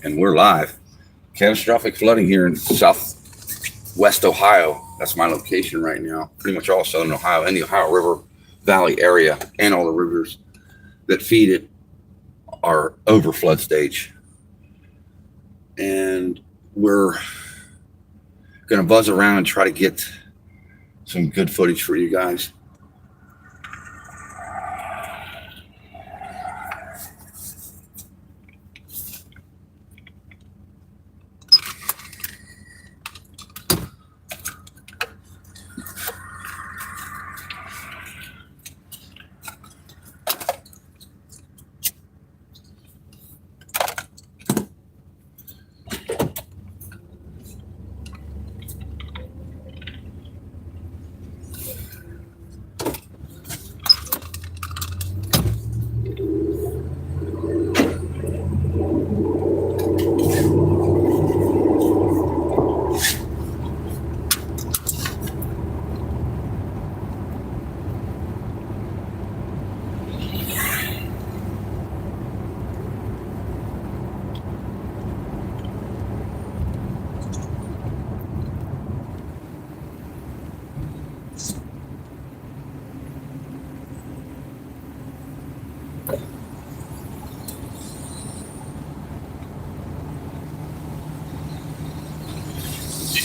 And we're live. Catastrophic flooding here in southwest Ohio. That's my location right now. Pretty much all southern Ohio and the Ohio River Valley area and all the rivers that feed it are over flood stage. And we're going to buzz around and try to get some good footage for you guys.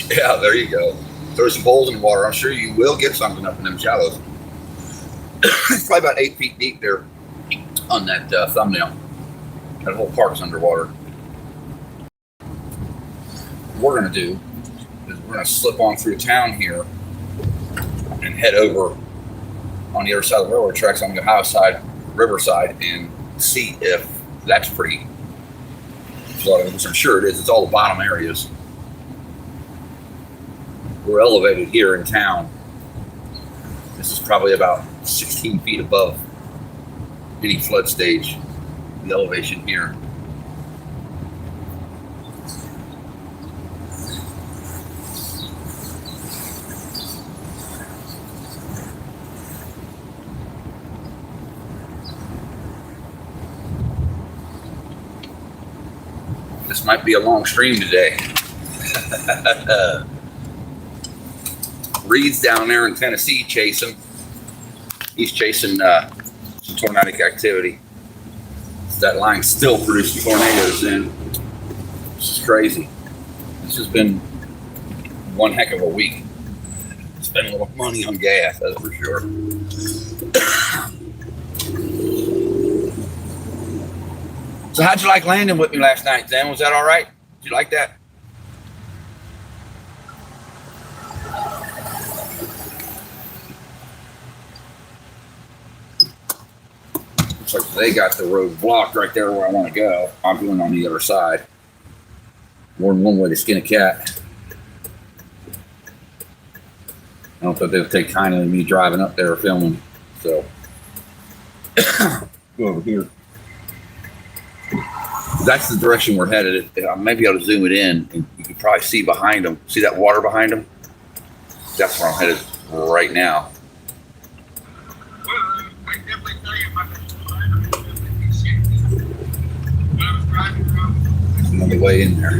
Yeah, there you go. Throw some bowls in the water. I'm sure you will get something up in them shallows. It's probably about 8 feet deep there on that thumbnail. That whole park's underwater. What we're going to do is we're going to slip on through town here and head over on the other side of the railroad tracks on the Ohio side, riverside, and see if that's pretty flooded, which I'm sure it is. It's all the bottom areas. We're elevated here in town. This is probably about 16 feet above any flood stage, the elevation here. This might be a long stream today. Reed's down there in Tennessee chasing. He's chasing some tornadic activity. That line's still producing tornadoes in. This is crazy. This has been one heck of a week. Spent a little money on gas, that's for sure. So how'd you like landing with me last night, Zen? Was that all right? Did you like that? Looks like they got the road blocked right there where I want to go. I'm going on the other side. More than one way to skin a cat. I don't think they'll take kindly to me driving up there filming. So, go over here. That's the direction we're headed. Maybe I'll zoom it in and you can probably see behind them. See that water behind them? That's where I'm headed right now. Another way in there.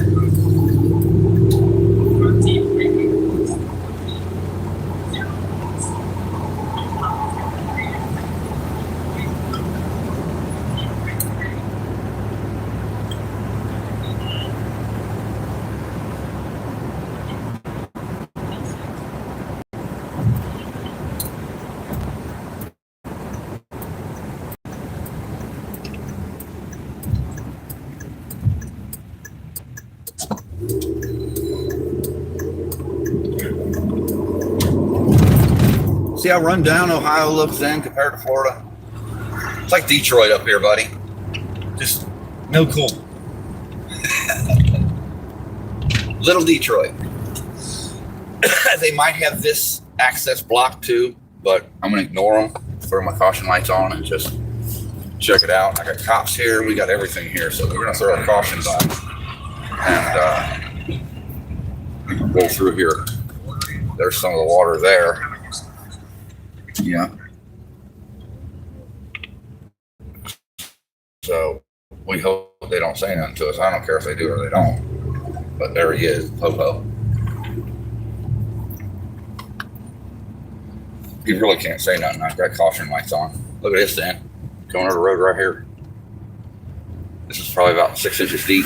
See how run down Ohio looks then compared to Florida? It's like Detroit up here, buddy. Just no cool. Little Detroit. They might have this access blocked too, but I'm going to ignore them, throw my caution lights on and just check it out. I got cops here. We got everything here. So we're going to throw our cautions on and go through here. There's some of the water there. Yeah. So we hope they don't don't say nothing to us. I don't care if they do or they don't. But there he is, Popo. He really can't say nothing. I've got caution lights on. Look at this, Dan. Going over the road right here. This is probably about 6 inches deep.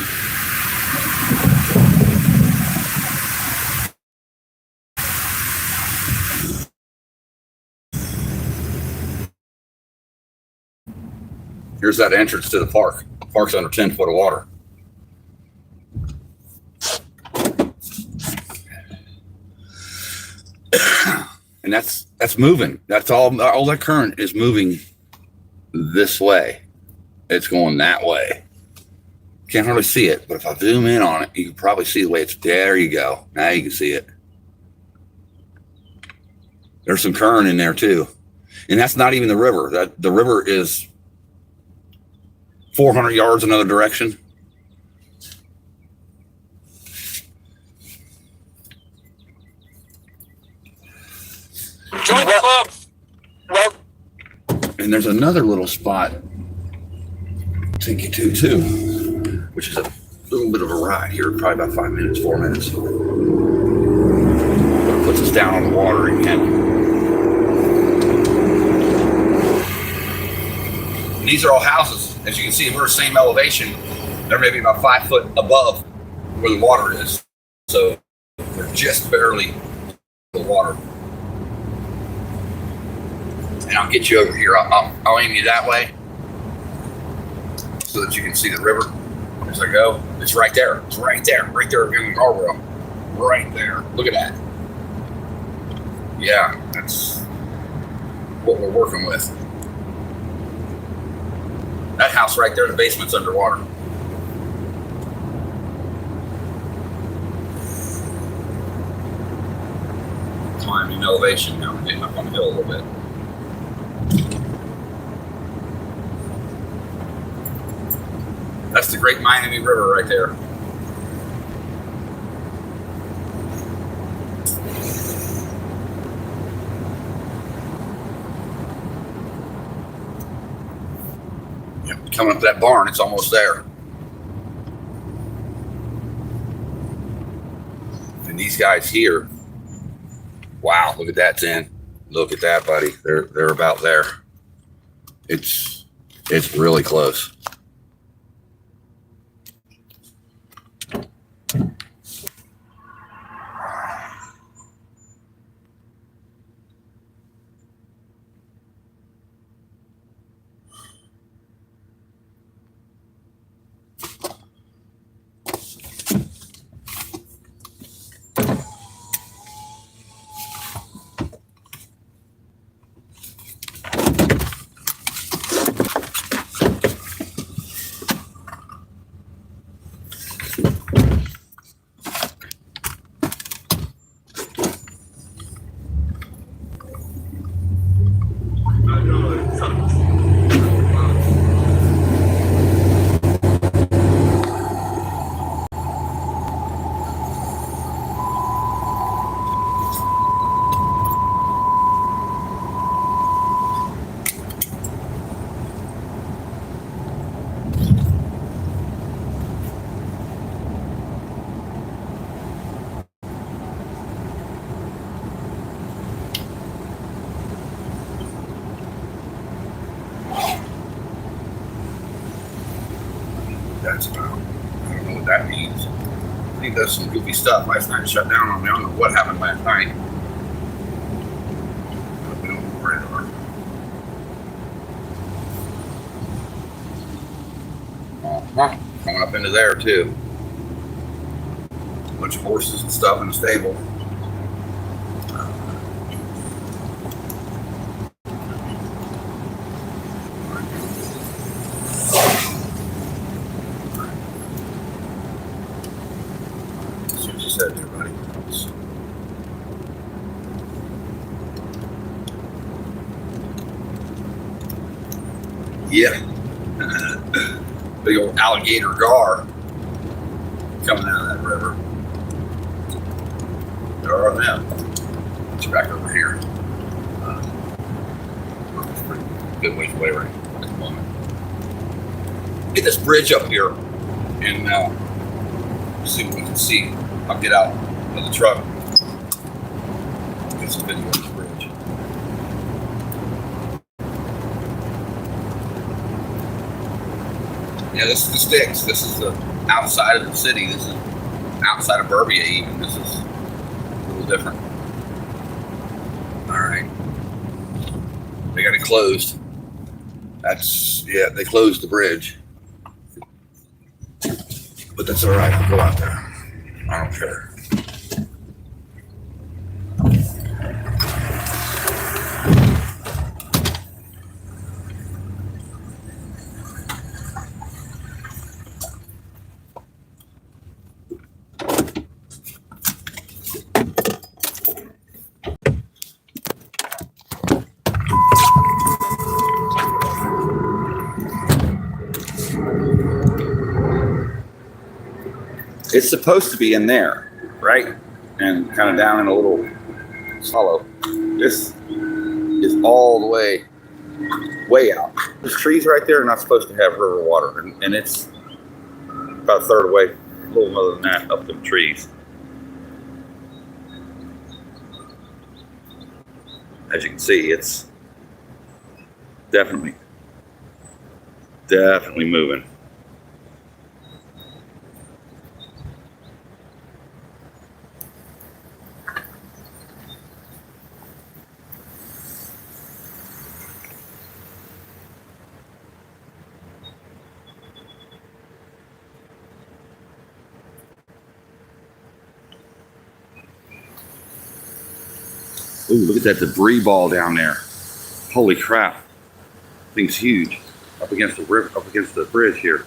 Here's that entrance to the park. The park's under 10 foot of water. And that's moving. That's all that current is moving this way. It's going that way. Can't hardly see it, but if I zoom in on it, you can probably see the way it's, there you go. Now you can see it. There's some current in there too. And that's not even the river. The river is 400 yards another direction. Join the club. Well, and there's another little spot to take you to too, which is a little bit of a ride here, probably about 5 minutes, 4 minutes. But it puts us down on the water again. And these are all houses. As you can see, we're the same elevation. They're maybe about 5 foot above where the water is. So we're just barely the water. And I'll get you over here. I'll aim you that way so that you can see the river as I go. It's right there. It's right there. Right there in the guardrail. Right there. Look at that. Yeah, that's what we're working with. That house right there, the basement's underwater. Climbing elevation now. We're getting up on the hill a little bit. That's the Great Miami River right there. Yep, coming up to that barn, it's almost there. And these guys here, wow, look at that, Zen. Look at that, buddy. They're about there. It's really close. That's about, I don't know what that means. I think that's some goofy stuff. Last night shut down on me. I don't know what happened last night. But we don't move radar. Coming up into there too. A bunch of horses and stuff in the stable. Yeah. Big old alligator gar coming out of that river. There are them. It's back over here. It's pretty good ways away right at the moment. Get this bridge up here. and see what we can see. I'll get out of the truck, get some video of the bridge. Yeah, this is the sticks. This is the outside of the city. This is outside of Burbia even. This is a little different. All right. They got it closed. They closed the bridge. But that's all right. I'll go out there. I don't care. It's supposed to be in there, right? And kind of down in a little hollow. This is all the way out. Those trees right there are not supposed to have river water, and it's about a third away, a little more than that, up the trees. As you can see, it's definitely moving. Ooh, look at that debris ball down there. Holy crap. Thing's huge. Up against the river, up against the bridge here.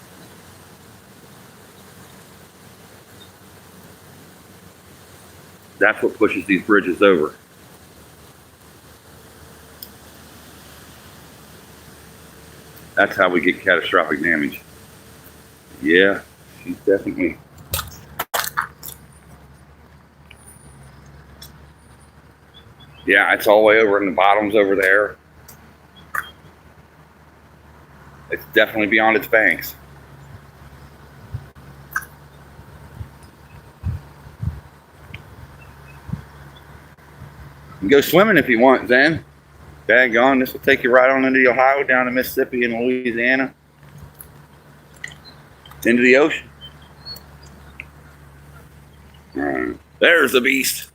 That's what pushes these bridges over. That's how we get catastrophic damage. Yeah, she's definitely. Yeah, it's all the way over in the bottoms over there. It's definitely beyond its banks. You can go swimming if you want, then. Daggone, this will take you right on into the Ohio, down to Mississippi and Louisiana. Into the ocean. All right. There's the beast.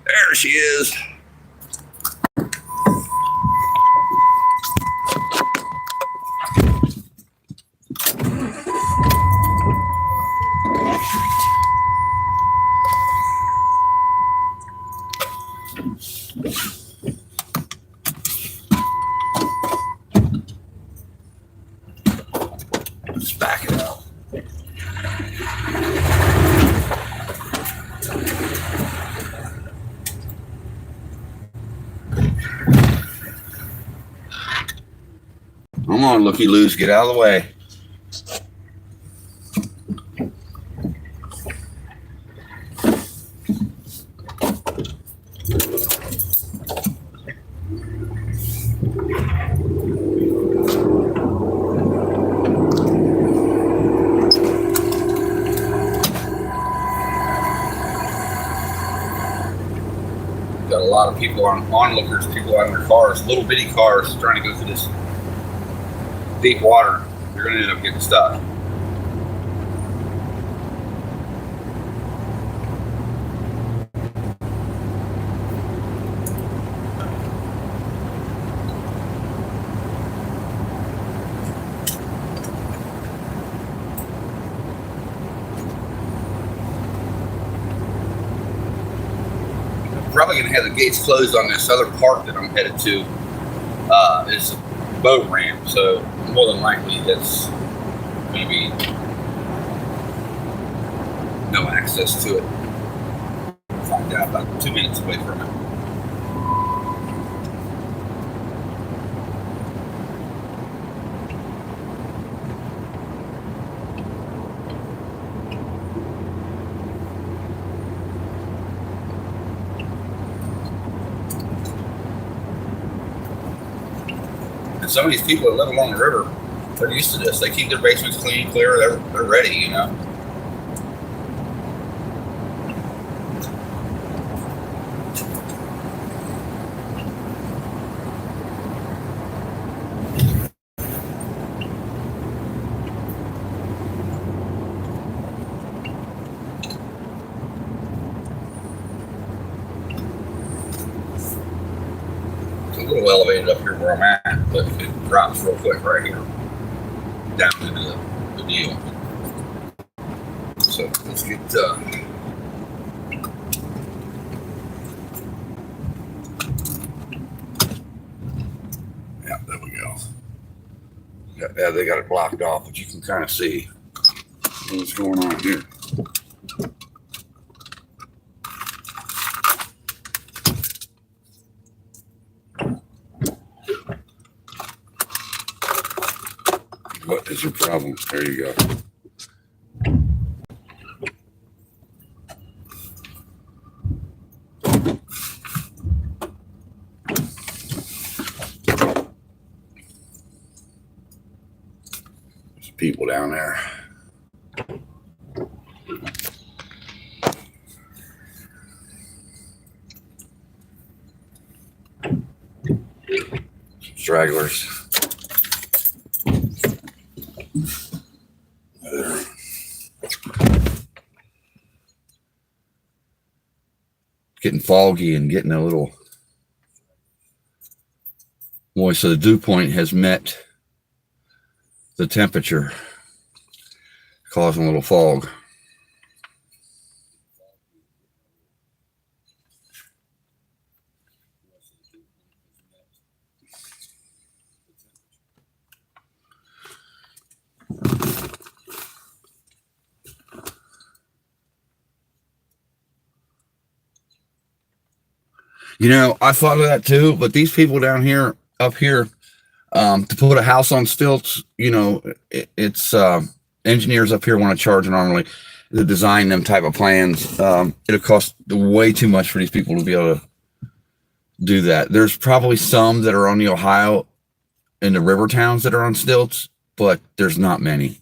There she is. Let's back it up. Come on, looky loose, get out of the way. Got a lot of people onlookers, people out in their cars, little bitty cars, trying to go through this deep water. You're going to end up getting stuck. Probably going to have the gates closed on this other park that I'm headed to. It's a boat ramp, so more than likely that's going to be no access to it. I'll find out about 2 minutes away from it. And some of these people that live along the river They're used to this. They keep their basements clean, clear. They're ready, you know. It's a little elevated up here where I'm at, but it drops real quick right here down into the deal. So let's get yeah, there we go. Yeah, they got it blocked off, but you can kind of see what's going on here. What is your problem? There you go. There's people down there. Stragglers. Getting foggy and getting a little moist. So the dew point has met the temperature, causing a little fog. You know, I thought of that too, but these people down here, up here, to put a house on stilts, you know, it's engineers up here want to charge normally to design them type of plans. It'll cost way too much for these people to be able to do that. There's probably some that are on the Ohio and the river towns that are on stilts, but there's not many.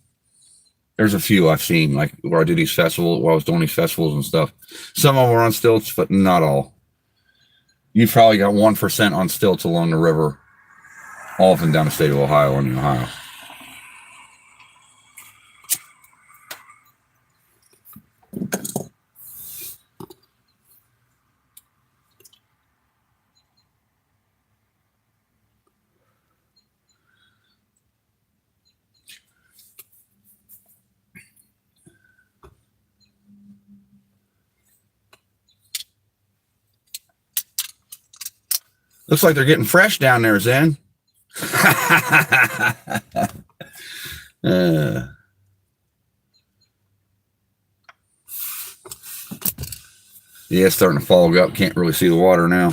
There's a few I've seen, like where I do these festivals, where I was doing these festivals and stuff. Some of them are on stilts, but not all. You've probably got 1% on stilts along the river, all up and down the state of Ohio and Ohio. Looks like they're getting fresh down there, Zen. Yeah, it's starting to fog up. Can't really see the water now.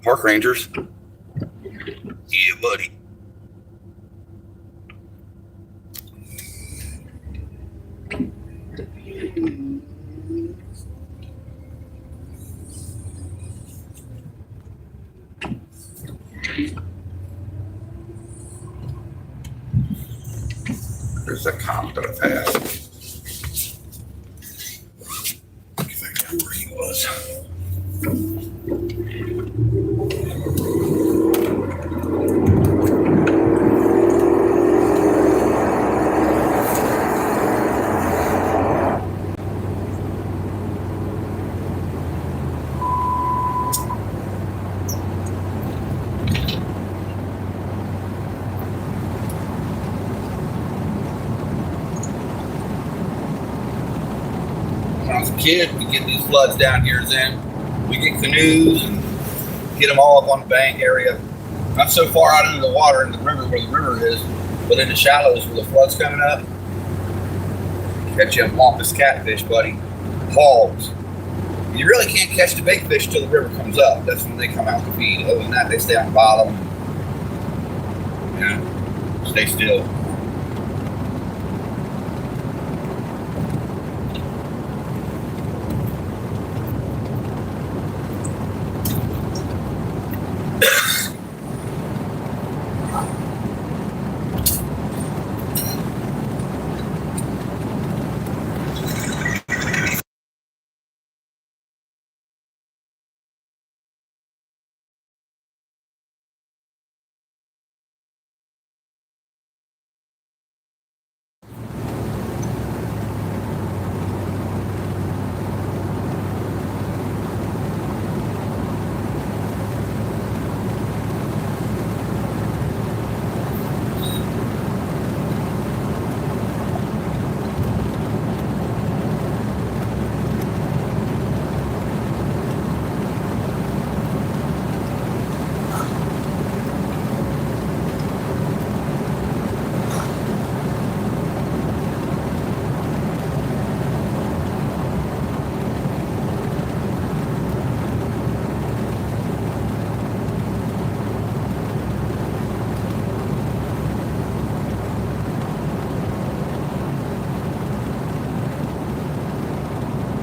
Park rangers. Yeah, buddy. There's a cop that I passed. I think I know where he was. When I was a kid, we get these floods down here, Zen. We get canoes and get them all up on the bank area. Not so far out into the water in the river where the river is, but in the shallows where the flood's coming up. Catch you a pompous catfish, buddy. Hogs. You really can't catch the big fish till the river comes up. That's when they come out to feed. Other than that, they stay on the bottom. Stay still.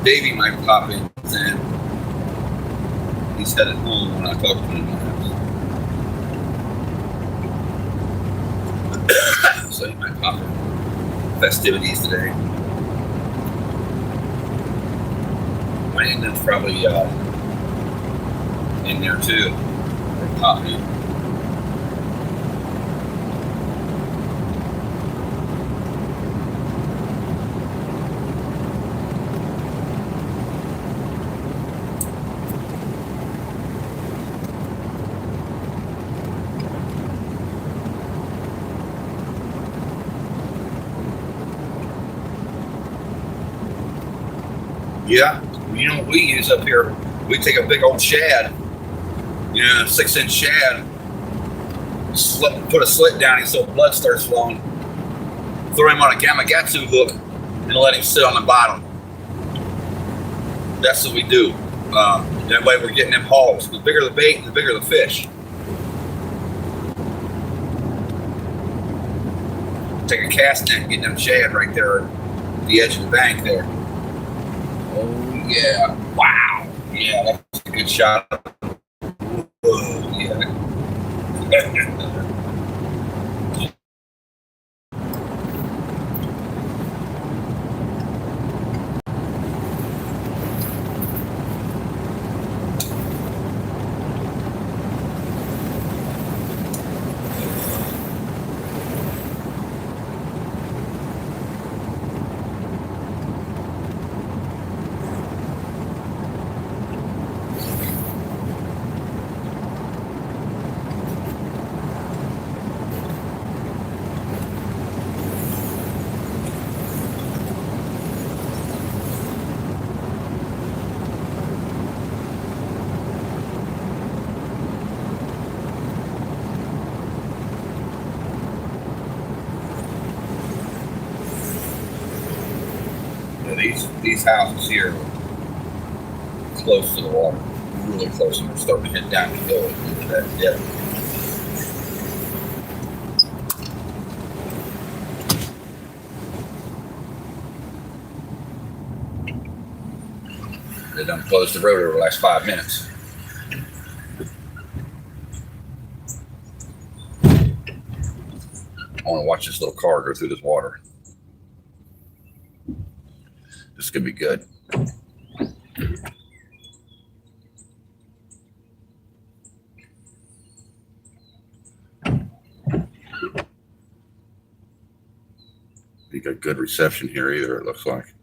Davey might pop in and he's headed home when I talk to him in the house. So he might pop in. Festivities today. Landon's probably in there too. Or pop in. Yeah, you know what we use up here? We take a big old shad, 6-inch shad, put a slit down him so blood starts flowing, throw him on a Gamakatsu hook, and let him sit on the bottom. That's what we do. That way we're getting them hauls. The bigger the bait, the bigger the fish. Take a cast net and get them shad right there at the edge of the bank there. Oh, yeah. Wow. Yeah, that's a good shot. Oh, yeah. These houses here are close to the water, really close, and we're starting to head down the hill into that dip. They done closed the road over the last 5 minutes. I want to watch this little car go through this water. This could be good. You got good reception here either, it looks like.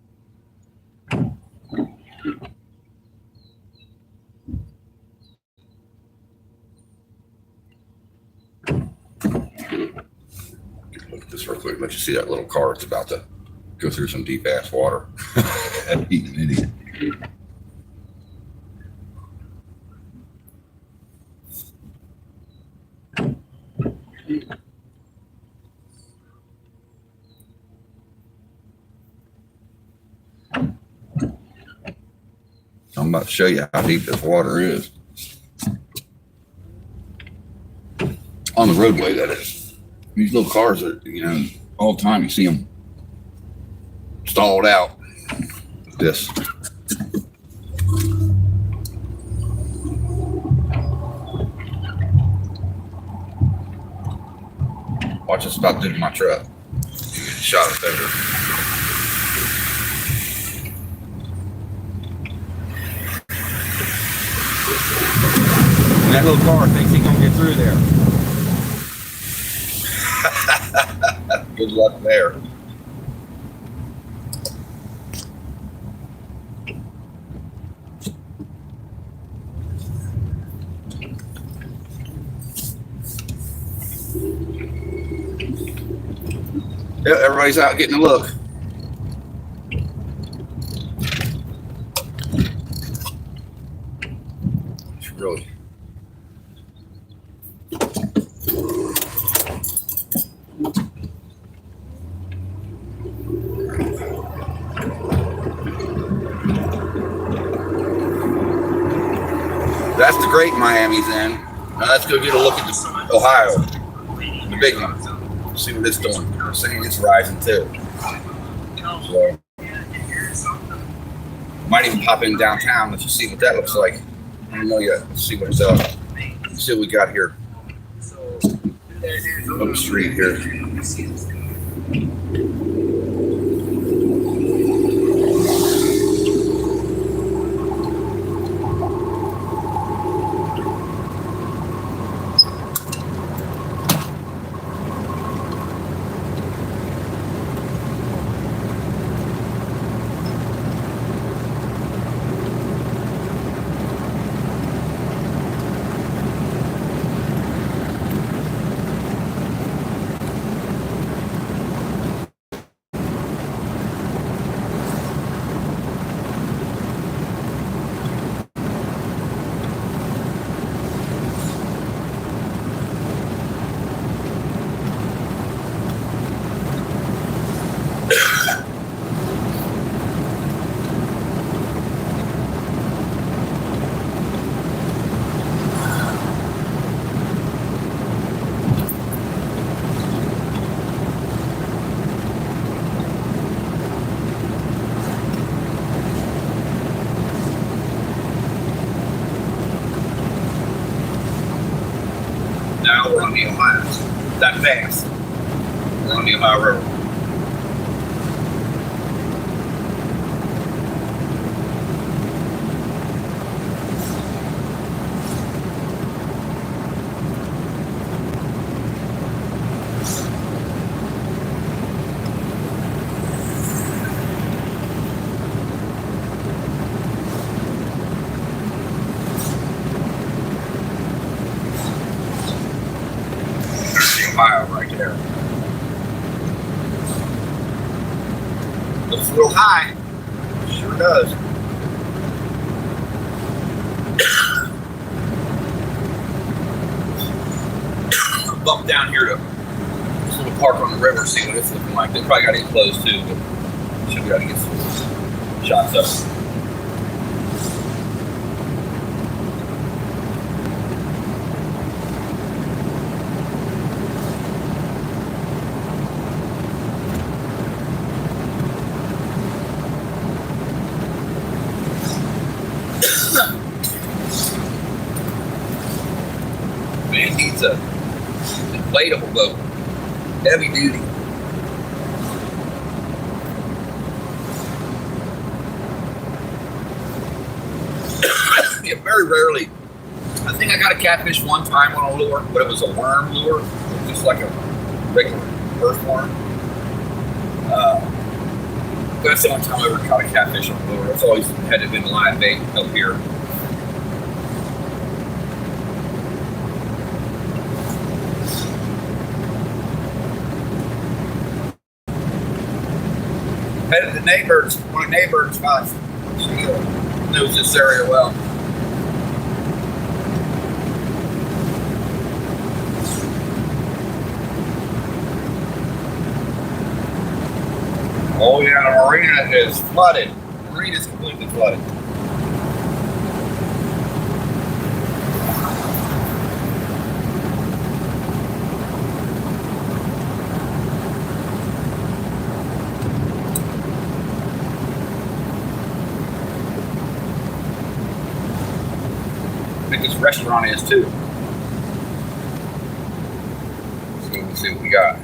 Look at this real quick. Let you see that little car. It's about to go through some deep ass water. He's an idiot. I'm about to show you how deep this water is. On the roadway, that is. These little cars that, all the time you see them stalled out. This. Watch us about to do my truck. Shot it over. And that little car thinks he's gonna get through there. Good luck there. Yeah, everybody's out getting a look. It's really. That's the great Miami's in. Now let's go get a look at the Ohio, the big one. See what it's doing. I'm saying it's rising too. So, might even pop in downtown. Let's just see what that looks like. I don't know yet. Let's see what it's up. Let's see what we got here. On the street here. Now we're on the Ohio. That fast. We're on the Ohio River. Ohio right there. Looks a little high. Sure does. Bump down here to this little park on the river, see what it's looking like. They probably got it closed too, but should be able to get some shots up. Man needs a inflatable boat, heavy duty. Yeah, very rarely. I think I got a catfish one time on a lure, but it was a worm lure, just like a regular earthworm. That's the only time I ever caught a catfish on a lure. It's always had to have been live bait up here. Headed to Neighbors, one of Neighbors' spots. She knows this area well. Oh yeah, the marina is flooded. The marina is completely flooded. think this restaurant is too. So let's see what we got.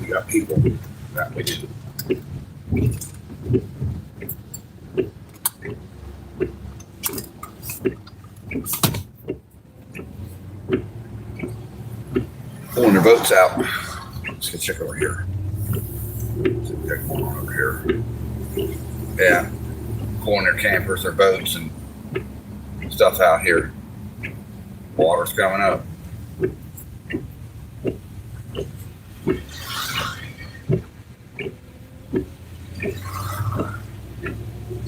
We got people. That we do. Pulling their boats out. Let's go check over here. See what they're going on over here. Yeah, pulling their campers, their boats, and stuff out here. Water's coming up.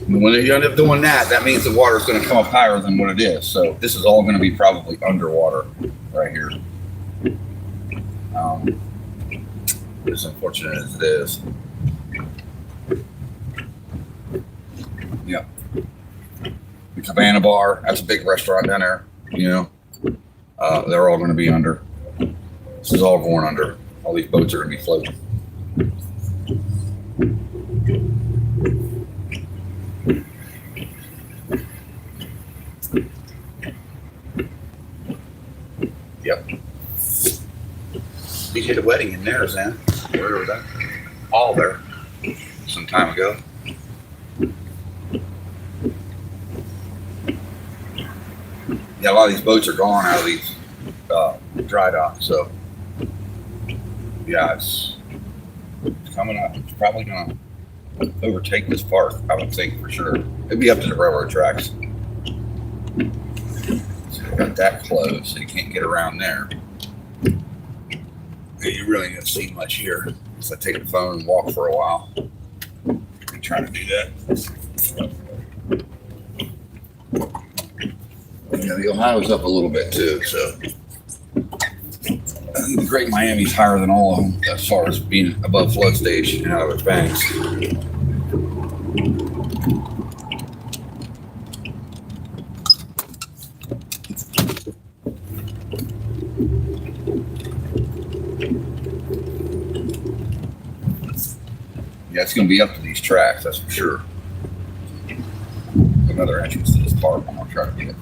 And when they end up doing that, that means the water's going to come up higher than what it is. So this is all going to be probably underwater right here. As unfortunate as it is. Yeah. The Cabana Bar, that's a big restaurant down there, you know. They're all going to be under. This is all going under. All these boats are going to be floating. Yep. We did a wedding in there, Zan. Where was that? All there. Some time ago. Yeah, a lot of these boats are gone out of these dry docks, so yeah, it's coming up. It's probably gonna overtake this part, I would think, for sure. It'd be up to the railroad tracks. So we got that closed, so you can't get around there. You really didn't see much here. So I take the phone and walk for a while. I'm trying to do that. Yeah, the Ohio's up a little bit too, so I think the Great Miami's higher than all of them as far as being above flood stage and out of its banks. Yeah, it's going to be up to these tracks, that's for sure. Another entrance to this park, I'm going to try to get.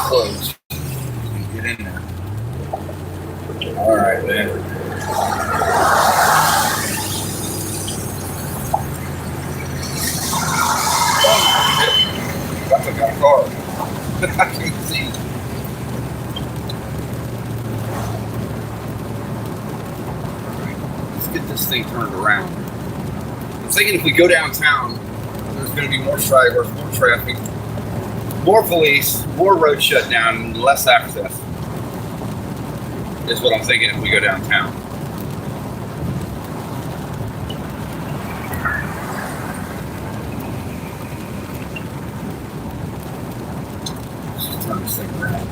Closed. Get in there. All right, man. I got a car. I can't see. Let's get this thing turned around. I'm thinking if we go downtown, there's going to be more drivers, more traffic. More police, more road shut down, and less access is what I'm thinking if we go downtown. Let's just turn this thing around.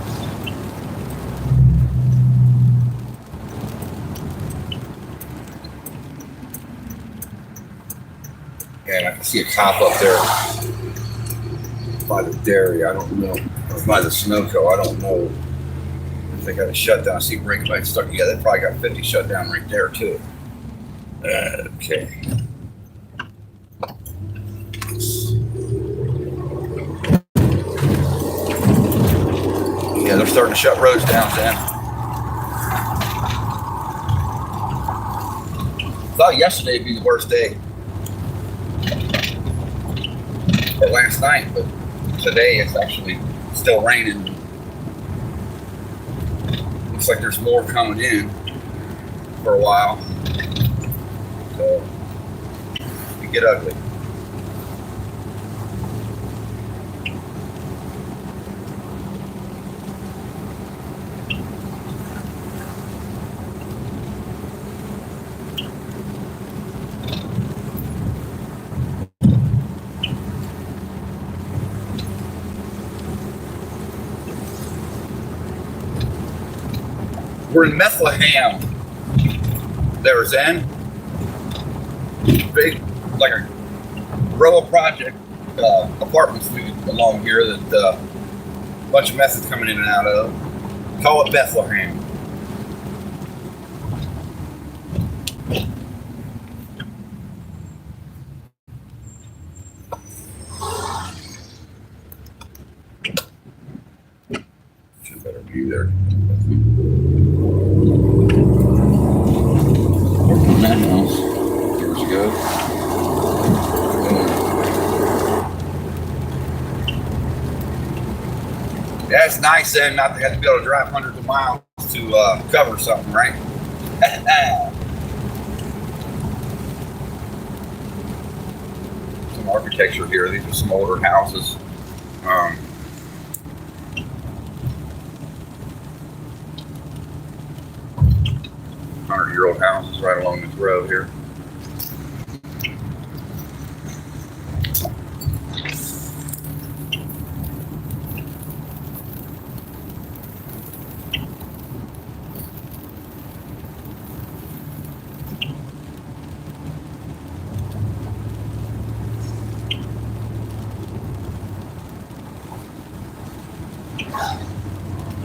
And I can see a cop up there. By the dairy, I don't know. Or by the Sunoco, I don't know if they got a shutdown. I see brake lights stuck. Yeah, they probably got 50 shut down right there too. Okay. Yeah, they're starting to shut roads down, Sam. Thought yesterday would be the worst day. Or last night, but today it's actually still raining. Looks like there's more coming in for a while. So it get ugly. We're in Bethlehem. There's in big, like a row of project apartments along here that a bunch of meth is coming in and out of. Call it Bethlehem. Should better view there. On that house years ago. Yeah, it's nice then not to have to be able to drive hundreds of miles to cover something, right? Some architecture here. These are some older houses. 100-year-old houses right along this road here.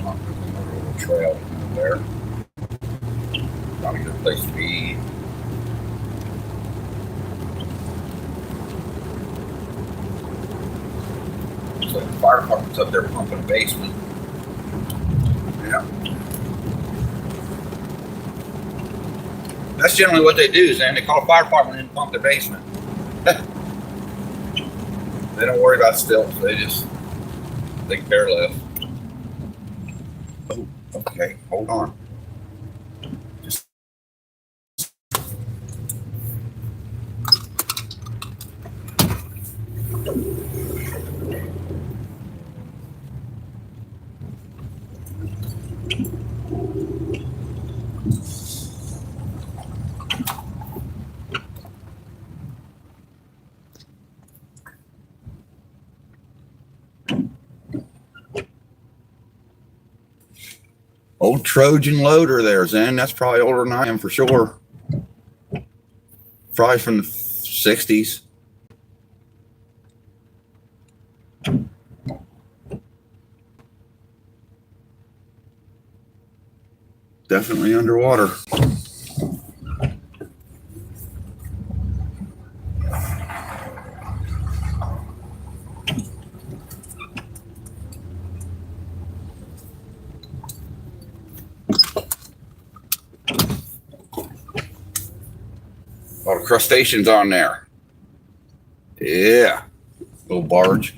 Another little trail there. Not a good place to be. So the fire department's up there pumping a basement. Yeah. That's generally what they do, Zan. They call a fire department and pump their basement. They don't worry about stilts. They just take care left. Oh, okay. Hold on. Old Trojan loader there, Zen. That's probably older than I am for sure. Probably from the 60s. Definitely underwater. A lot of crustaceans on there. Yeah. Little barge.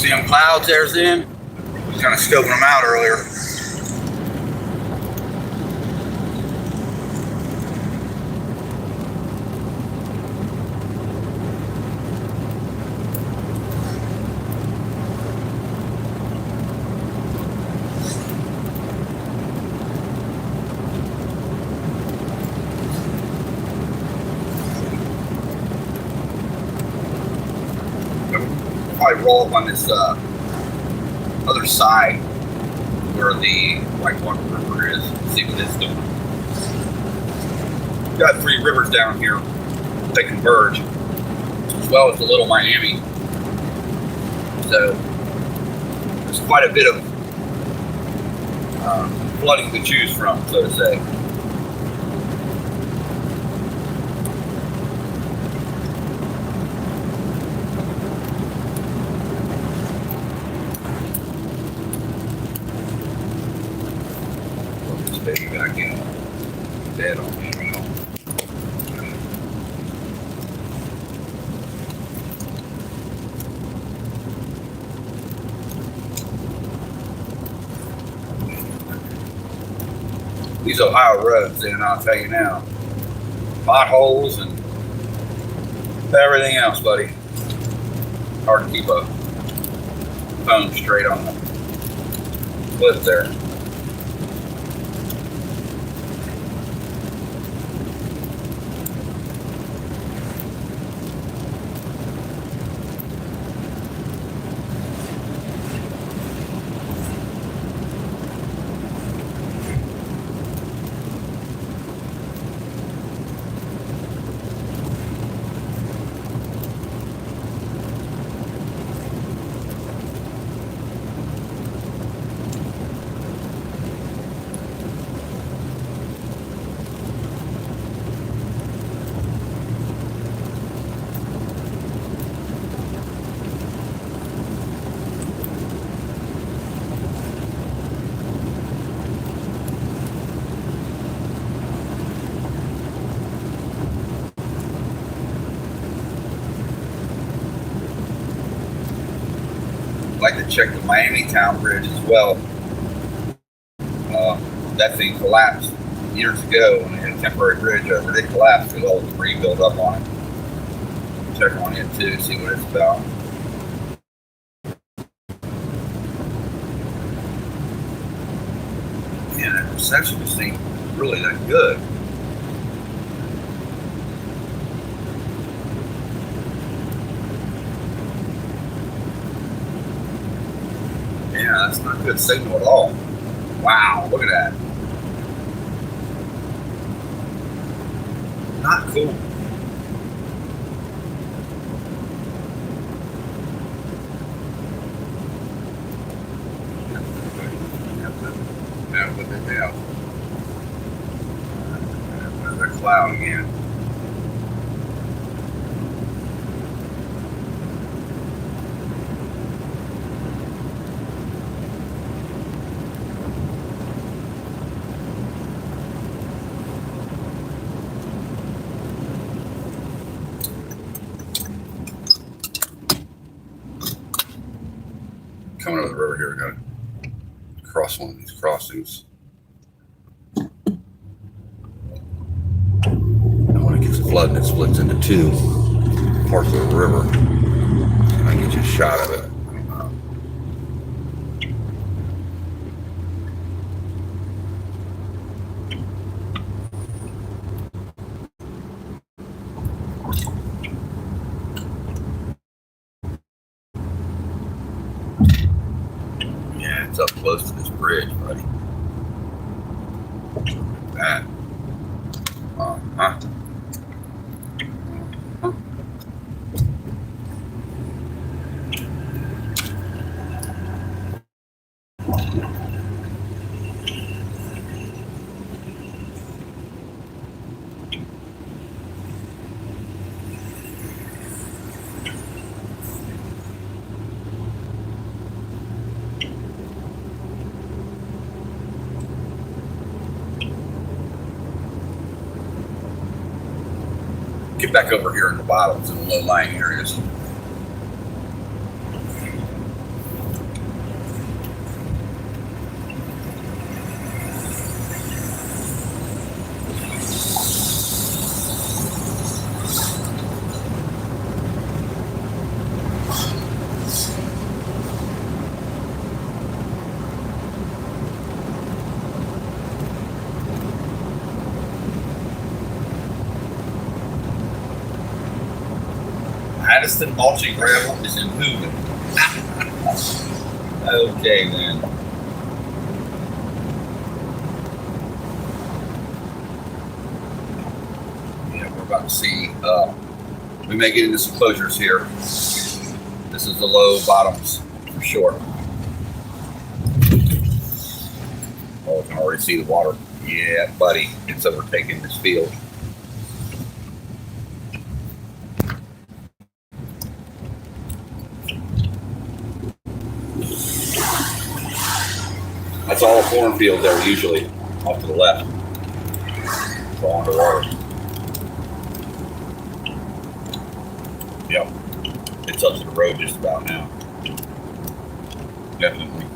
See them clouds there's in? I was kind of scoping them out earlier. Probably roll up on this other side where the Whitewater River is. See what it's doing. We've got 3 rivers down here. They converge, as well as the Little Miami. So there's quite a bit of flooding to choose from, so to say. Put this baby back in. Dead on me. These Ohio roads, and I'll tell you now, potholes and everything else, buddy. Hard to keep a phone straight on the cliff there. Like to check the Miami Town Bridge as well. That thing collapsed years ago when they had a temporary bridge over. It collapsed because all the debris built up on it. Check on it too, see what it's about. And that reception just ain't really that good. Yeah, that's not a good signal at all. Wow, look at that. Not cool. Put that down. Another cloud again. Coming over the river here, we gotta cross one of these crossings. And when it gets flooding, it splits into two parts of the river. And I get you a shot of it. Yeah, it's up close to this bridge, buddy. Look at that. Uh-huh. Get back over here in the bottoms and the low-lying areas. Addison mulching gravel is in Hooven. Okay then. Yeah, we're about to see. We may get into some closures here. This is the low bottoms for sure. Oh, I can already see the water. Yeah, buddy, it's overtaking this field. That's all a cornfield there usually, off to the left. It's all underwater. Yep. It's up to the road just about now. Definitely.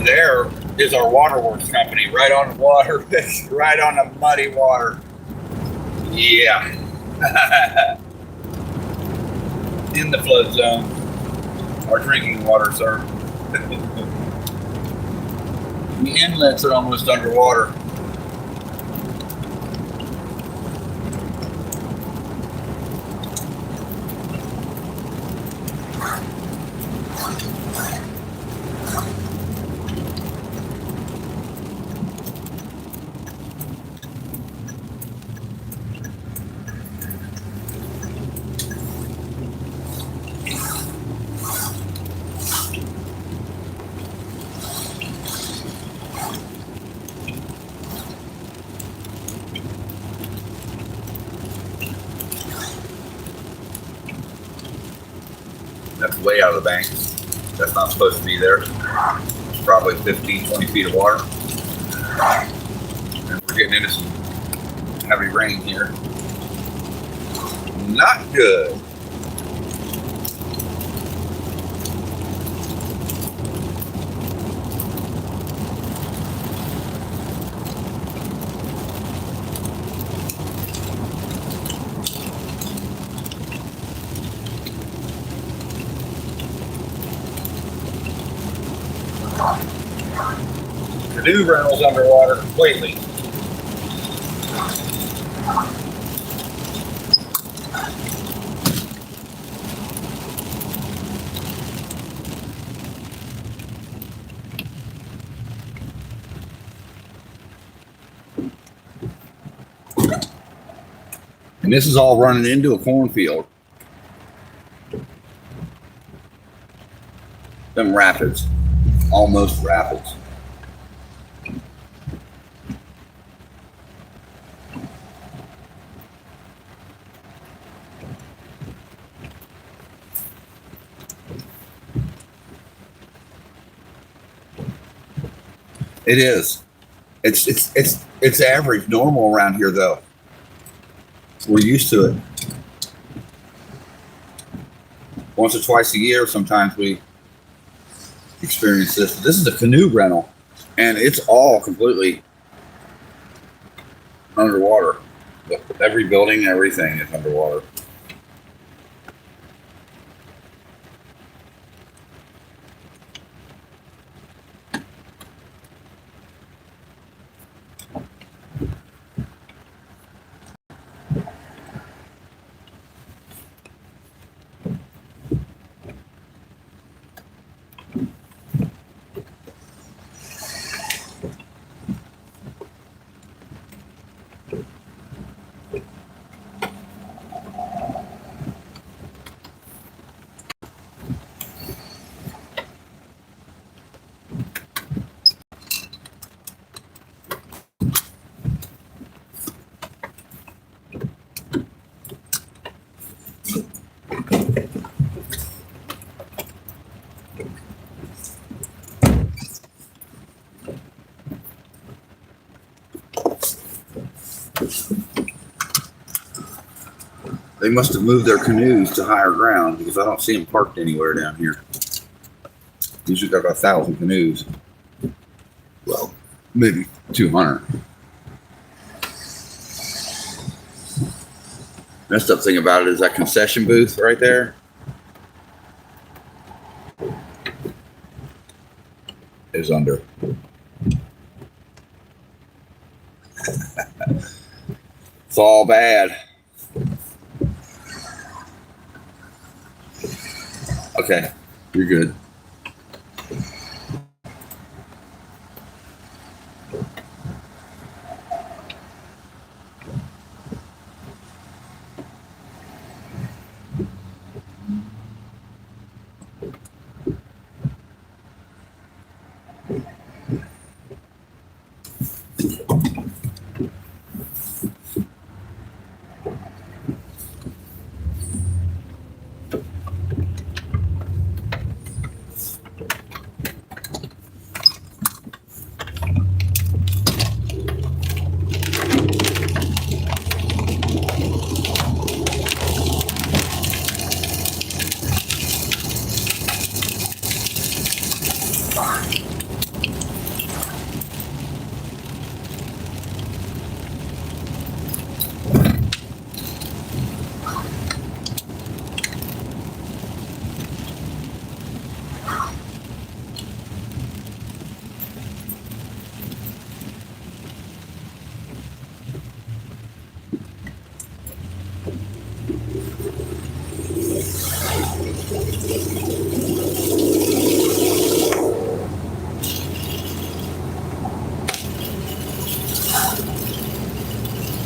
There is our waterworks company, right on the water, right on the muddy water. Yeah. In the flood zone. Our drinking water, sir. The inlets are almost underwater. That's way out of the bank. That's not supposed to be there. It's probably 15, 20 feet of water. And we're getting into some heavy rain here. Not good. Canoe rentals underwater completely. And this is all running into a cornfield. Them rapids, almost rapids. It is. It's average, normal around here though. We're used to it. Once or twice a year, sometimes we experience this. This is a canoe rental, and it's all completely underwater. Every building, everything is underwater. They must have moved their canoes to higher ground because I don't see them parked anywhere down here. Usually got 1,000 canoes. Well, maybe 200. Messed up thing about it is that concession booth right there is under. It's all bad. Okay, you're good.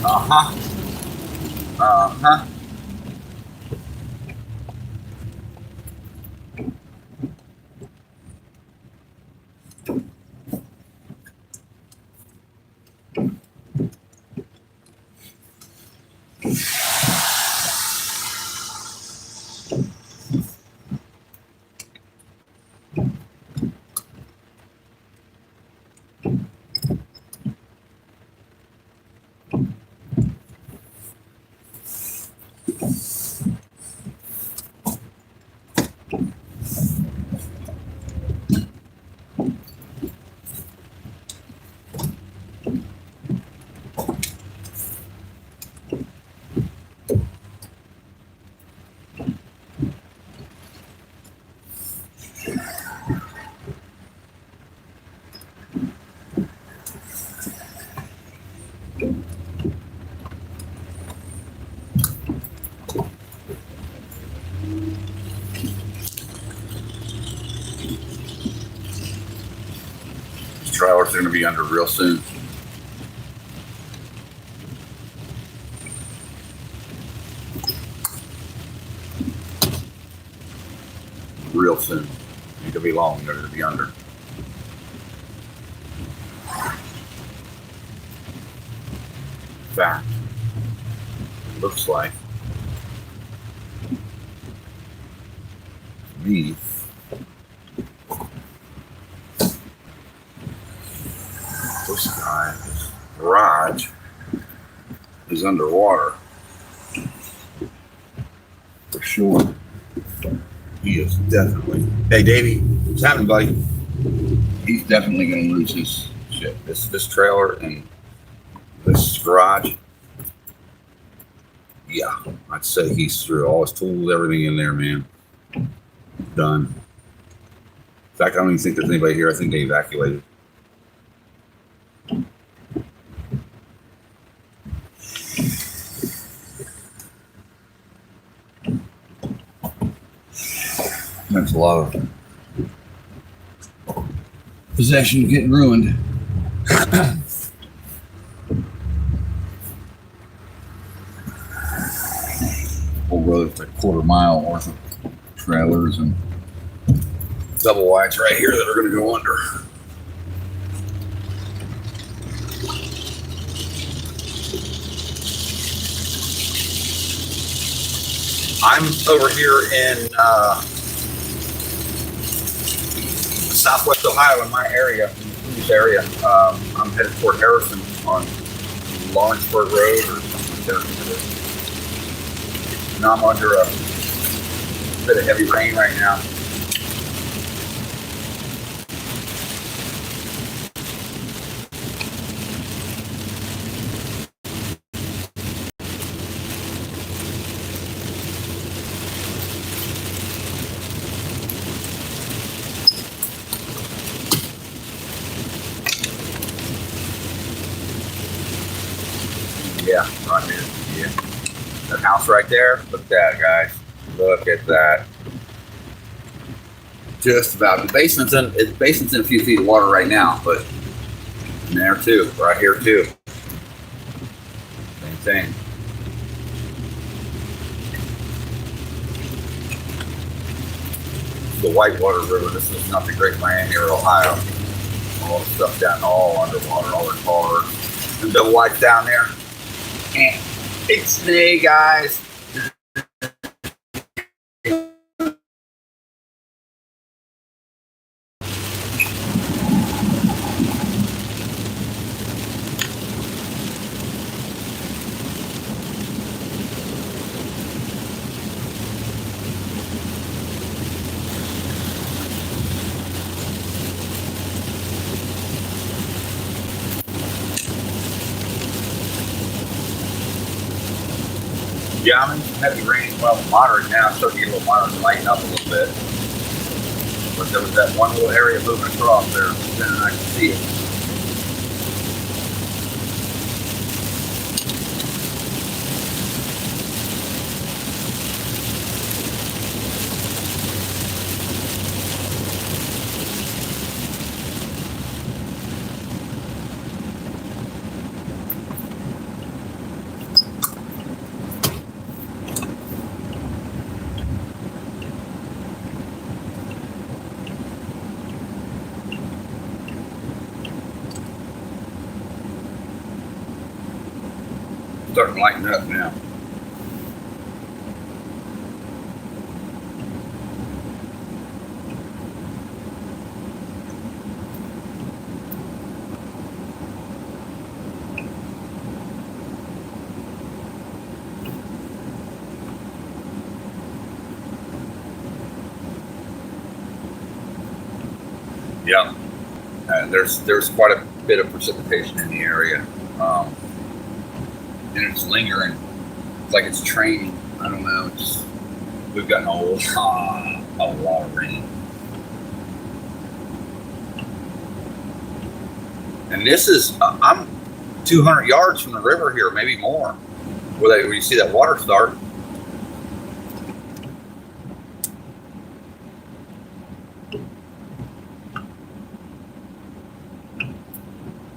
Uh-huh. Uh-huh. These trailers are going to be under real soon. Real soon. Ain't gonna be long. They're gonna be under. In fact, looks like me. This guy's garage is underwater for sure. He is definitely. Hey, Davey, what's happening, buddy? He's definitely going to lose his shit. This trailer and this garage. Yeah, I'd say he's through all his tools, everything in there, man. Done. In fact, I don't even think there's anybody here. I think they evacuated. That's a lot of possession getting ruined. Whole road's like quarter-mile worth of trailers and double wides right here that are going to go under. I'm over here in Southwest Ohio in my area, in Hughes area. I'm headed toward Harrison on Lawrenceburg Road or something like that. Now I'm under a bit of heavy rain right now. Yeah, right here. house right there. Look at that, guys. Look at that. Just about. The basement's in a few feet of water right now, but in there too, right here too. Same thing. The Whitewater River. This is not the Great Miami or Ohio. All the stuff down, all underwater, all the cars. And double lights down there. And it's me, guys. Yeah, I'm in heavy rain, well, moderate now. It's starting to get a little moderate and lighten up a little bit. But there was that one little area moving across there, and I can see it. Starting to lighten up now. Yeah, there's quite a bit of precipitation in the area. And it's lingering. It's like it's training. I don't know. We've gotten a lot of rain. And this is, I'm 200 yards from the river here, maybe more, where you see that water start.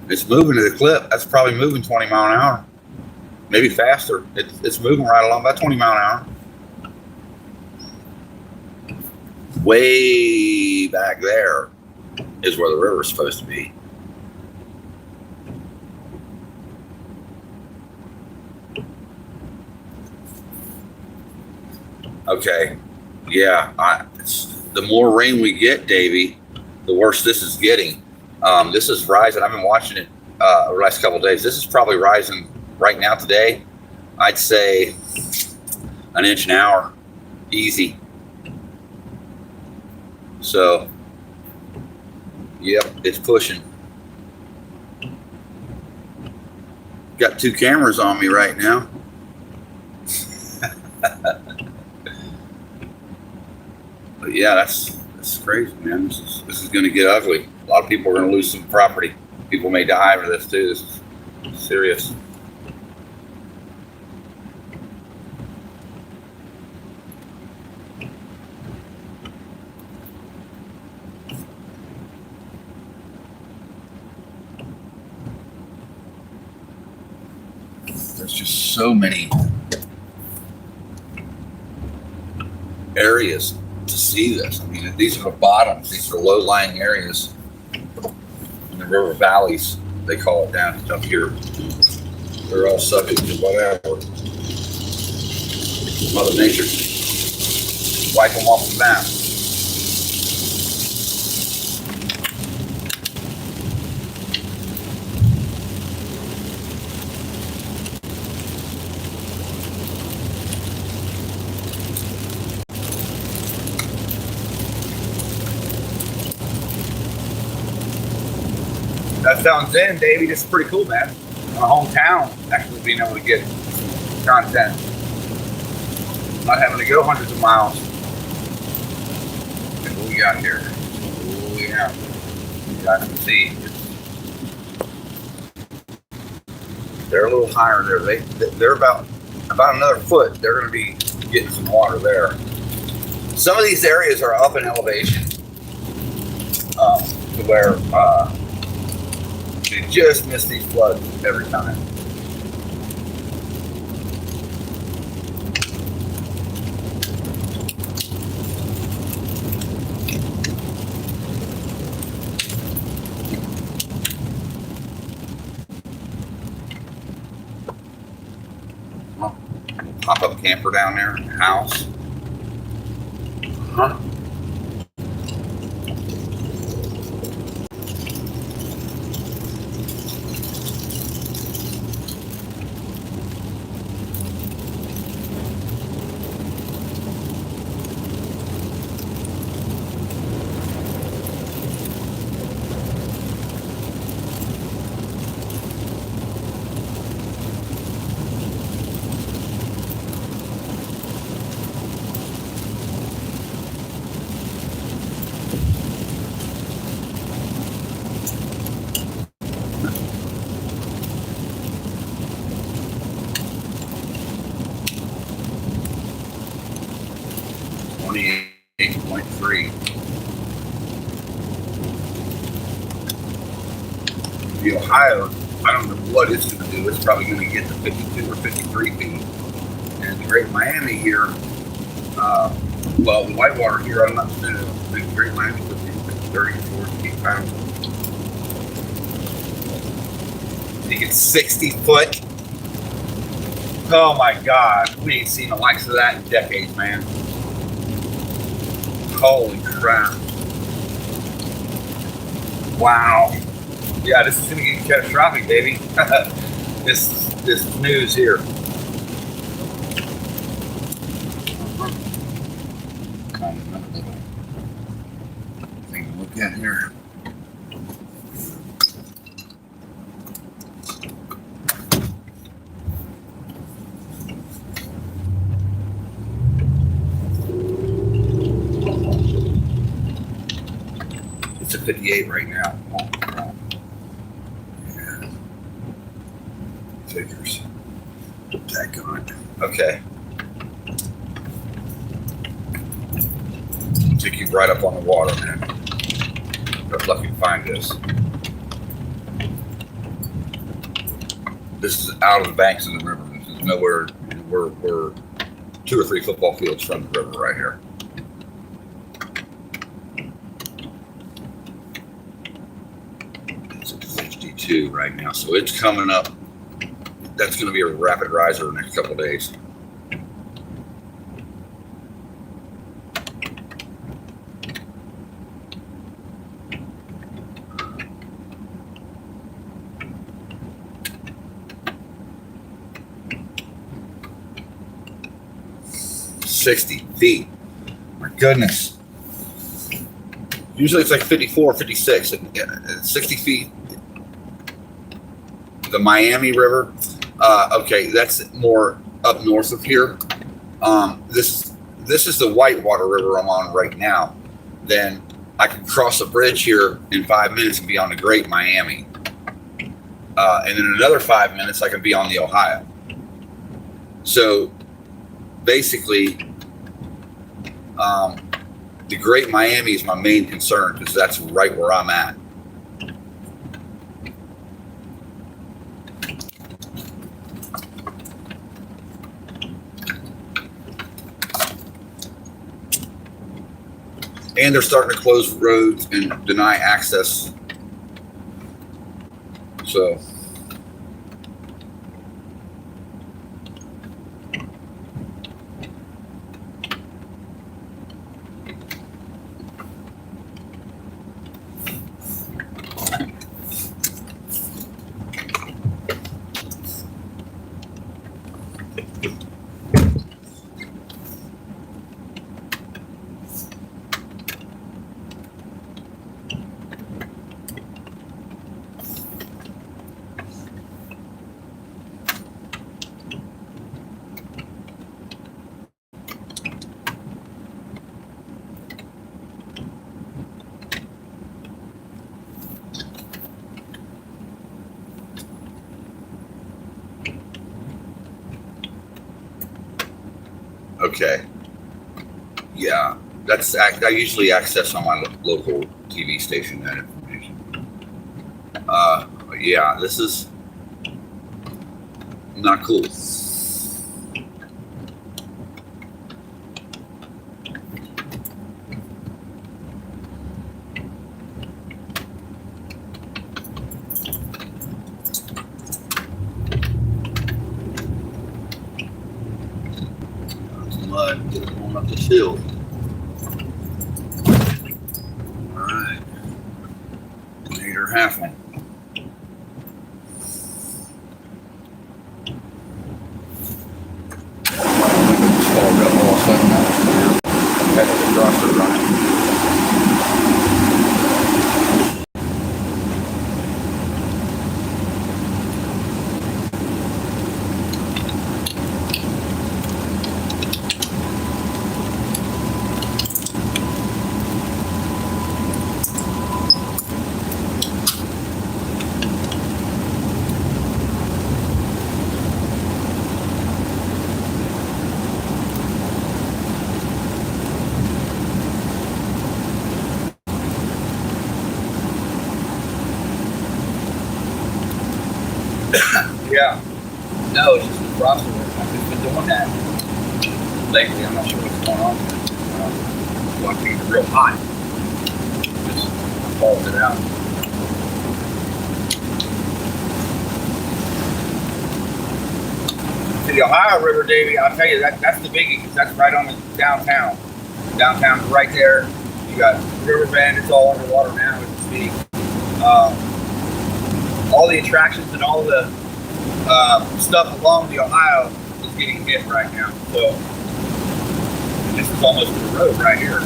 It's moving to the clip. That's probably moving 20 mile an hour. Maybe faster. It's moving right along, about 20 mile an hour. Way back there is where the river is supposed to be. Okay. Yeah. The more rain we get, Davey, the worse this is getting. This is rising. I've been watching it the last couple of days. This is probably rising right now today. I'd say an inch an hour, easy. So, yep, it's pushing. Got two cameras on me right now. But yeah, that's crazy, man. This is going to get ugly. A lot of people are going to lose some property. People may die over this too. This is serious. There's just so many areas to see this. I mean, these are the bottoms. These are low-lying areas in the river valleys, they call it down up here. They're all subject to whatever. Mother Nature. Wipe them off the map. That sounds in, Davey. This is pretty cool, man. My hometown actually being able to get content. Not having to go hundreds of miles. And what we got here? Oh, yeah. You guys can see. They're a little higher there. They're about about another foot, they're going to be getting some water there. Some of these areas are up in elevation to where they just miss these floods every time. Pop-up camper down there, house. Huh? The Ohio, I don't know what it's going to do. It's probably going to get to 52 or 53 feet. And the Great Miami here, well, the Whitewater here, I'm not saying the Great Miami could be 30 or 40 feet. I don't know. I think it's 60 foot. Oh my God. We ain't seen the likes of that in decades, man. Holy crap. Wow. Yeah, this is going to get catastrophic, baby. this news here. Kind of another little thing to look at here. It's a 58 right now. Oh, crap. Figures. Daggone. Okay. Take you right up on the water, man. If lucky to find this. This is out of the banks of the river. This is nowhere. We're 2 or 3 football fields from the river right here. It's at 62 right now, so it's coming up. That's going to be a rapid riser the next couple of days. $60 My goodness. Usually it's like 54, 56, and 60 feet. The Miami River. Okay, that's more up north of here. This is the Whitewater River I'm on right now. Then I can cross a bridge here in 5 minutes and be on the Great Miami. And in another 5 minutes, I can be on the Ohio. So basically, the Great Miami is my main concern because that's right where I'm at. And they're starting to close roads and deny access. So Okay. Yeah, I usually access on my local TV station that information. Yeah, this is not cool. Mud, get it going up this hill. Alright. 1.5 one. Fogged up all of a sudden. Had to cross the running. Yeah. No, it's just the frost. I've just been doing that lately. I'm not sure what's going on. It's getting real hot. Just falls it out. To the Ohio River, Davey, I'll tell you, that's the biggie, because that's right on the downtown. Downtown's right there. You got River Bend, it's all underwater now as we speak. All the attractions and all the stuff along the Ohio is getting hit right now. So this is almost the road right here.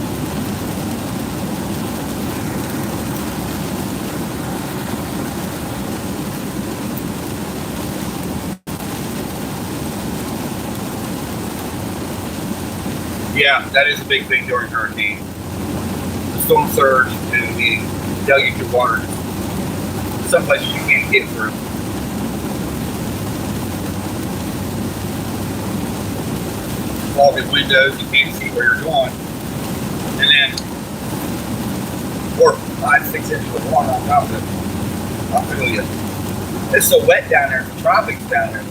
Yeah, that is a big thing during hurricane. The storm surge and the deluge of water. Some places you can't get through. Fogged windows, you can't see where you're going. And then 4, 5, 6 inches of water on top of it. I'll feel you. It's so wet down there, the tropics down there.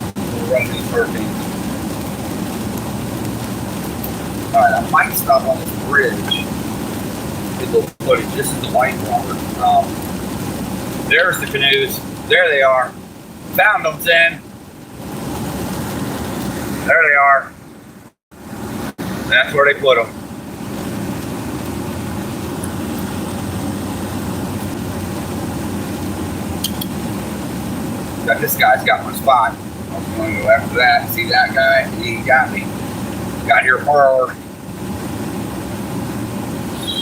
We're running these hurricanes. Alright, I might stop on this bridge. Get a little footage. This is the Whitewater. There's the canoes. There they are. Found them, Zen. There they are. That's where they put them. Got this guy's got my spot. I'm going to go after that. See that guy? He got me. Got here hard.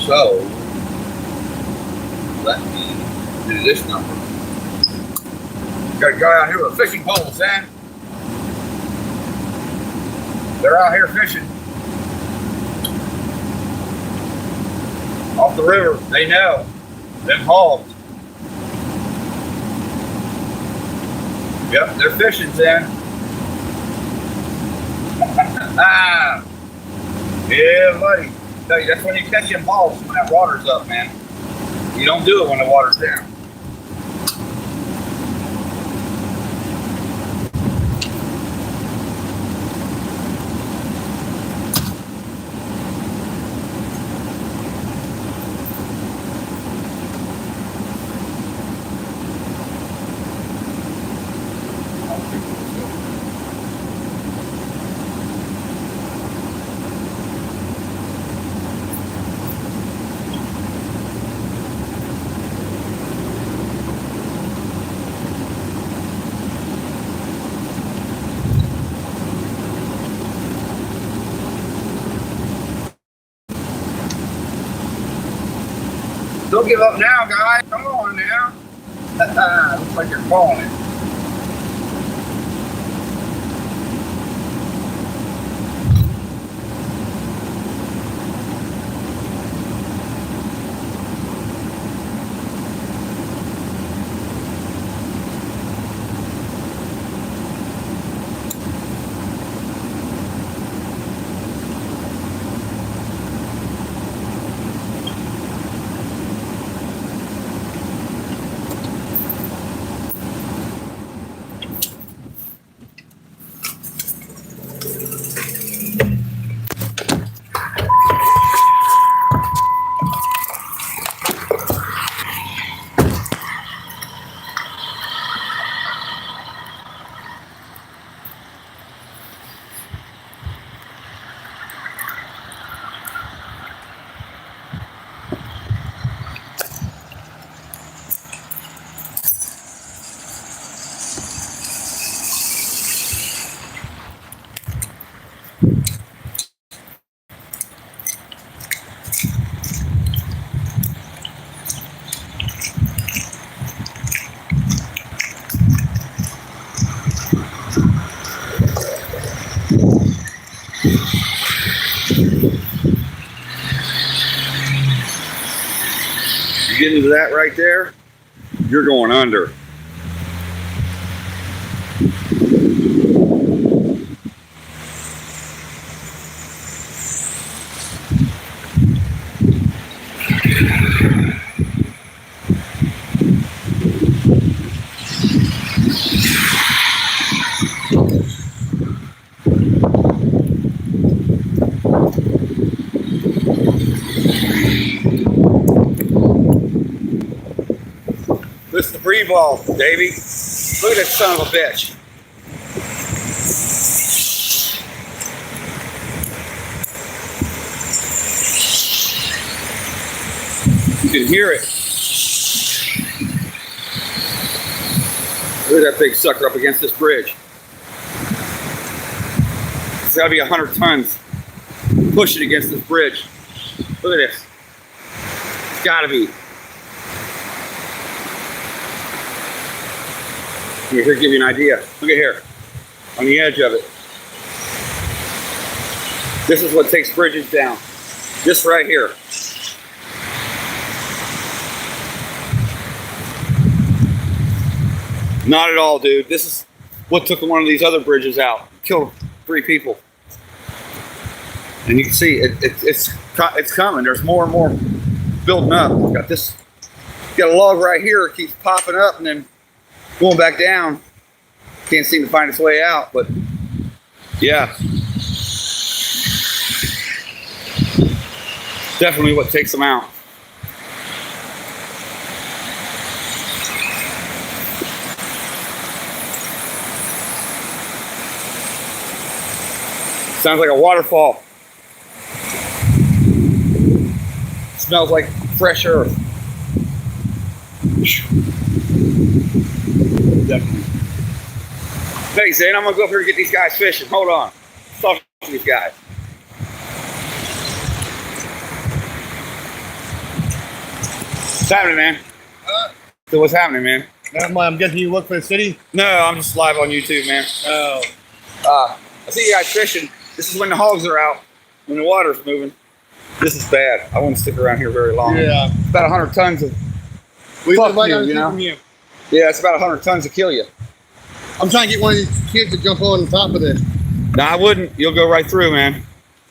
So let me do this number. Got a guy out here with a fishing pole, Sam. They're out here fishing. Off the river. They know. Them hogs. Yep, they're fishing, Sam. Ah. Yeah, buddy. Tell you, that's when you catch them balls when that water's up, man. You don't do it when the water's down. Don't give up now, guys. Come on now. Looks like you're calling it. You get into that right there, you're going under. This is the free ball, Davey. Look at that son of a bitch. You can hear it. Look at that big sucker up against this bridge. It's gotta be 100 tons pushing against this bridge. Look at this. It's gotta be. Here, give you an idea. Look at here, on the edge of it. This is what takes bridges down. This right here. Not at all, dude. This is what took one of these other bridges out. Killed 3 people. And you can see it's coming. There's more and more building up. Got a log right here. It keeps popping up and then going back down. Can't seem to find its way out, but yeah. Definitely what takes them out. Sounds like a waterfall. Smells like fresh earth. Definitely. Hey, Zane, I'm gonna go up here and get these guys fishing. Hold on. Let's talk to these guys. What's happening, man? So what's happening, man? I'm guessing you work for the city? No, I'm just live on YouTube, man. Oh. I see you guys fishing. This is when the hogs are out, when the water's moving. This is bad. I wouldn't stick around here very long. Yeah. It's about 100 tons of Fuck you know? From you. Yeah, it's about 100 tons to kill you. I'm trying to get one of these kids to jump on the top of this. No, I wouldn't. You'll go right through, man.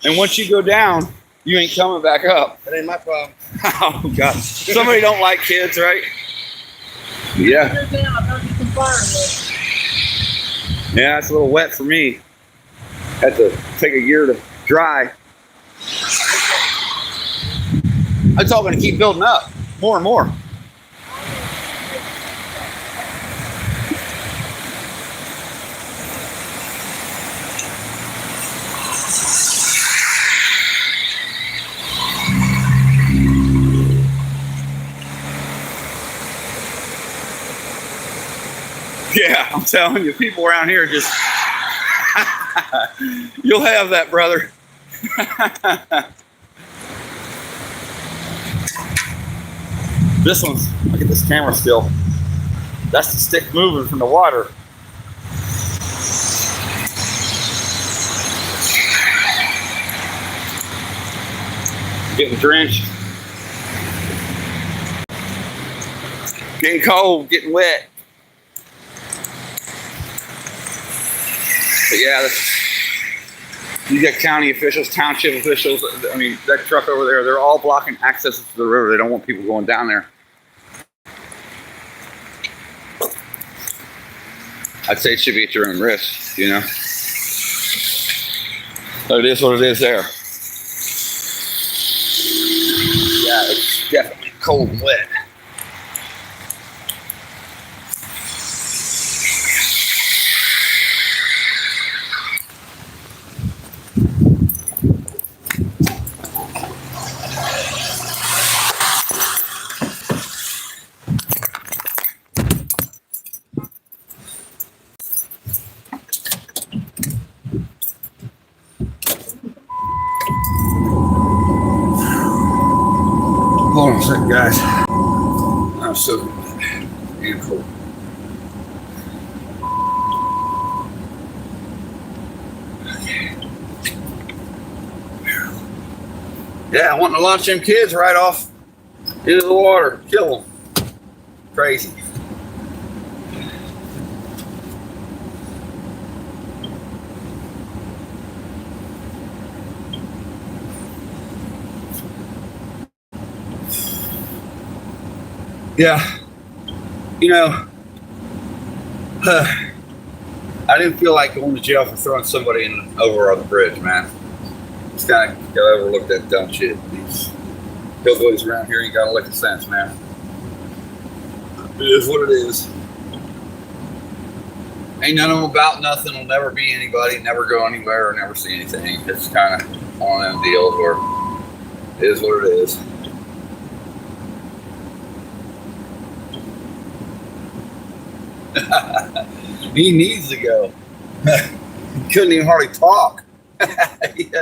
And once you go down, you ain't coming back up. That ain't my problem. Oh, God. Somebody don't like kids, right? Yeah. Yeah, it's a little wet for me. Had to take a year to dry. It's all going to keep building up more and more. Yeah, I'm telling you, people around here just, you'll have that, brother. This one's, look at this camera still. That's the stick moving from the water. Getting drenched. Getting cold, getting wet. But yeah, you got county officials, township officials. I mean, that truck over there, they're all blocking access to the river. They don't want people going down there. I'd say it should be at your own risk, you know. So it is what it is there. Yeah, it's definitely cold and wet. Hold on a second, guys. I'm so damn cold. Yeah, I want to launch them kids right off Into the water. Kill them. Crazy. Yeah. You know, I didn't feel like going to jail for throwing somebody over on the bridge, man. Just kind of got to overlook that dumb shit. These hillbillies around here ain't got a lick of sense, man. It is what it is. Ain't none of them about nothing. Will never be anybody. Never go anywhere or never see anything. It's kind of one of them deals where it is what it is. He needs to go. He couldn't even hardly talk. It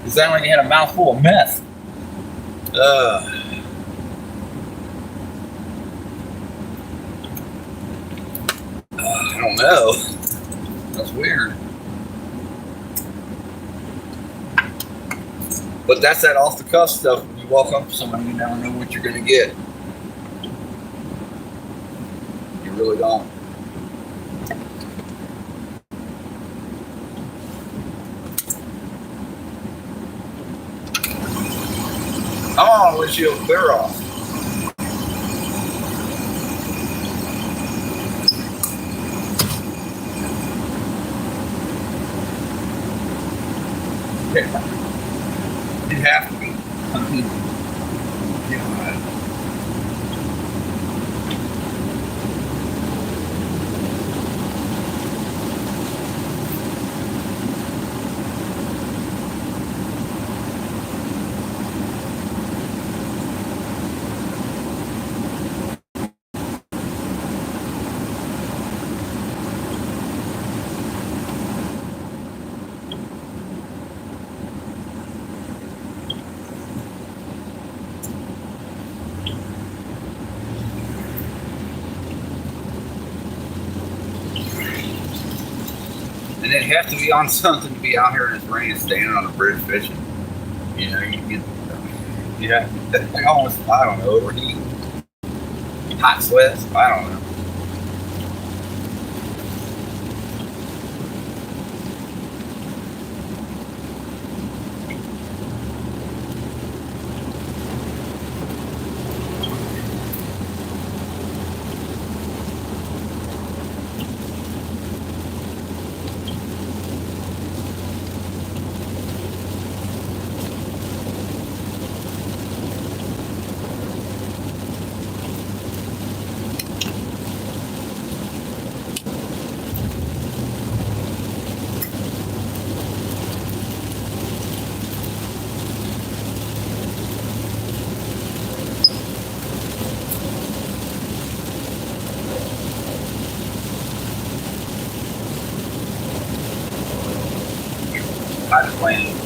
sounded like he had a mouthful of meth. I don't know. That's weird. But that's that off the cuff stuff. When you walk up to somebody, you never know what you're going to get. You really don't. Oh, windshield clear off. It'd have to be. And it'd have to be on something to be out here in this rain standing on a bridge fishing. You know, you get, like almost, I don't know, overheat, hot sweats, I don't know. I just landed.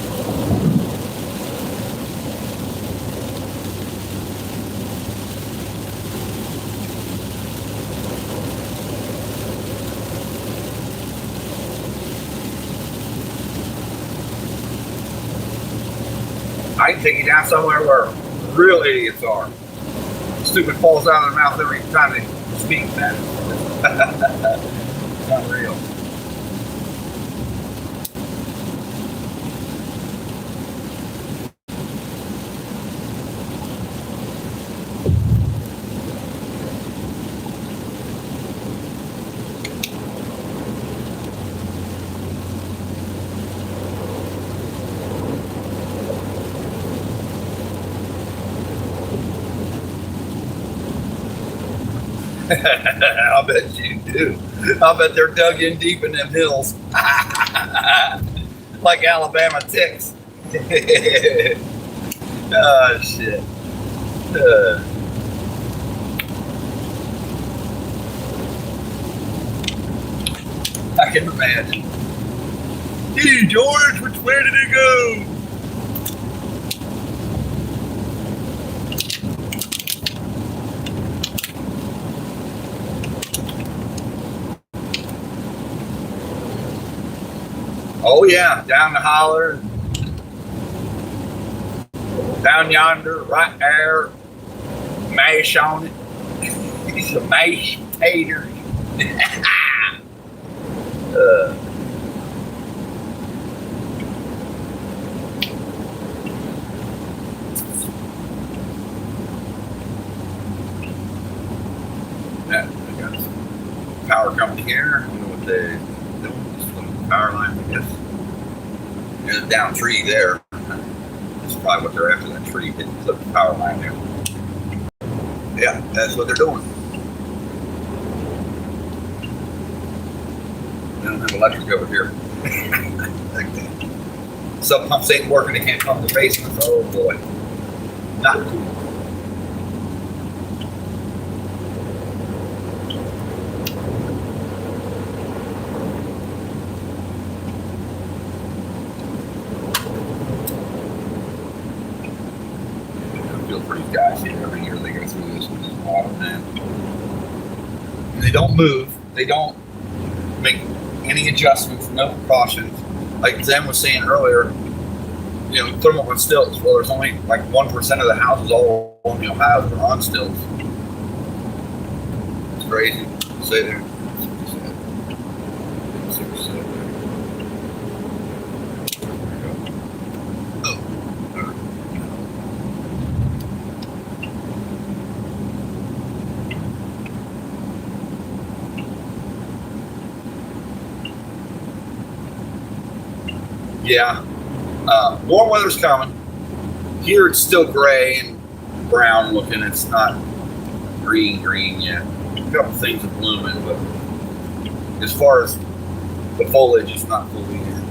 I can take you down somewhere where real idiots are. Stupid falls out of their mouth every time they speak, man. It's not real. I'll bet you do. I'll bet they're dug in deep in them hills. Like Alabama ticks. Oh, shit. I can imagine. Hey, George, which way did it go? Oh yeah, down the holler, down yonder, right there, mash on it. Some mashed taters. Yeah, I got some power coming here. I don't know what they're doing. Just some power line, I guess. There's a down tree there. That's probably what they're after, that tree. They clip the power line there. Yeah, that's what they're doing. They don't have electric over here. Like that. Some pumps ain't working, they can't pump the basement. Oh boy. Not cool. I feel for these guys here. Every year they go through this with this water, man. And they don't move. They don't make any adjustments, no precautions. Like Zen was saying earlier, you know, thermal on stilts. Well, there's only like 1% of the houses all along the Ohio that are on stilts. It's crazy. Say there. Yeah, warm weather's coming. Here it's still gray and brown looking. It's not green yet. A couple things are blooming, but as far as the foliage, it's not fully in.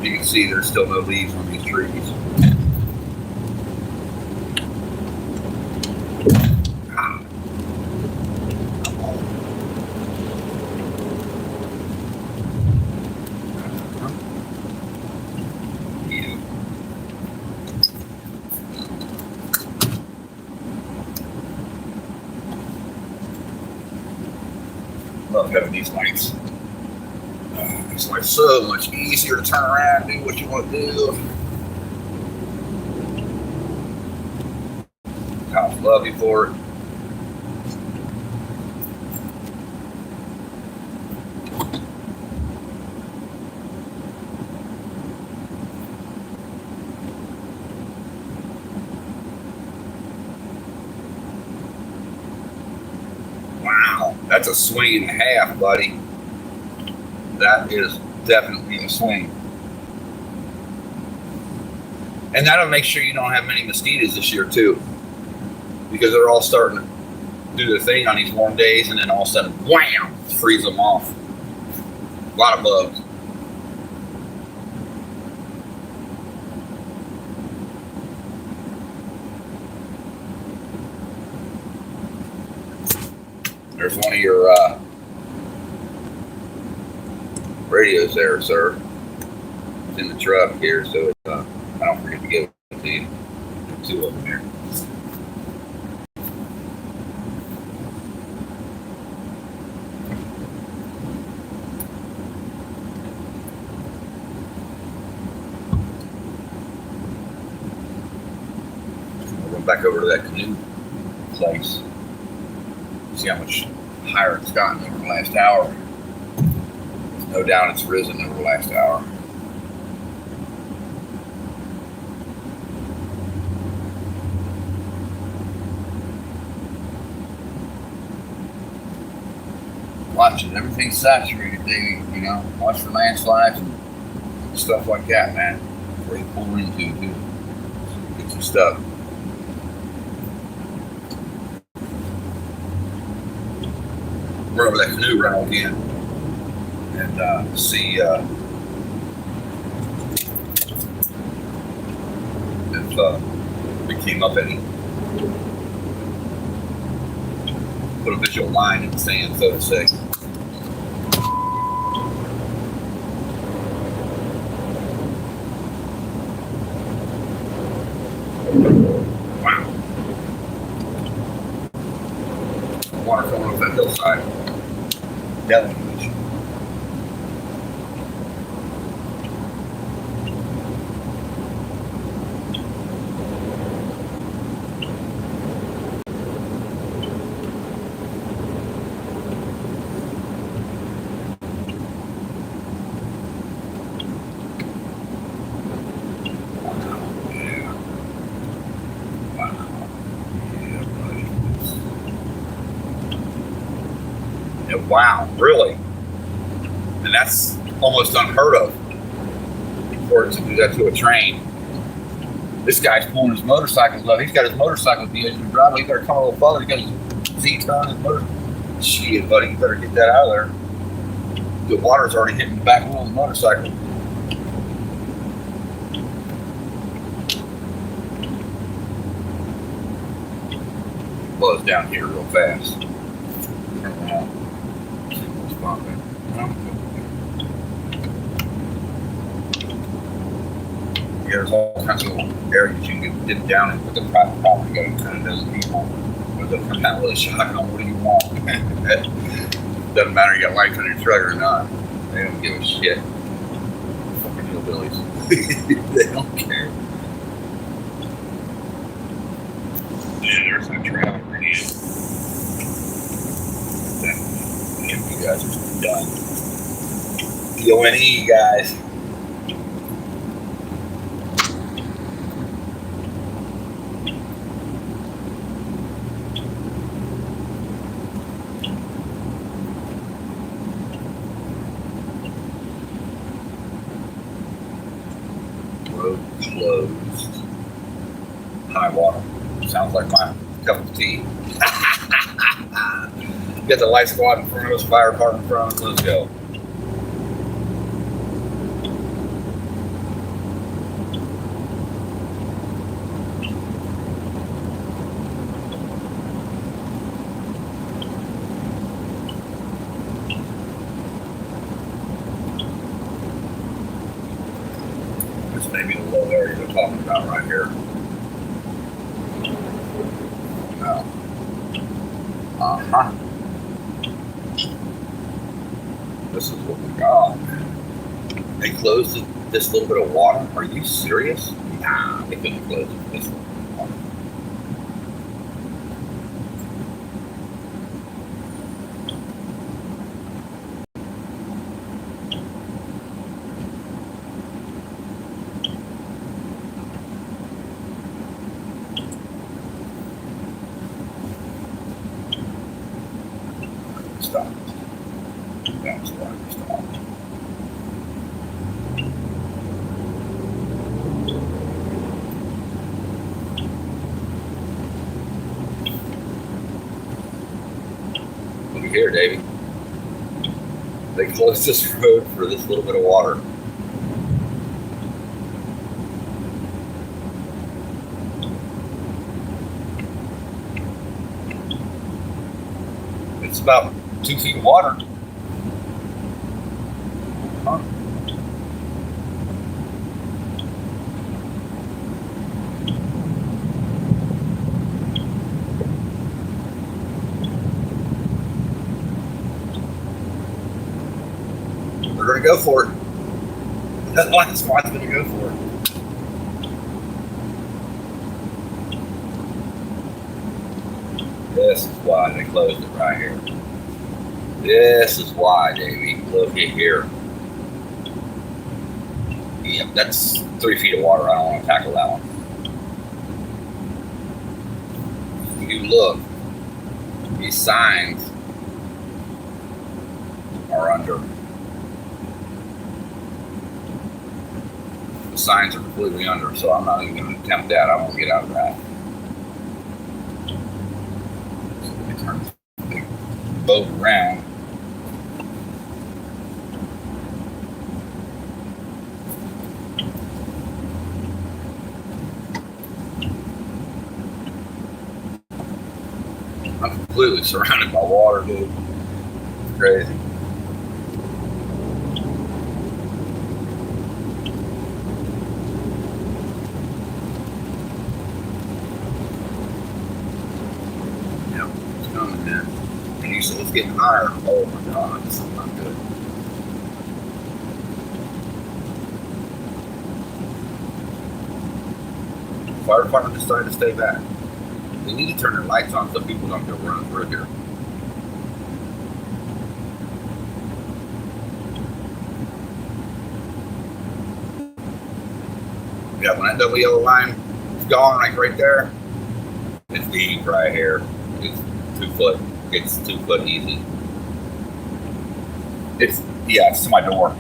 You can see there's still no leaves on these trees. Love having these lights. It's like so much easier to turn around and do what you want to do. Cops love you for it. Wow, that's a swing and a half, buddy. That is definitely a swing. And that'll make sure you don't have many mosquitoes this year too, because they're all starting to do their thing on these warm days, and then all of a sudden, wham, freeze them off. A lot of bugs. There's one of your radios there, sir. It's in the truck here, so it's, I don't forget to give it to you. Two of them here. We'll run back over to that canoe place. See how much higher it's gotten over the last hour. No doubt it's risen over the last hour. Watch it. Everything's saturated, Davey. You know, watch for landslides and stuff like that, man. Before you pull into it, too. Get you stuck. We're over that canoe rental again. And see if we came up any. Put a visual line in the sand, so to say. Wow. water coming off that hillside. Deluge. Wow, really? And that's almost unheard of for it to do that to a train. This guy's pulling his motorcycles up. He's got his motorcycle at the edge of the driveway. He better come a little further. He got his Z-ton, his motor. Shit, buddy, you better get that out of there. The water's already hitting the back wheel of the motorcycle. Blows down here real fast. Turn around. Yeah, there's all kinds of little areas you can dip down and put the private property going kind of dozen people. But they'll come down really shotgun. What do you want? Doesn't matter you got lights on your truck or not. They don't give a shit. Fucking hillbillies. They don't care. Yeah, there's no trailer for you. You guys are done. D-O-N-E, guys. Road closed. High water. Sounds like my cup of tea. Get the light squad in front of us, fire department in front of us, let's go. This may be the low area they're talking about right here. No. Uh-huh. This is what we got. They closed this little bit of water? Are you serious? Nah, they couldn't close it. This little bit of water. Stop. That's why we stopped. Look here, Davey. They closed this road for this little bit of water. It's about 2 feet of water. Huh. We're going to go for it. That line squad's going to go for it. This is why they closed it right here. This is why, Davey. Look at here. Yep, that's 3 feet of water. I don't want to tackle that one. If you look, these signs are under. The signs are completely under, so I'm not even going to attempt that. I won't get out of that. So let me turn this big boat around. I'm completely surrounded by water, dude. It's crazy. Yep, it's coming in. And you said it's getting higher. Oh my God, this is not good. Fire department decided to stay back. They need to turn their lights on so people don't go running through here. Yeah, when that double yellow line is gone, like right there, it's deep right here. It's 2 foot. It's 2 foot easy. It's to my door.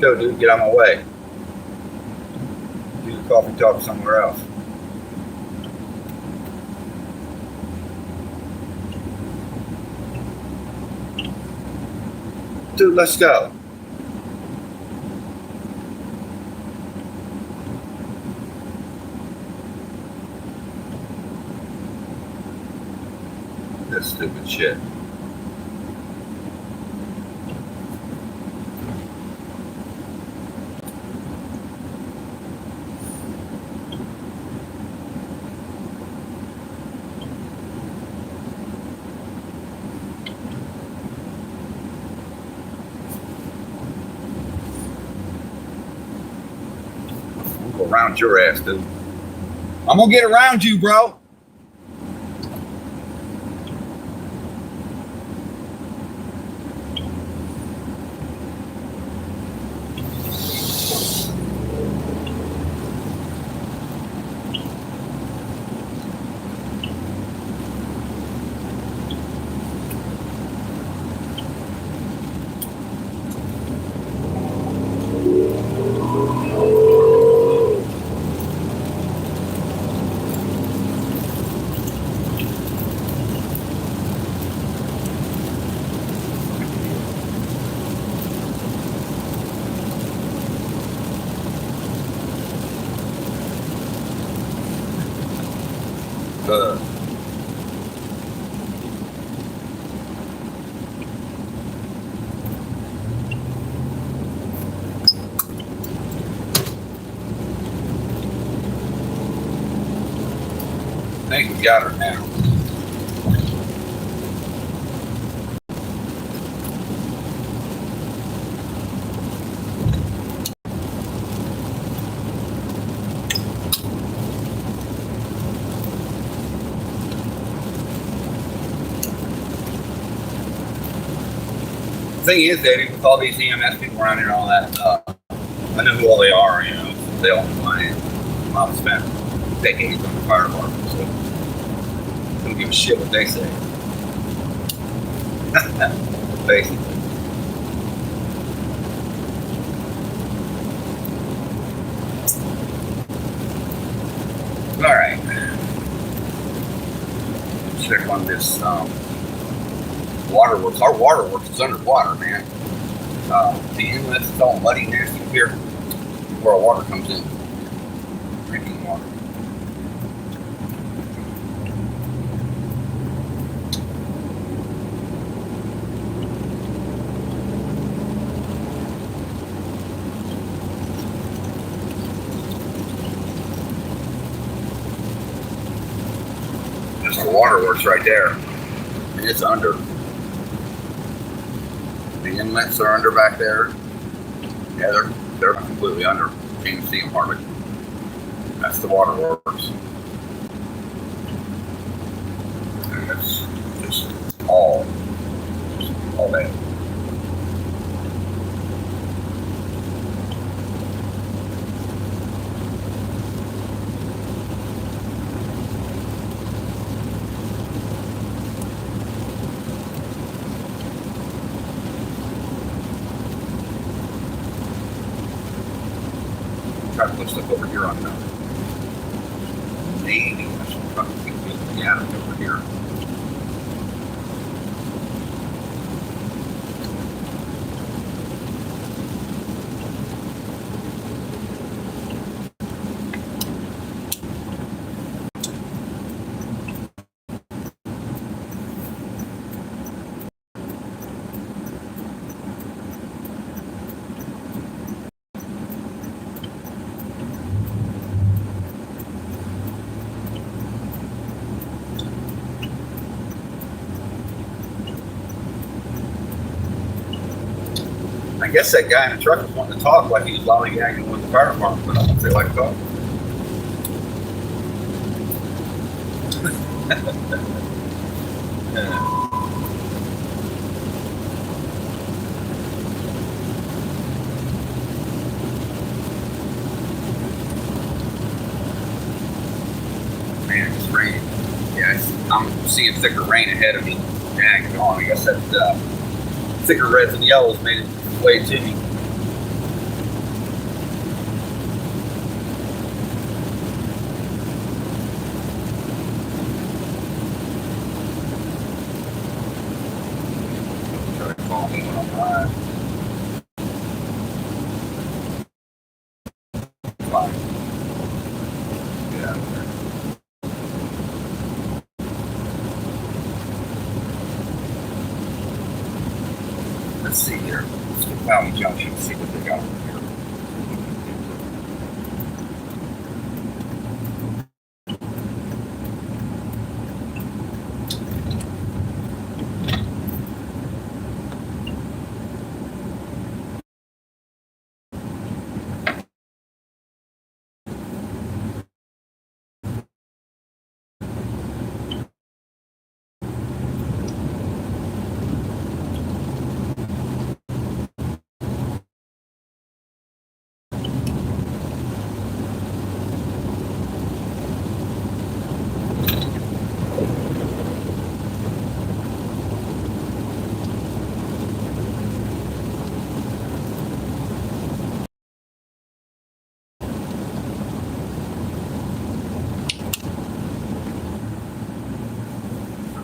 Go, dude, get out of my way. Do the coffee talk somewhere else. Dude, let's go. This stupid shit. Go around your ass, dude. I'm gonna get around you, bro. I think we got her now. The thing is, Daddy, with all these EMS people around here and all that, I know who all they are, you know. They all know my name. I've spent decades on the fire department, so I don't give a shit what they say. Basically. All right. Check on this waterworks. Our waterworks is underwater, man. The inlet's is all muddy, nasty here where our water comes in. Drinking water. There's the waterworks right there. And it's under. The inlets are under back there. Yeah, they're completely under. You can't even see them hardly. That's the waterworks. And it's just all bad. Yeah, over here. I guess that guy in the truck was wanting to talk like he was lollygagging with the fire department, but I don't know if they like to talk. Yeah. Man, it's raining. Yeah, I'm seeing thicker rain ahead of me. Dang, on. I guess that thicker reds and yellows made it way to me. Try to call me when I'm live. Fine. Get out of there. Let's see here. Let's go Valley Junction and see what they got over here.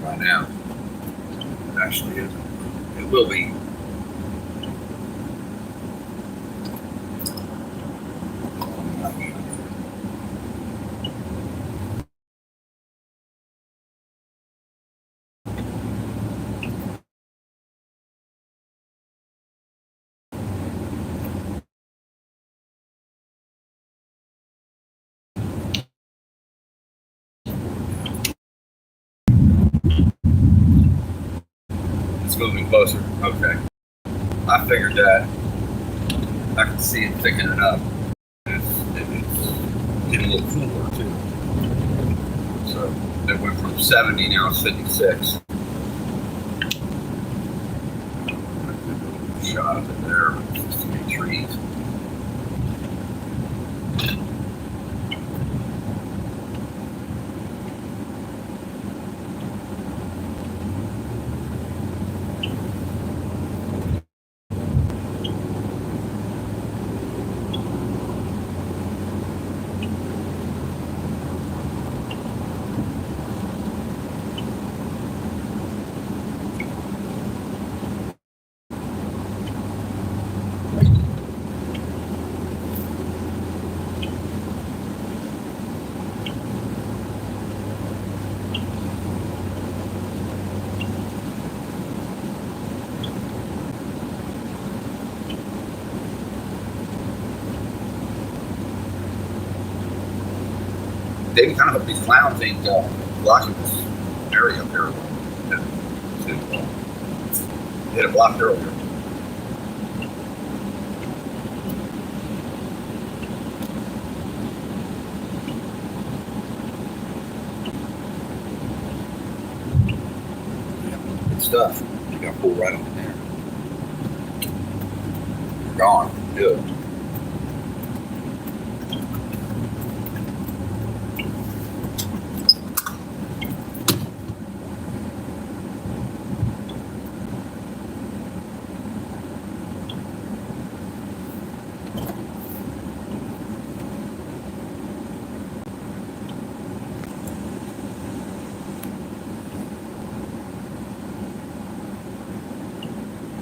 Right now, it actually isn't. It will be. It's moving closer. Okay. I figured that. I can see it thickening up. It's getting a little cooler too. So it went from 70, now it's 56. Shot of it there. Just too many trees. They kind of these clowns ain't blocking this area up there. They had it blocked earlier. Yeah, good stuff. You got to pull right on in there. You're gone. Good.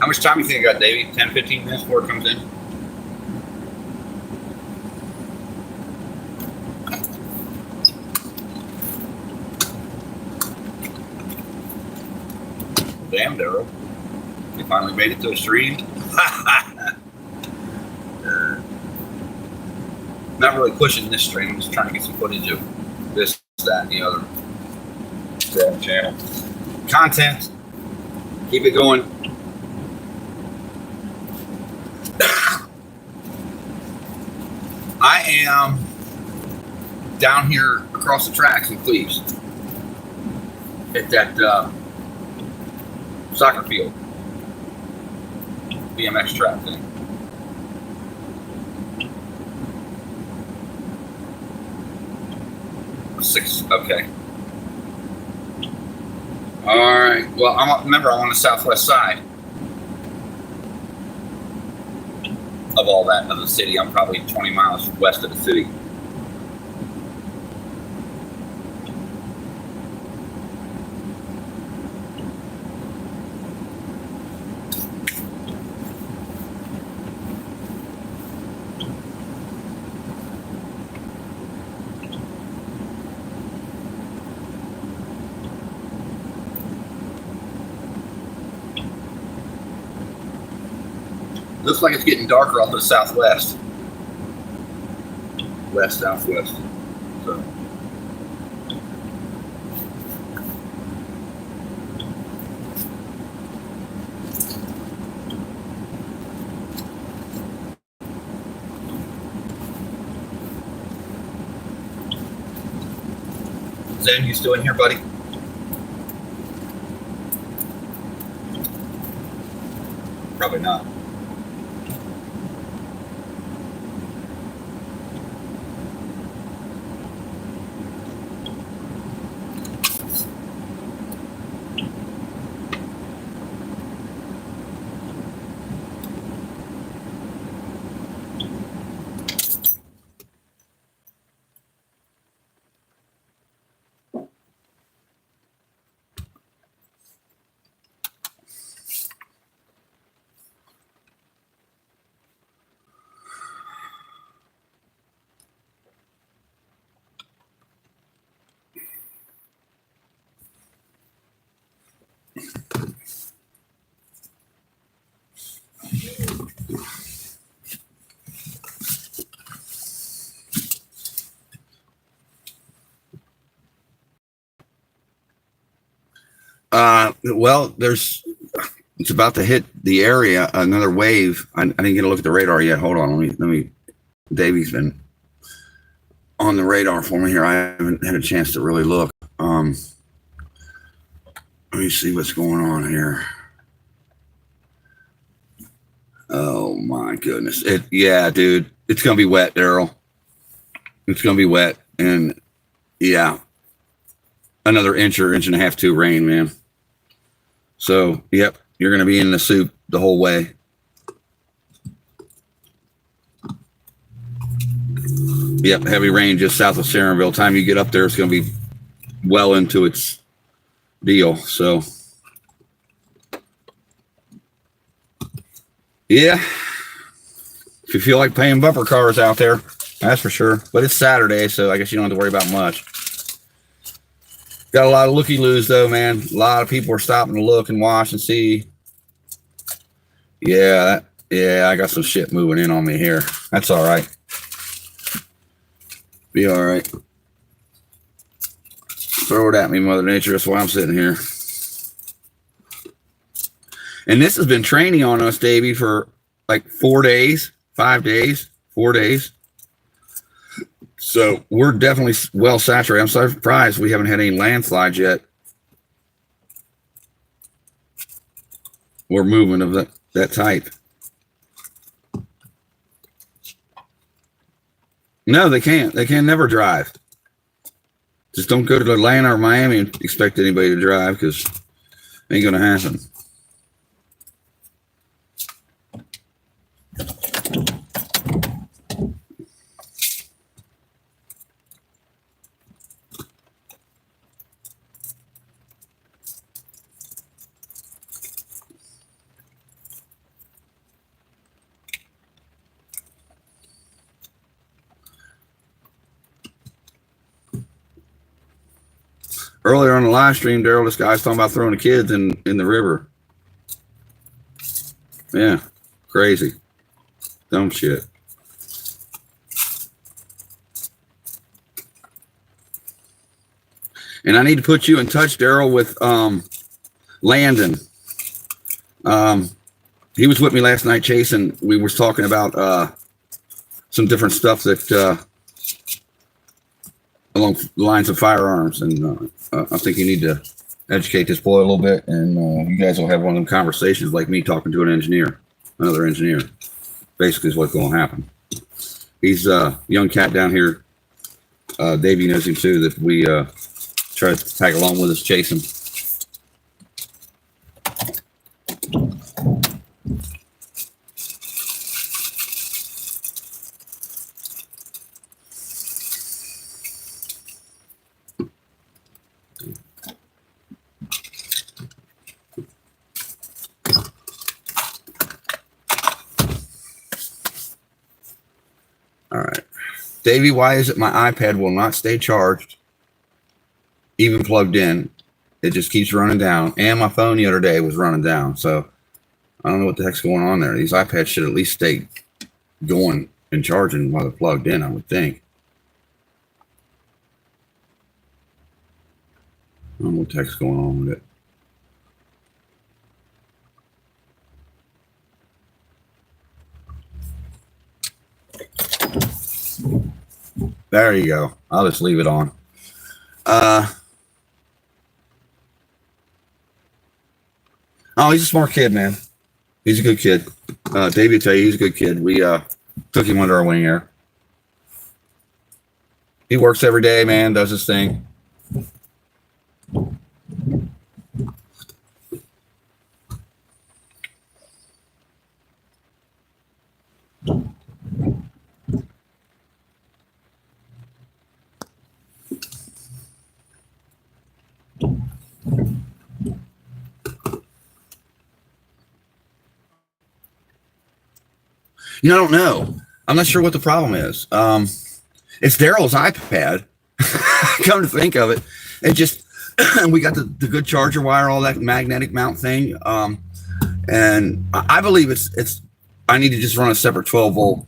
How much time you think I got, Davey? 10, 15 minutes before it comes in? Damn, Daryl. You finally made it to a stream? Not really pushing this stream. I'm just trying to get some footage of this, that, and the other. Damn channel. Content. Keep it going. I am down here across the tracks in Cleves at that soccer field, BMX track thing. Six, okay. All right. Well, remember I'm on the southwest side of all that, of the city. I'm probably 20 miles west of the city. Looks like it's getting darker off to the southwest. West, southwest. So. Zen, you still in here, buddy? Probably not. Well, it's about to hit the area, another wave. I didn't get a look at the radar yet. Hold on, let me. Davey's been on the radar for me here. I haven't had a chance to really look. Let me see what's going on here. Oh my goodness! Yeah, dude, it's gonna be wet, Daryl. It's gonna be wet, and yeah, another inch or inch and a half, 2 rain, man. So, yep, you're going to be in the soup the whole way. Yep, heavy rain just south of Sarenville. Time you get up there, it's going to be well into its deal. So, yeah, if you feel like paying bumper cars out there, that's for sure. But it's Saturday, so I guess you don't have to worry about much. Got a lot of looky-loos, though, man. A lot of people are stopping to look and watch and see. Yeah, I got some shit moving in on me here. That's all right. Be all right. Throw it at me, Mother Nature. That's why I'm sitting here. And this has been training on us, Davey, for like 4 days, 5 days, 4 days. So we're definitely well saturated. I'm surprised we haven't had any landslides yet. Or movement of that type. No, they can't. They can never drive. Just don't go to Atlanta or Miami and expect anybody to drive, because it ain't going to happen. Earlier on the live stream, Daryl, this guy's talking about throwing the kids in the river. Yeah, crazy. Dumb shit. And I need to put you in touch, Daryl, with Landon. He was with me last night, chasing. We were talking about some different stuff that along the lines of firearms, and I think you need to educate this boy a little bit, and you guys will have one of them conversations like me talking to an engineer, another engineer. Basically, is what's going to happen. He's a young cat down here. Davey knows him too. That we try to tag along with us, chase him. All right. Davey, why is it my iPad will not stay charged, even plugged in? It just keeps running down. And my phone the other day was running down. So I don't know what the heck's going on there. These iPads should at least stay going and charging while they're plugged in, I would think. I don't know what the heck's going on with it. There you go. I'll just leave it on. Oh, he's a smart kid, man. He's a good kid. Davey will tell you he's a good kid. We took him under our wing here. He works every day, man, does his thing. You know, I don't know. I'm not sure what the problem is. It's Daryl's iPad. Come to think of it, it just we got the good charger wire, all that magnetic mount thing, and I believe it's. I need to just run a separate 12-volt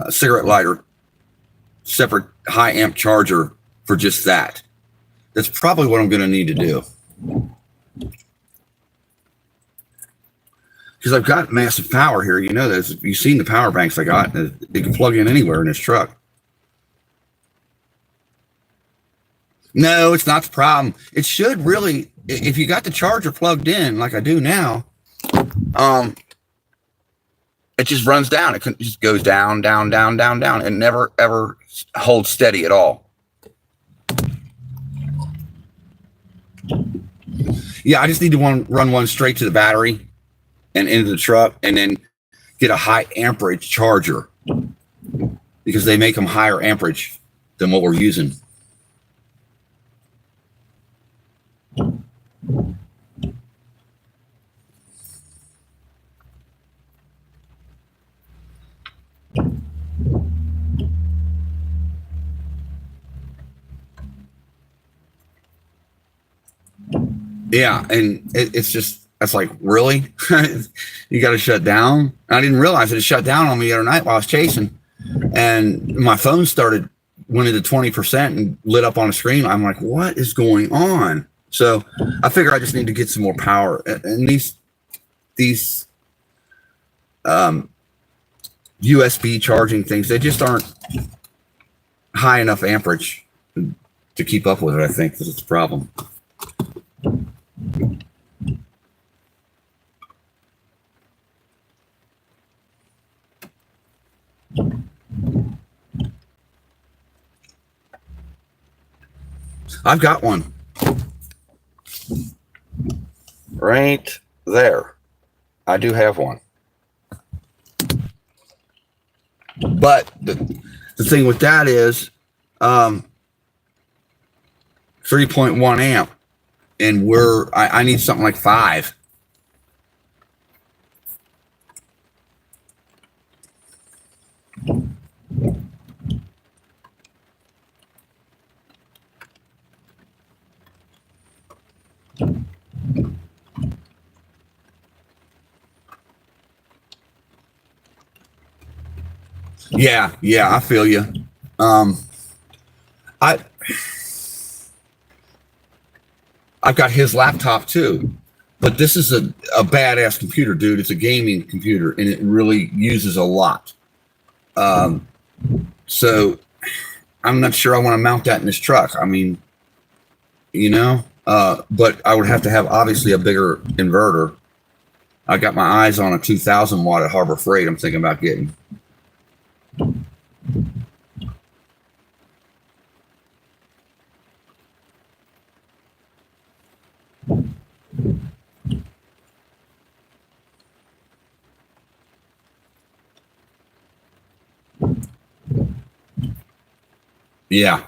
cigarette lighter, separate high amp charger for just that. That's probably what I'm going to need to do. Because I've got massive power here. You know this. You've seen the power banks I got. It can plug in anywhere in this truck. No, it's not the problem. It should really, if you got the charger plugged in like I do now, it just runs down. It just goes down, down, down, down, down, and never, ever holds steady at all. Yeah, I just need to run one straight to the battery and into the truck, and then get a high amperage charger, because they make them higher amperage than what we're using. Yeah, and it's just, that's like, really? You got to shut down? I didn't realize it shut down on me the other night while I was chasing, and my phone went into 20% and lit up on the screen. I'm like, what is going on? So I figure I just need to get some more power. And these USB charging things, they just aren't high enough amperage to keep up with it. I think this is the problem. I've got one right there. I do have one. But the thing with that is 3.1 amp, and I need something like 5. Yeah, I feel you. I I've got his laptop too, but this is a badass computer, dude. It's a gaming computer, and it really uses a lot. Um, so I'm not sure I want to mount that in this truck. I mean, but I would have to have obviously a bigger inverter. I got my eyes on a 2,000 watt at Harbor Freight. I'm thinking about getting. Yeah.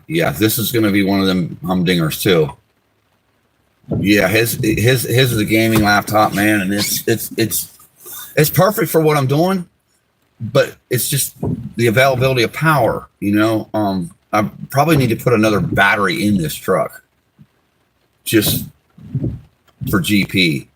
This is going to be one of them humdingers too. Yeah, his is a gaming laptop, man, and it's perfect for what I'm doing, but it's just the availability of power. I probably need to put another battery in this truck just for GP.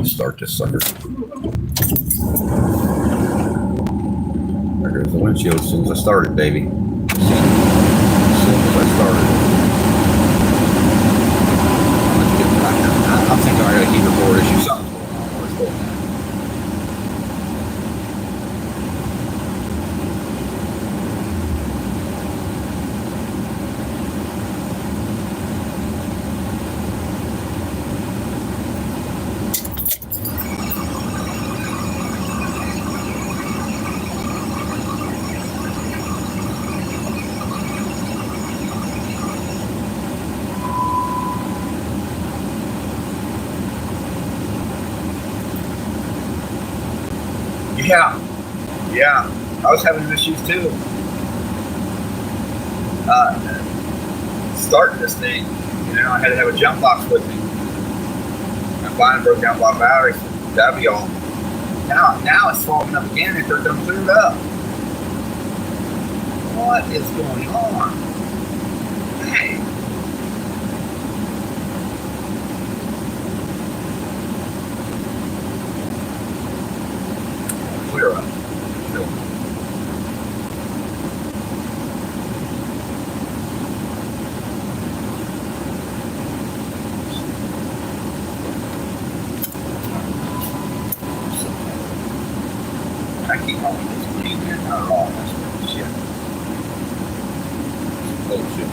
Start this sucker. There goes the windshield as soon as I started, baby. As soon as I started. Let's get back there. I'm thinking I got a heater board issue. Something's going on. What's going on? Yeah. I was having issues too. Starting this thing, I had to have a jump box with me. I finally broke down my battery. That'd be all. Now it's fogging up again after it done cleared up. What is going on? Hey. Clear up. I keep calling this green, man. Not at all. That's what shit. Oh, shit.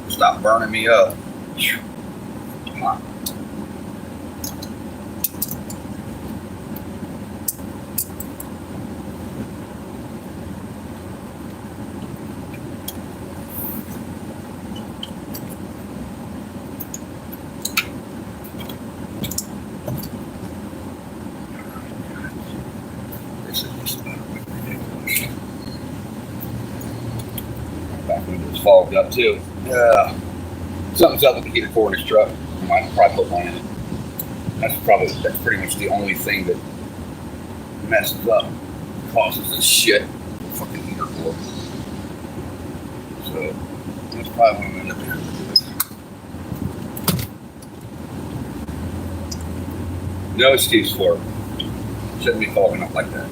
Stop burning me up. Come on. This is just ridiculous. Back window is fogged up too. Yeah. Something's up with the heater core in this truck. I might probably put one in it. That's pretty much the only thing that messes up, causes this shit. Fucking heater core. So that's probably what I'm gonna end up doing. No excuse for it. Shouldn't be fogging up like that.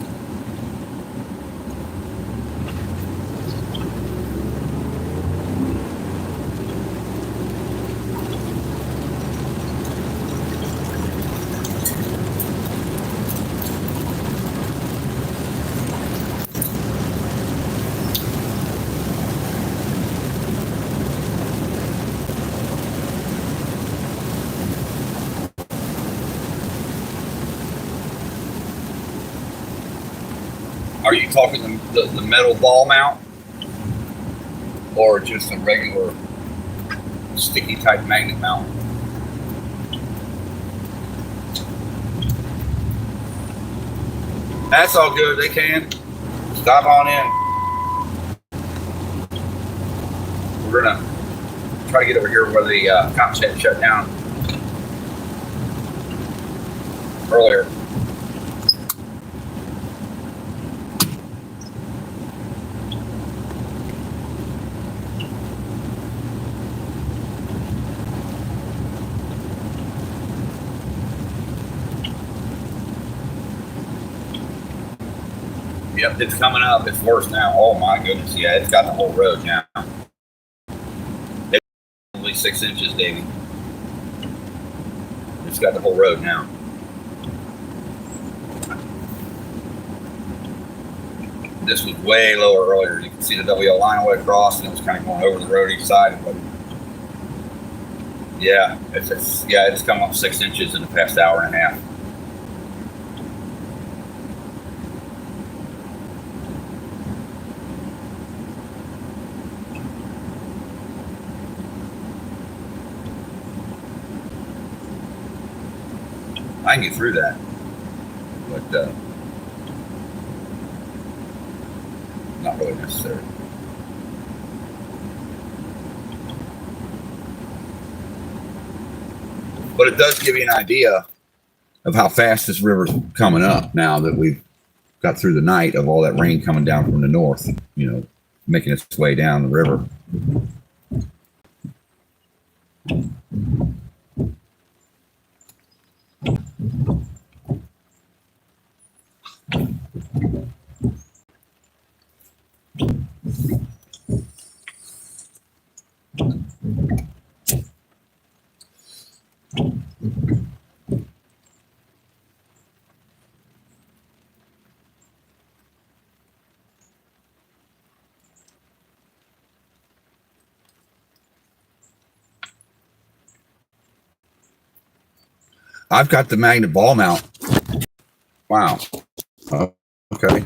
Are you talking the metal ball mount, or just a regular sticky type magnet mount? That's all good. They can. Stop on in. We're going to try to get over here where the cops had shut down earlier. Yep, it's coming up. It's worse now. Oh my goodness. Yeah, it's got the whole road now. It's only 6 inches, Davey. It's got the whole road now. This was way lower earlier. You can see the WL line all the way across, and it was kind of going over the road each side. But yeah, it's come up 6 inches in the past hour and a half. I can get through that, but not really necessary. But it does give you an idea of how fast this river's coming up now that we've got through the night of all that rain coming down from the north, making its way down the river. I've got the magnet ball mount. Wow. Okay.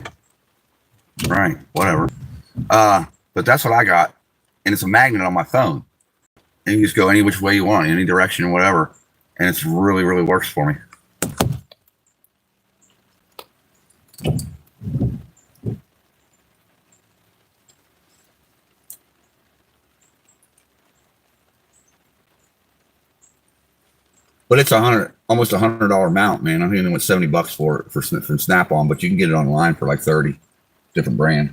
Right. Whatever. But that's what I got. And it's a magnet on my phone. And you just go any which way you want, any direction, whatever. And it's really, really works for me. But it's almost $100 mount, man. I think I went $70 for it from Snap-on, but you can get it online for like 30, different brand.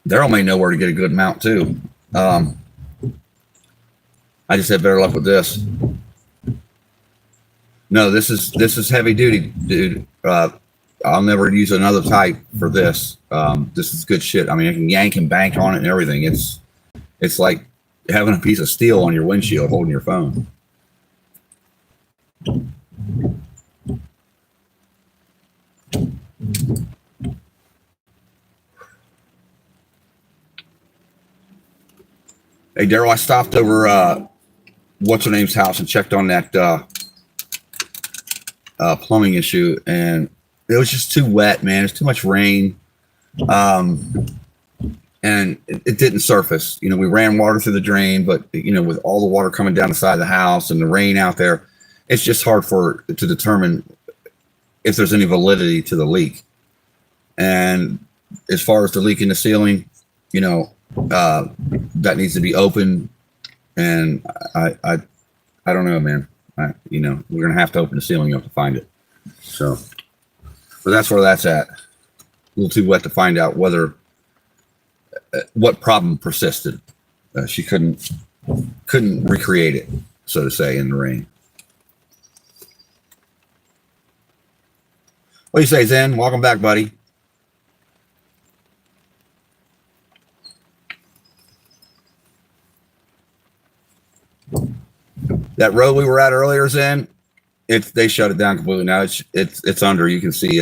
Daryl may know where to get a good mount too. I just had better luck with this. No, this is heavy duty, dude. I'll never use another type for this. This is good shit. I mean, I can yank and bank on it and everything. It's like having a piece of steel on your windshield holding your phone. Hey, Daryl, I stopped over what's her name's house and checked on that plumbing issue, and it was just too wet, man. It's too much rain. And it didn't surface. We ran water through the drain, but with all the water coming down the side of the house and the rain out there, it's just hard to determine if there's any validity to the leak. And as far as the leak in the ceiling, that needs to be open. And I don't know, man. We're gonna have to open the ceiling up to find it. So, but that's where that's at. A little too wet to find out what problem persisted. She couldn't recreate it, so to say, in the rain. What do you say, Zen? Welcome back, buddy. That road we were at earlier, Zen, they shut it down completely now. It's under. You can see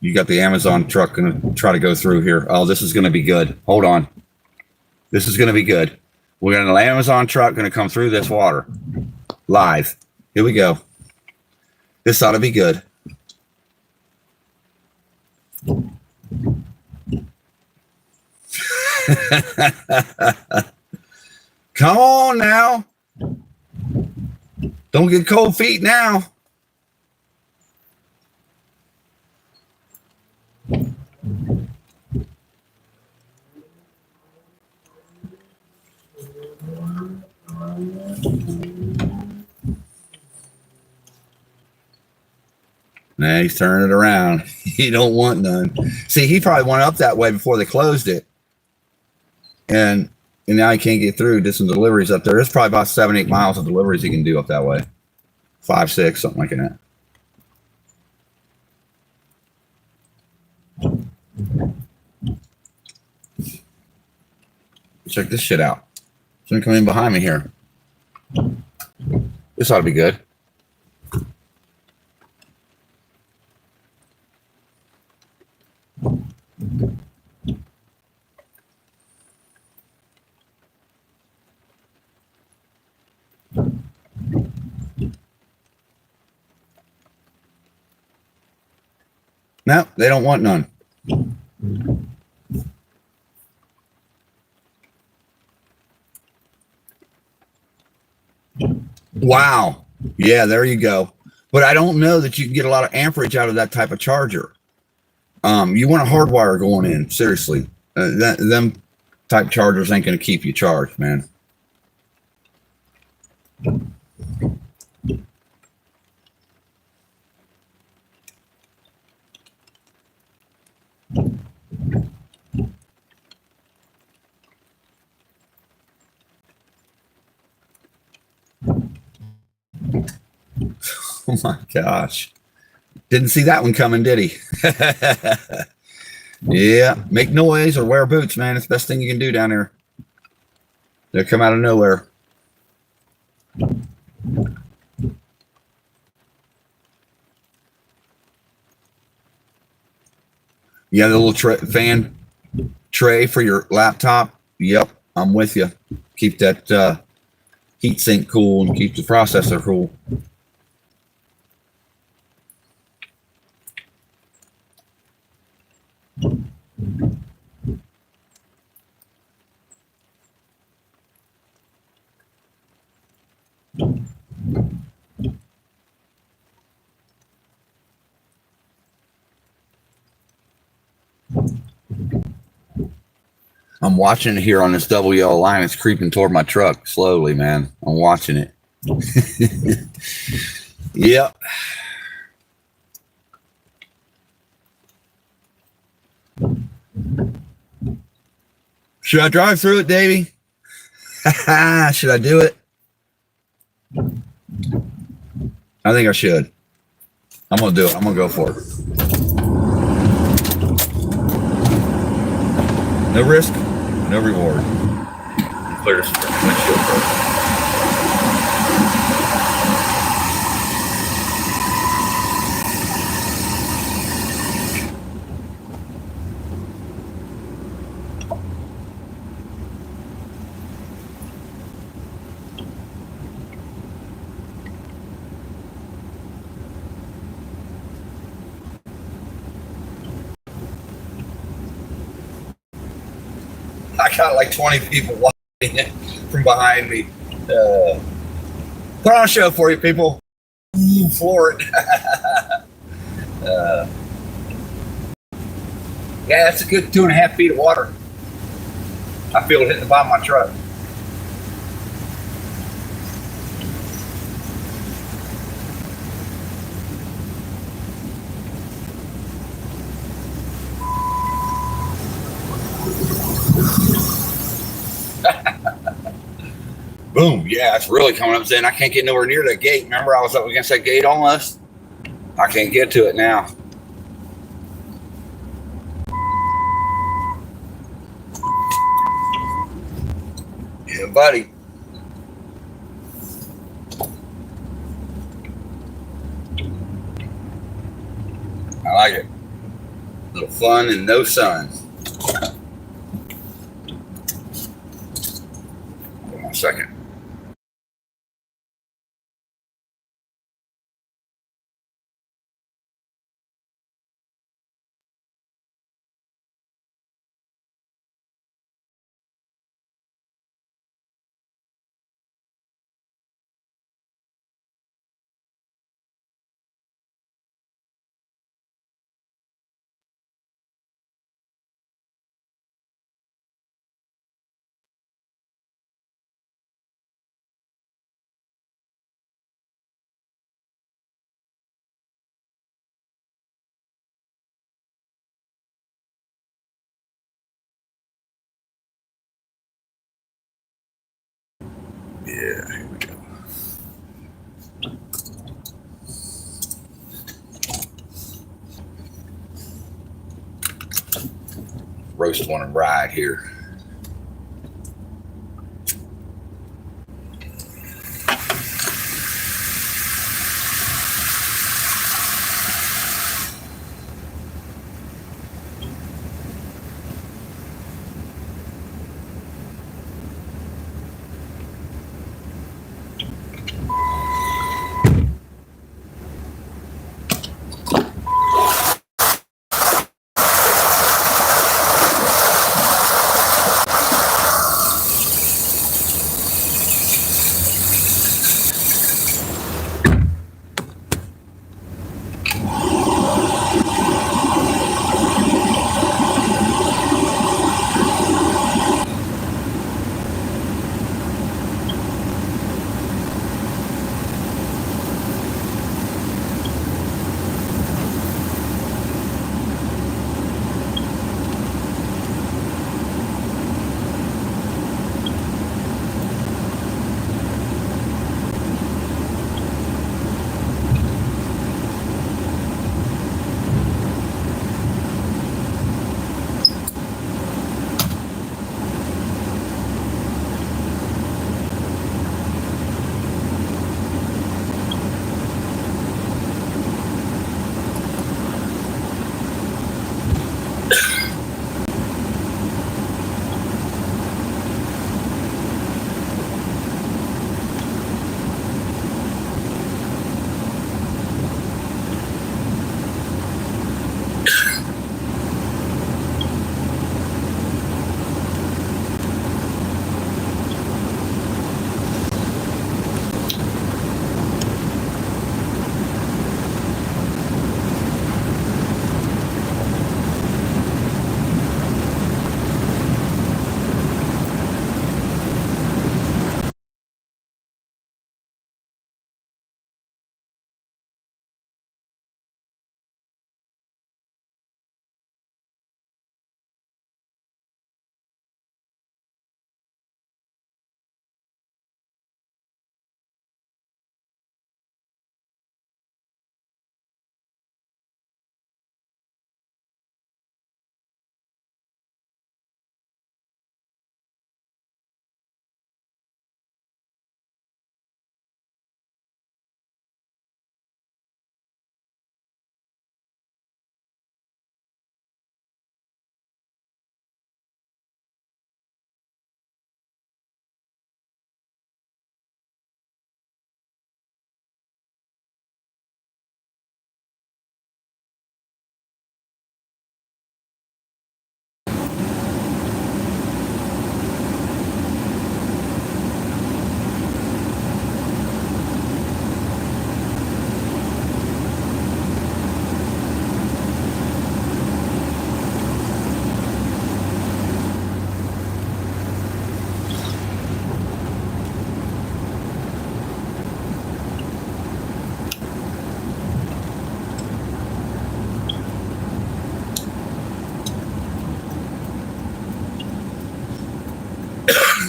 you got the Amazon truck gonna try to go through here. Oh, this is gonna be good. Hold on. This is gonna be good. We're gonna an Amazon truck gonna come through this water live. Here we go. This ought to be good. Come on now. Don't get cold feet now. Nah, he's turning it around. He don't want none. See, he probably went up that way before they closed it. And now he can't get through. Did some deliveries up there. There's probably about 7-8 miles of deliveries he can do up that way. 5-6, something like that. Check this shit out. Somebody come in behind me here. This ought to be good. No, they don't want none. Wow. Yeah, there you go. But I don't know that you can get a lot of amperage out of that type of charger. You want a hardwire going in, seriously. Them type chargers ain't going to keep you charged, man. Oh my gosh. Didn't see that one coming, did he? Yeah, make noise or wear boots, man. It's the best thing you can do down there. They come out of nowhere. Yeah, the little fan tray for your laptop. Yep, I'm with you. Keep that heat sink cool and keep the processor cool. I'm watching it here on this double yellow line. It's creeping toward my truck slowly, man. I'm watching it. Yep. Should I drive through it, Davey? Should I do it? I think I should. I'm going to do it. I'm going to go for it. No risk, no reward. Clear this windshield first. I got like 20 people watching from behind me. Put on a show for you, people. Floor it. Yeah, that's a good 2.5 feet of water. I feel it hitting the bottom of my truck. Boom. Yeah, it's really coming up. Saying I can't get nowhere near that gate. Remember, I was up against that gate almost. I can't get to it now. Yeah, buddy. I like it. A little fun and no sun. Hold on a second. Yeah, here we go. Roast one right here.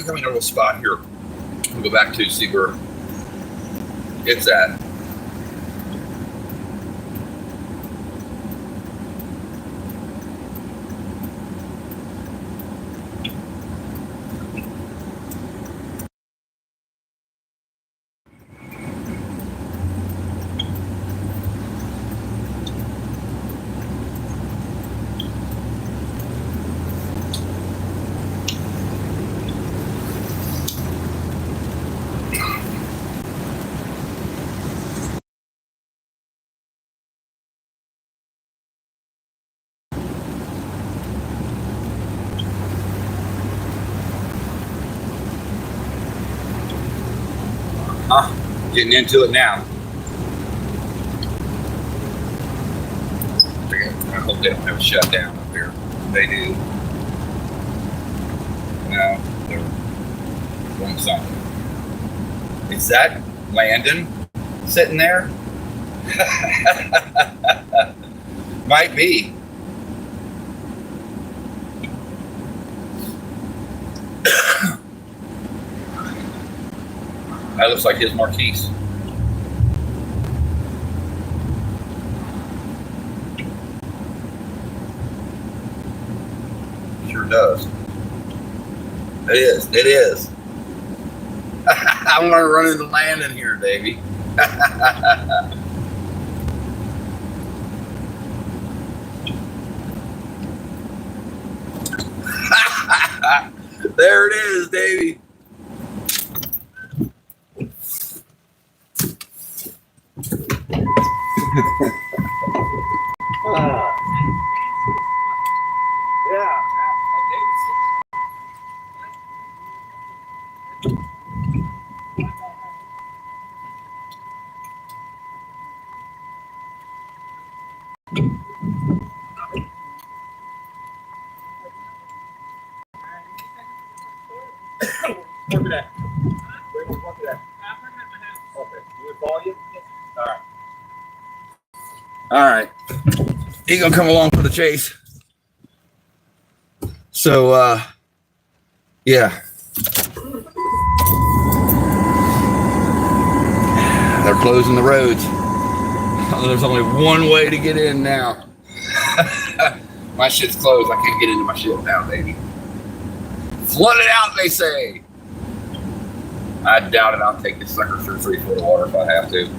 Coming to a spot here. We'll go back to see where it's at. Getting into it now. I hope they don't have a shutdown up here. They do. No, they're doing something. Is that Landon sitting there? Might be. That looks like his Marquise. Sure does. It is. It is. I'm gonna run into land in here, Davey. There it is, Davey. All right. He gonna come along for the chase. So yeah. They're closing the roads. There's only one way to get in now. My shit's closed. I can't get into my shit now, baby. Flood it out, they say. I doubt it. I'll take this sucker through 3 foot of water if I have to.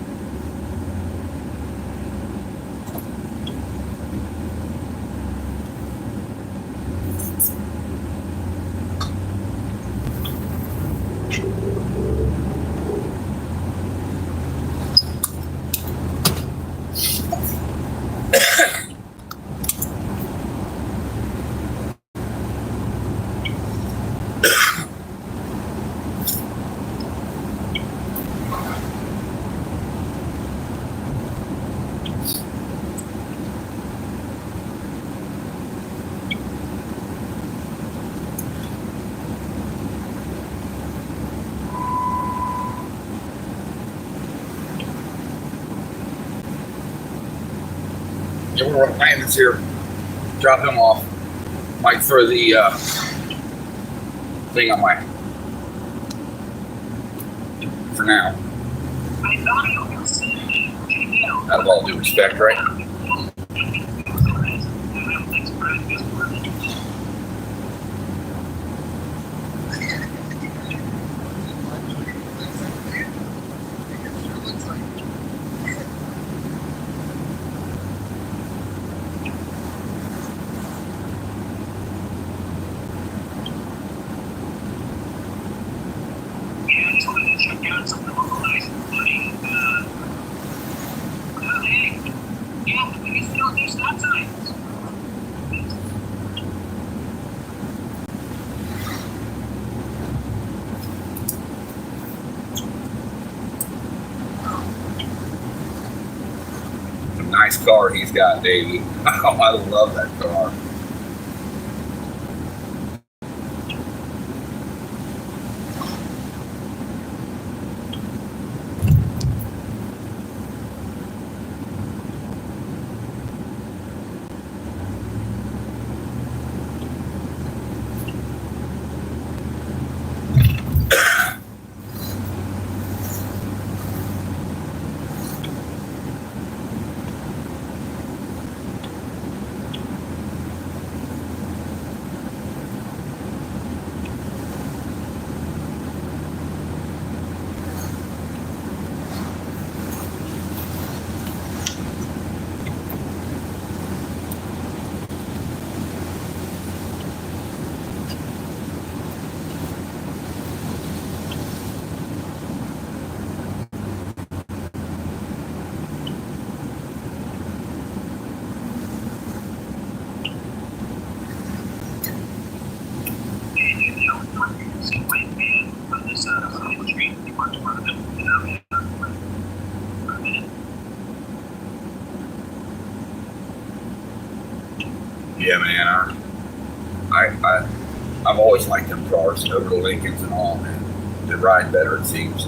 Yeah, we're gonna land this here. Drop him off. Might throw the thing on my for now. Out of all due respect, right? Nice car he's got, Davey. Oh, I love that car. Yeah, man. I've always liked them cars over the Lincolns and all, man. They ride better, it seems.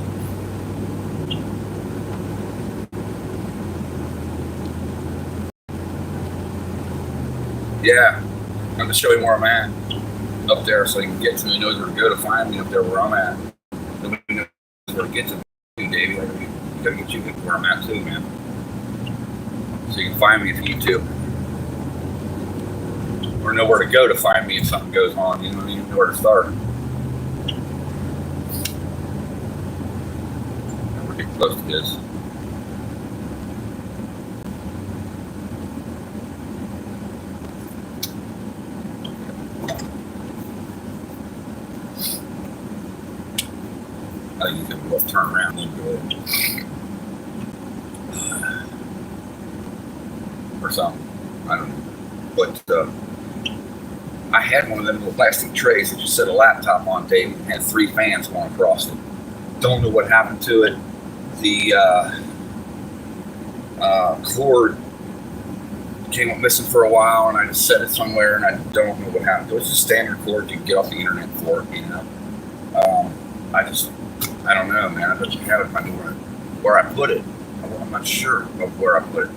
Yeah, I'm gonna show him where I'm at up there, so he can get to me. He knows where to go to find me up there where I'm at. Nobody knows where to get to you, Davey. I gotta get you where I'm at too, man. So you can find me if you need to. Or know where to go to find me if something goes on. You know, you know where to start. And we're getting close to this. I think you can both turn around and go or something. I don't know. But I had one of them little plastic trays that you set a laptop on, Dave, and had 3 fans going across it. Don't know what happened to it. The cord came up missing for a while, and I just set it somewhere, and I don't know what happened. It was just standard cord you can get off the internet for it, you know. I don't know, man. I bet you have it if I knew where I put it. I'm not sure of where I put it.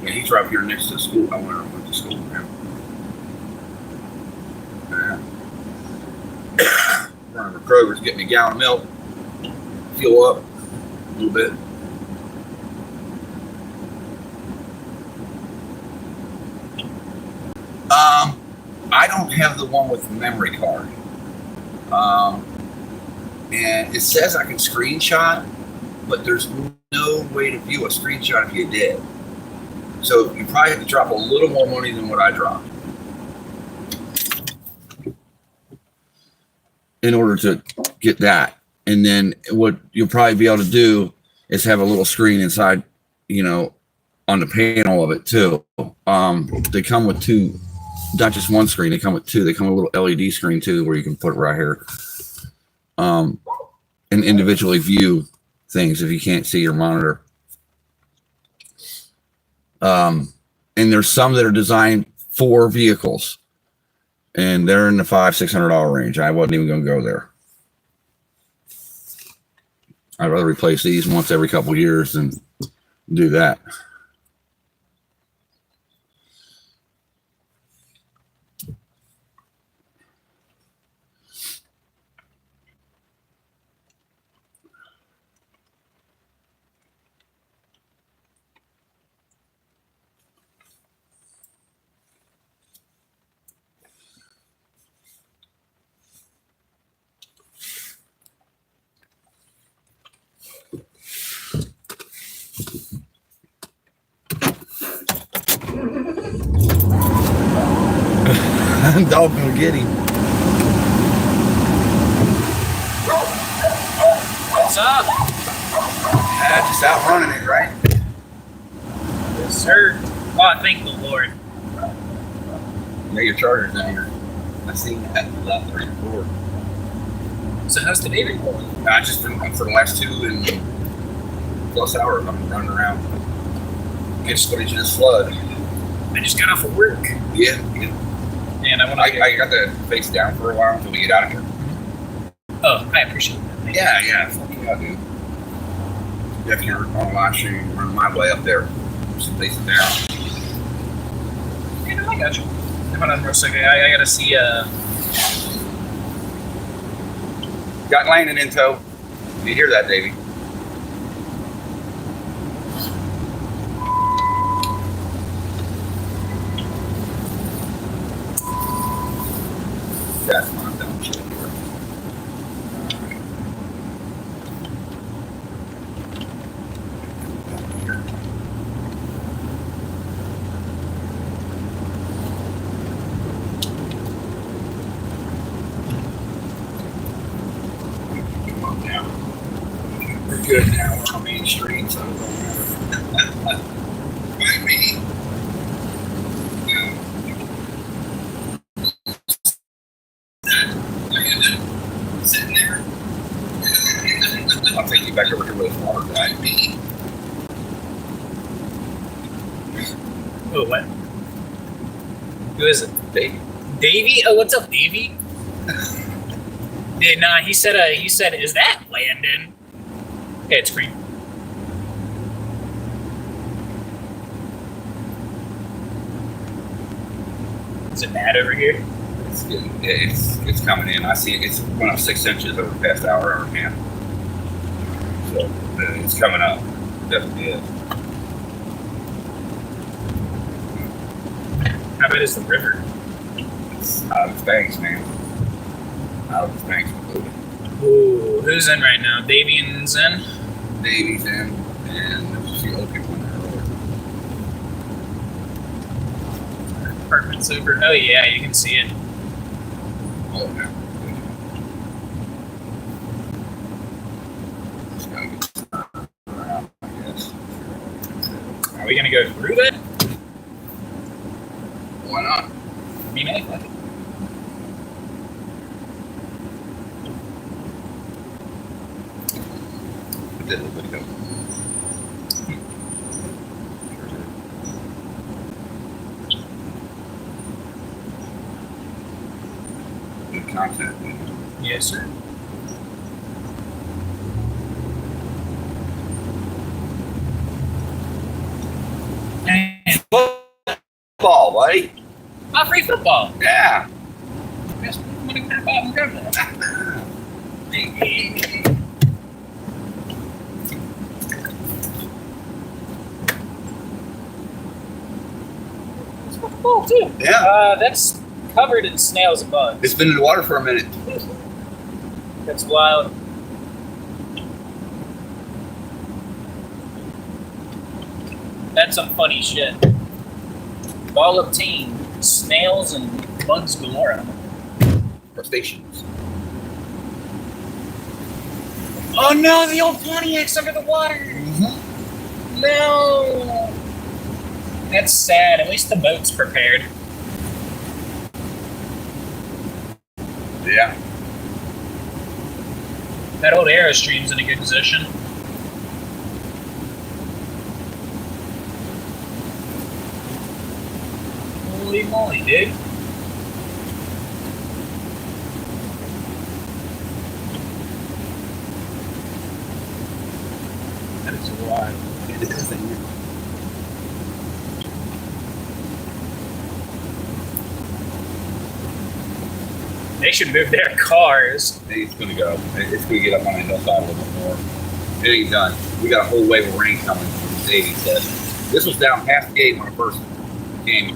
Yeah, he's right here next to the school. I went to school with him. Running to Kroger's, getting a gallon of milk, fuel up a little bit. I don't have the one with the memory card. And it says I can screenshot, but there's no way to view a screenshot if you did. So you probably have to drop a little more money than what I dropped in order to get that. And then what you'll probably be able to do is have a little screen inside, you know, on the panel of it too. They come with 2, not just one screen. They come with 2. They come with a little LED screen too, where you can put it right here, and individually view things if you can't see your monitor. And there's some that are designed for vehicles, and they're in the $500-600 range. I wasn't even going to go there. I'd rather replace these once every couple of years than do that. Dog gonna get him. What's up? Just out running it, right? Yes, sir. Oh, thank the Lord. Yeah, your charger's in here. I seen that left 3 and 4. So how's the day been going? I just been for the last 2 and plus hours. I'm running around. Get footage of this flood. I just got off of work. Yeah. And I want to. I got the face down for a while until we get out of here. Oh, I appreciate that. Thank you. Yeah. Fuck yeah, dude. If you're on live stream, run my way up there. Some face down. Yeah, no, I got you. Hold on for a second. I gotta see. Got landing in tow. You hear that, Davey? That's my dumb shit here. good now. We're on Main Street, so it don't matter. Might be. Sitting there. I'll take you back over here where the water might be. Oh, what? Who is it? Davey. Davey? Oh, what's up, Davey? Yeah, nah, he said, is that Landon? Okay, it's green. Is it bad over here? It's getting, it's coming in. I see it. It's going up 6 inches over the past hour and a half. So it's coming up. It definitely is. How bad is the river? It's out of its banks, man. Out of its banks. Ooh, who's in right now? Davian's in? Davey's in, and there's a few other people in there earlier. Apartment's over. Oh, yeah, you can see it. Oh, yeah. Just gotta get around, I guess. Are we going to go through that? Why not? I mean, I think. I did a little bit ago. Good content, man. Yes, sir. And Ball, buddy. free football. Yeah. Yes, I'm going to grab and grab that. It's football, too. Yeah. That's covered in snails and bugs. It's been in the water for a minute. That's wild. That's some funny shit. Ball obtained. Snails and bugs galore. Crustaceans. Oh no, the old Pontiac's under the water. Mm-hmm. No. That's sad. At least the boat's prepared. Yeah. That old Airstream's in a good position. Holy moly, dude. That is wild. It is. They should move their cars. It's going to go. It's going to get up on the hillside a little bit more. It ain't done. We got a whole wave of rain coming from Davey said. This was down past the gate when I first came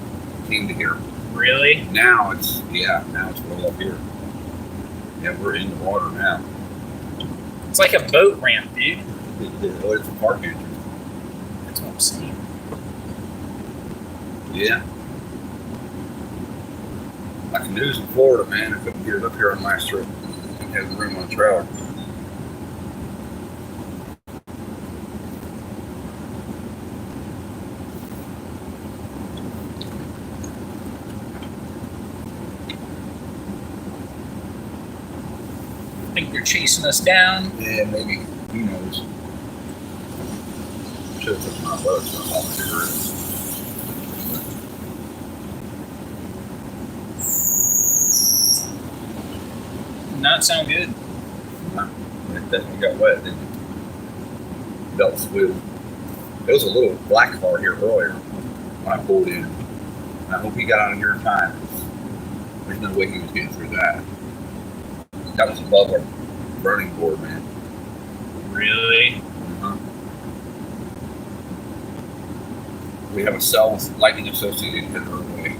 to here. Really? Now it's way up here. Yeah, we're in the water now. It's like a boat ramp, dude. It's a park entrance. That's what I'm saying. Yeah. My canoe's in Florida, man. I couldn't get it up here on my last trip. Didn't have the room on the trailer. I think they're chasing us down. Yeah, maybe. Who knows? Should have took my boat, so I'll figure it. Not sound good. It definitely got wet, didn't it? Belt flew. There was a little black car here earlier when I pulled in. And I hope he got out of here in time. There's no way he was getting through that. That was above our burning board, man. Really? Uh-huh. We have a cell with lightning associated hit our way.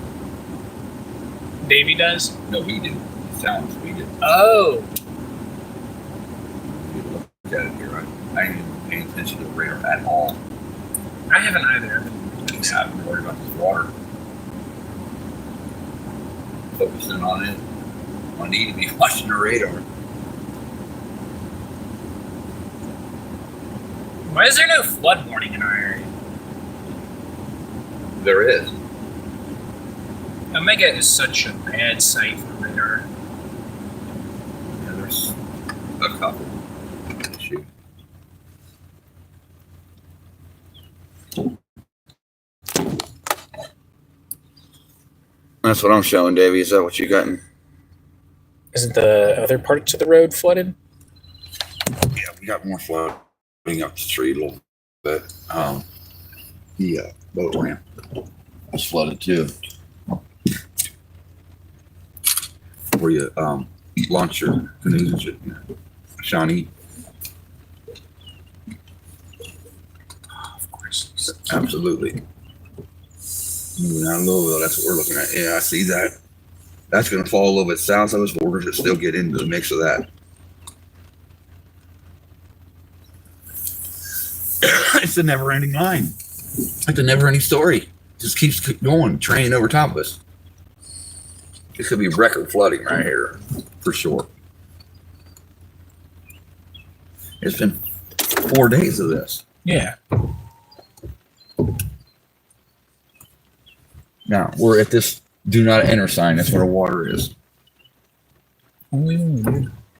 Davey does? No, we did. He's telling us we did. Oh. We look at it here. I ain't even paying attention to the radar at all. I haven't either. I've been worried about this water. Focusing on it. I need to be watching the radar. Why is there no flood warning in our area? There is. Omega is such a bad site for radar. Yeah, there's a couple. Shoot. That's what I'm showing, Davey. Is that what you got? Isn't the other parts of the road flooded? Yeah, we got more flooding up the street a little bit. The boat ramp was flooded too. Where you launch your canoes and shit. Shawnee. Of course. Absolutely. Moving out of Louisville, that's what we're looking at. Yeah, I see that. That's going to fall a little bit south of us, but we're going to still get into the mix of that. It's a never-ending line. It's a never-ending story. Just keeps going, training over top of us. It could be record flooding right here, for sure. It's been 4 days of this. Yeah. Now, we're at this do not enter sign. That's where the water is.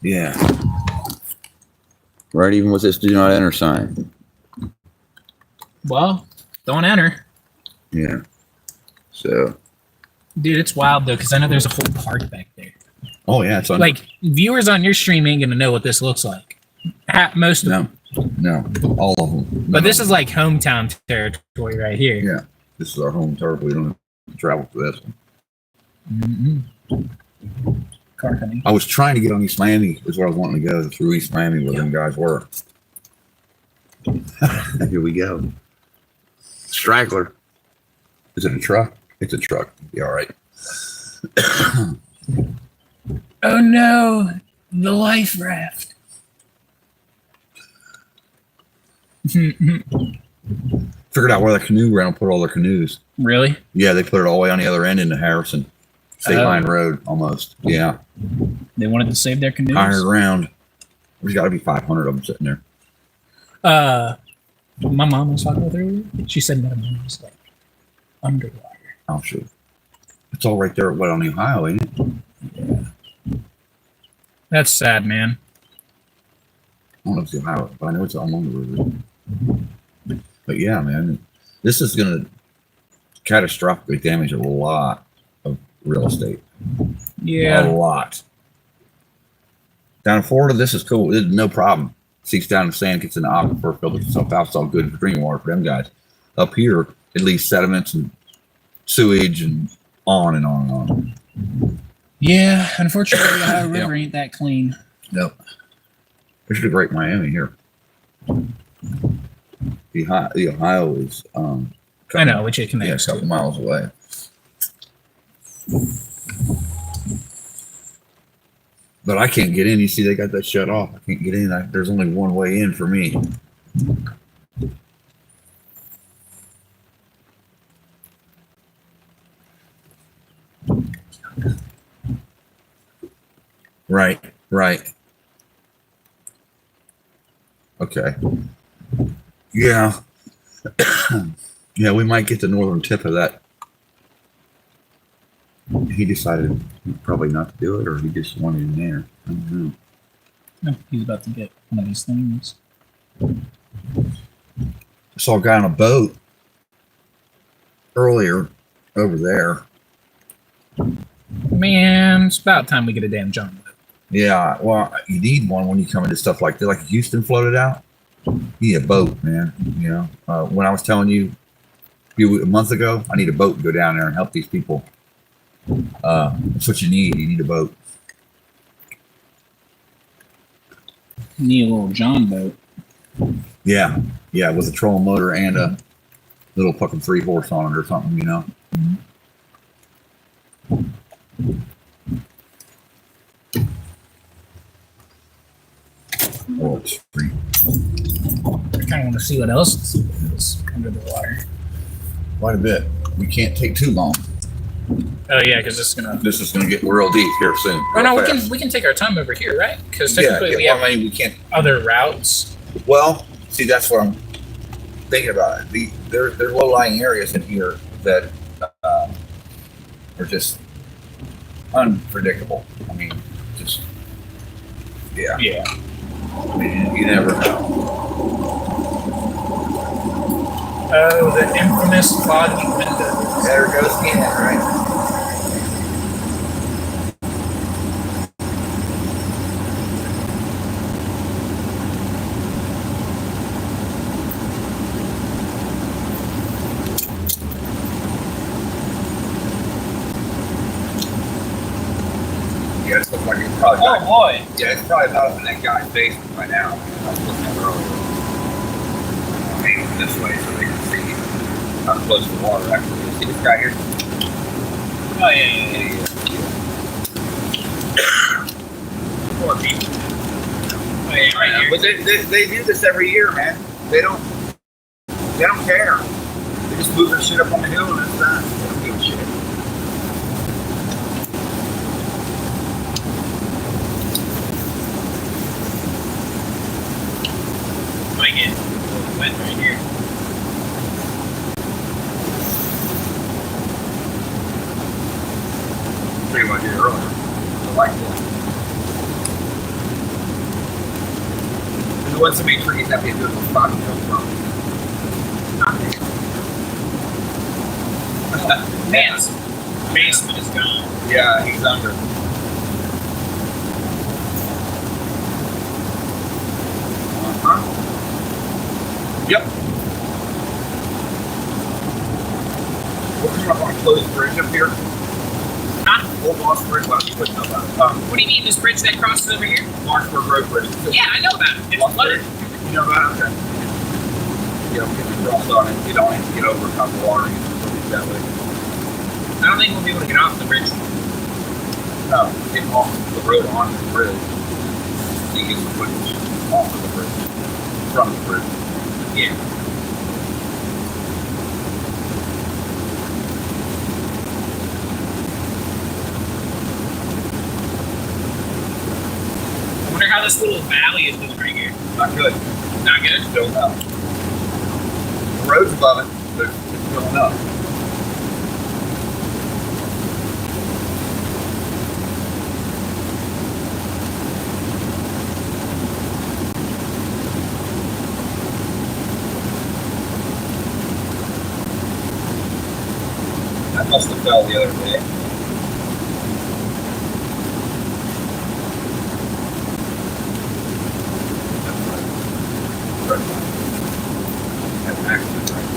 Yeah. Right, even with this do not enter sign. Well, don't enter. Yeah. So. Dude, it's wild though, because I know there's a whole park back there. Oh yeah, it's on. Like viewers on your stream ain't gonna know what this looks like. Most of them. No, all of them. But this is like hometown territory right here. Yeah, this is our home turf. We don't have to travel for this one. Mm-hmm. Car coming. I was trying to get on East Miami. Was where I was wanting to go, through East Miami, where them guys were. Here we go. Straggler. Is it a truck? It's a truck. Be all right. Oh no, the life raft. Figured out where the canoe rental put all their canoes. Really? Yeah, they put it all the way on the other end into Harrison. State Line Road, almost. Yeah. They wanted to save their canoes? Higher ground. There's got to be 500 of them sitting there. My mom was talking with her earlier. She said that mine was like underwater. Oh, sure. It's all right there on the Ohio, ain't it? Yeah. That's sad, man. I don't know if it's the Ohio, but I know it's along the river. But yeah, man, this is going to catastrophically damage a lot of real estate. Yeah. A lot. Down in Florida, this is cool. It's no problem. Seeps down in the sand, gets in the aquifer, filters itself out. It's all good for drinking water for them guys. Up here, it leaves sediments and sewage and on and on and on. Yeah, unfortunately, the Ohio River ain't that clean. Nope. There's the Great Miami here. The Ohio is I know, which it connects a couple miles away. But I can't get in. You see, they got that shut off. I can't get in. There's only one way in for me. Right. Okay. Yeah. Yeah, we might get the northern tip of that. He decided probably not to do it, or he just wanted in there. I don't know. No, he's about to get one of these things. I saw a guy on a boat earlier over there. Man, it's about time we get a damn John boat. Yeah, well, you need one when you come into stuff like that. Like Houston floated out. You need a boat, man. You know, when I was telling you a month ago, I need a boat to go down there and help these people. That's what you need. You need a boat. You need a little John boat. Yeah, with a trolling motor and a little fucking 3-horse on it or something, you know. Oh, it's free. I kind of want to see what else is under the water. Quite a bit. We can't take too long. Oh yeah, because this is gonna get real deep here soon. Oh no, we can take our time over here, right? Because technically we have we can't. other routes. Well, See, that's what I'm thinking about. There's low-lying areas in here that are just unpredictable. I mean, just yeah. Yeah. I mean, you never know. Oh, the infamous foggy window. There goes again, right? Yeah, it's looking like it's probably. Oh boy. Yeah, it's probably not up in that guy's basement right now. I was looking at it earlier. Maybe this way so they can see how close the water actually is. See this guy here? Oh yeah. Poor people. Oh yeah, right here. But they do this every year, man. They don't care. They just move their shit up on the hill and that's that. They don't give a shit. Might get a little wet right here. Pretty much did earlier. I like that. And the ones that make trees have to be a good little spot to go from. Man's basement is gone. Yeah, he's under. Yep. We're coming up on a closed bridge up here. Huh? Old Lost Bridge, well, you wouldn't know about it. What do you mean, this bridge that crosses over here? Marshburg Road Bridge. Yeah, I know about it. It's Lost flooded. Bridge? You know about it? Okay. You don't get to cross on it. You don't have to get over top of the water. You just look that way. I don't think we'll be able to get off the bridge. No, get off the road onto the bridge. So you get some footage off of the bridge. From the bridge. Yeah. I wonder how this little valley is doing right here. Not good. Not good? Still up. The road's above it, but it's going up. That must have fell the other day. That's right. Had an accident right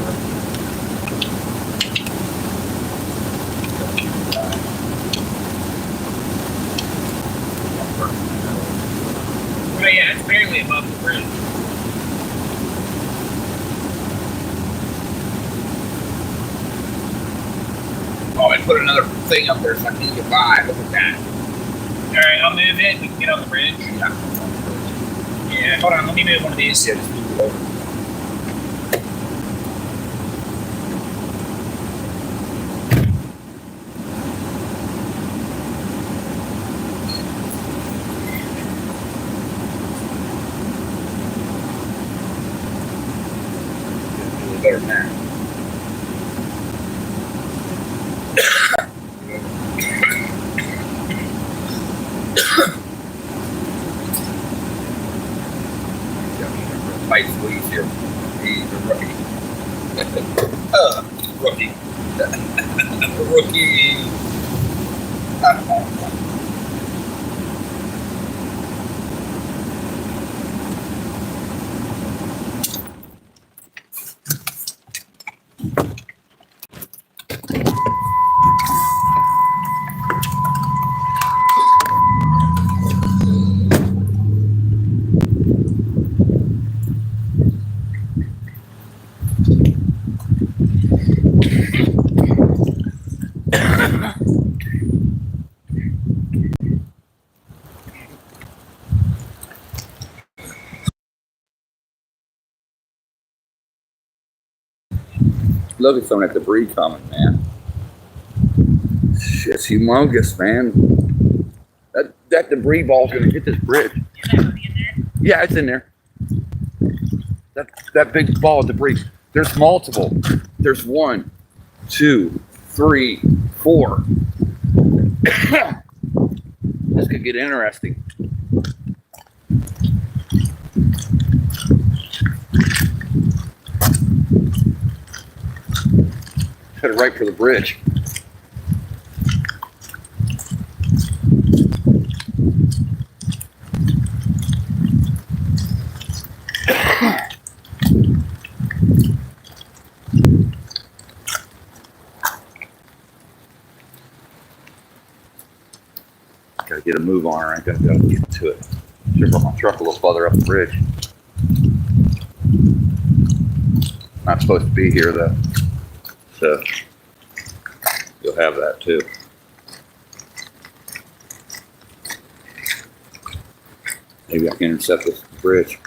Oh yeah, it's barely above the bridge. Oh, I put another thing up there so I can get by. Look at that. Alright, I'll move it. We can get on the bridge. Yeah, hold on. Let me move one of these. Yeah, just move it over. Better than that. Tight squeeze here. He's a rookie. Rookie. Rookie. Look at some of that debris coming, man. Shit's humongous, man. That debris ball's gonna hit this bridge. Is that already in there? Yeah, it's in there. That big ball of debris. There's multiple. There's 1, 2, 3, 4. This could get interesting. Headed right for the bridge. Gotta get a move on her. I gotta get to it. Should brought my truck a little further up the bridge. Not supposed to be here though. So you'll have that too. Maybe I can intercept this bridge.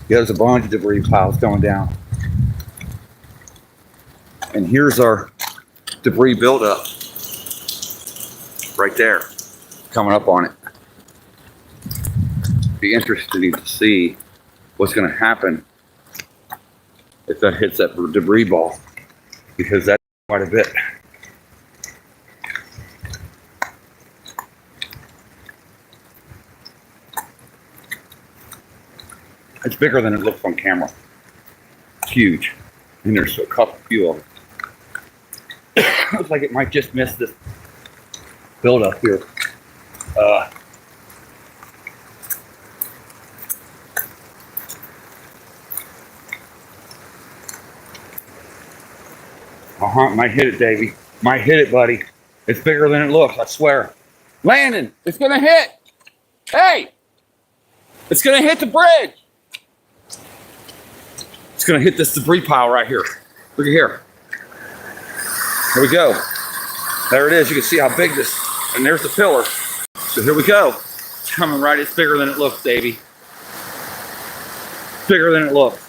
Yeah, there's a bunch of debris piles going down. And here's our debris buildup. Right there. Coming up on it. Be interesting to see what's going to happen if that hits that debris ball, because that's quite a bit. It's bigger than it looks on camera. It's huge. And there's a few of them. Looks like it might just miss this buildup here. Might hit it, Davey. Might hit it, buddy. It's bigger than it looks, I swear. Landon, it's gonna hit. Hey! It's gonna hit the bridge. It's gonna hit this debris pile right here. Look at here. Here we go. There it is. You can see how big this, and there's the pillar. So here we go. It's coming right. It's bigger than it looks, Davey. Bigger than it looks.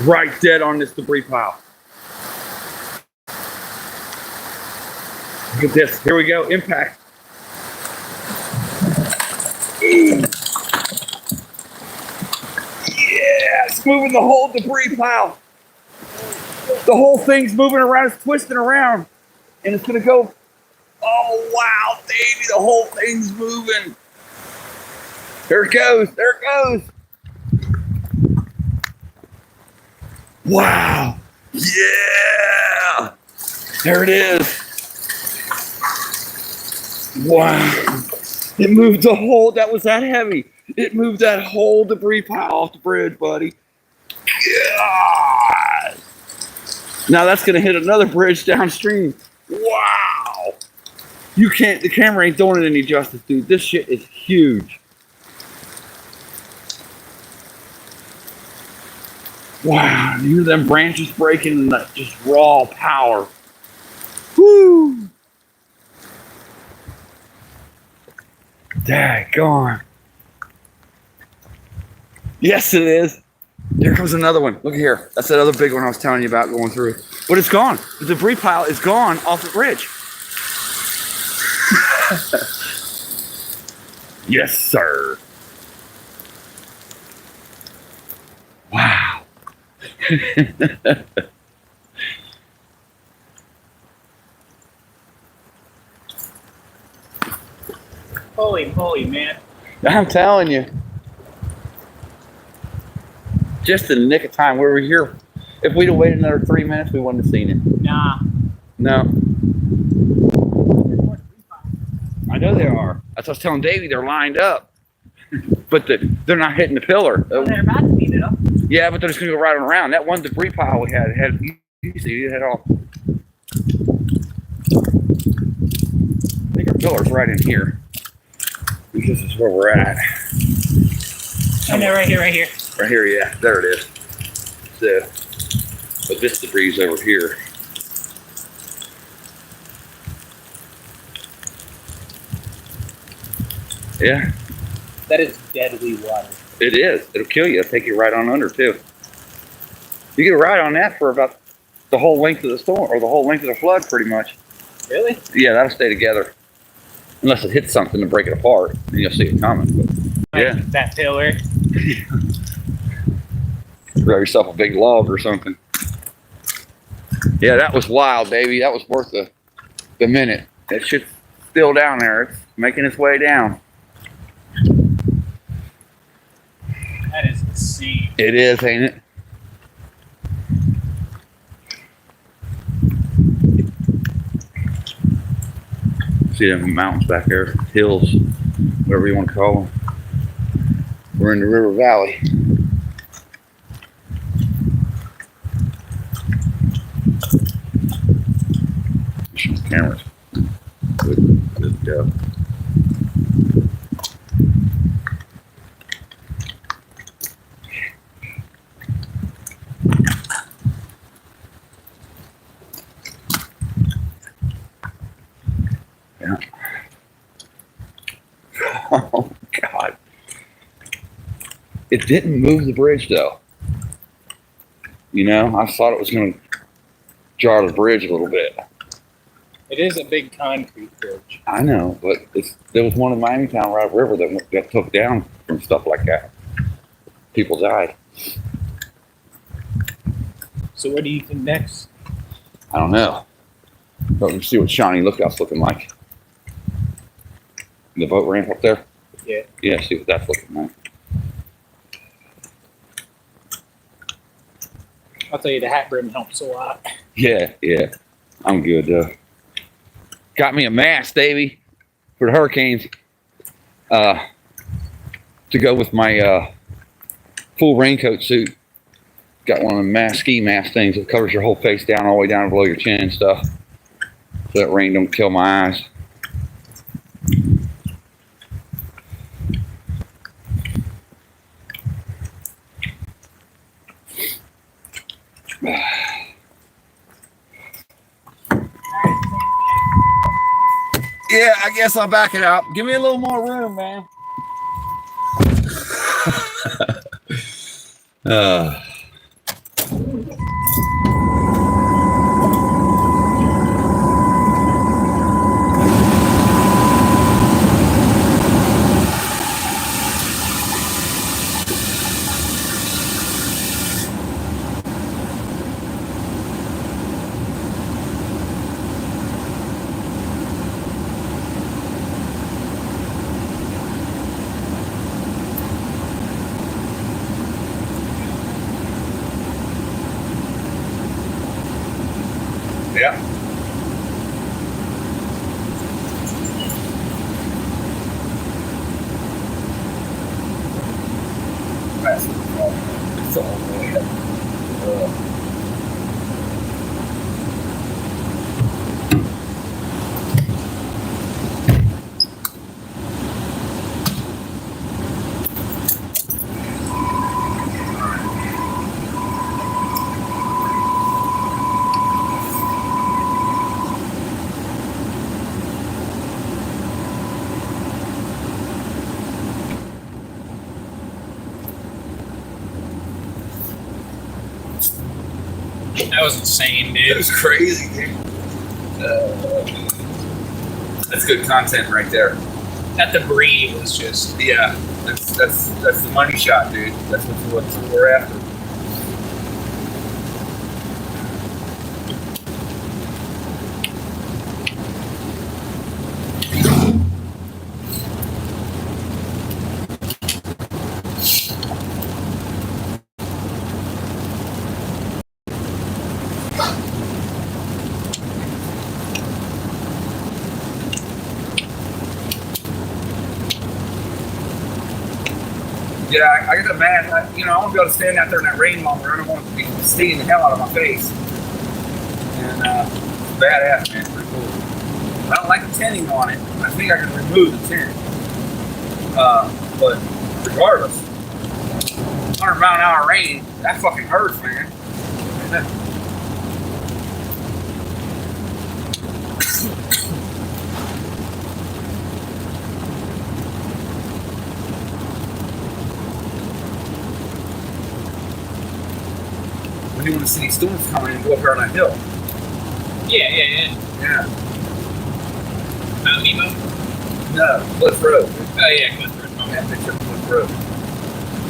Right dead on this debris pile. Look at this. Here we go. Impact. Ooh. Yeah, it's moving the whole debris pile. The whole thing's moving around. It's twisting around. And it's going to go. Oh, wow, Davey. The whole thing's moving. There it goes. There it goes. Wow. Yeah. There it is. Wow. It moved the whole, that was that heavy. It moved that whole debris pile off the bridge, buddy. God. Now that's going to hit another bridge downstream. Wow. You can't, the camera ain't doing it any justice, dude. This shit is huge. Wow, you hear them branches breaking and that just raw power. Woo! Daggone. Yes, it is. Here comes another one. Look here. That's that other big one I was telling you about going through. But it's gone. The debris pile is gone off the bridge. Yes, sir. Wow. Holy moly, man. I'm telling you. Just in the nick of time. We were here. If we'd have waited another 3 minutes, we wouldn't have seen it. Nah. No. I know they are. That's what I was telling Davey. They're lined up. But they're not hitting the pillar. Well, they're about to be, though. Yeah, but they're just going to go right on around. That one debris pile we had you see, it had all. I think our pillar's right in here. This is where we're at. And they're right here, right here. Right here, yeah. There it is. So, but this debris is over here. Yeah. That is deadly water. It is. It'll kill you. It'll take you right on under, too. You get a ride on that for about the whole length of the storm, or the whole length of the flood, pretty much. Really? Yeah, that'll stay together. Unless it hits something to break it apart, then you'll see it coming. But, yeah. That pillar. Grab yourself a big log or something. Yeah, that was wild, baby. That was worth the minute. That shit's still down there. It's making its way down. That is insane. It is, ain't it? See them mountains back there, hills, whatever you want to call them. We're in the river valley. Cameras. Good go. Yeah. Oh God. It didn't move the bridge though. You know, I thought it was going to jar the bridge a little bit. It is a big concrete bridge. I know, but there was one in Miamitown right river that got took down from stuff like that. People died. So what do you think next? I don't know. But we see what Shawnee Lookout's looking like. The boat ramp up there? Yeah. Yeah, see what that's looking like. I'll tell you, the hat brim helps a lot. Yeah. I'm good though. Got me a mask, Davey, for the hurricanes. To go with my full raincoat suit. Got one of the ski mask things that covers your whole face down all the way down below your chin and stuff. So that rain don't kill my eyes. Yeah, I guess I'll back it up. Give me a little more room, man. Yeah. It's all the way up. That was insane, It dude. was crazy, dude. That's good content right there. That debris was just. Yeah, that's the money shot, dude. That's what we're after. Yeah, I get the man. I want to be able to stand out there in that rain longer. I don't want to be stinging the hell out of my face. And badass, man. Pretty cool. I don't like the tinting on it. I think I can remove the tint. But regardless, 100-mile-an-hour rain, that fucking hurts, man. When you want to see these storms coming and go up there on that hill. Yeah. Yeah. Mount Nemo? No, Cliff Road. Oh, yeah, Cliff Road. Yeah, picture of Cliff Road.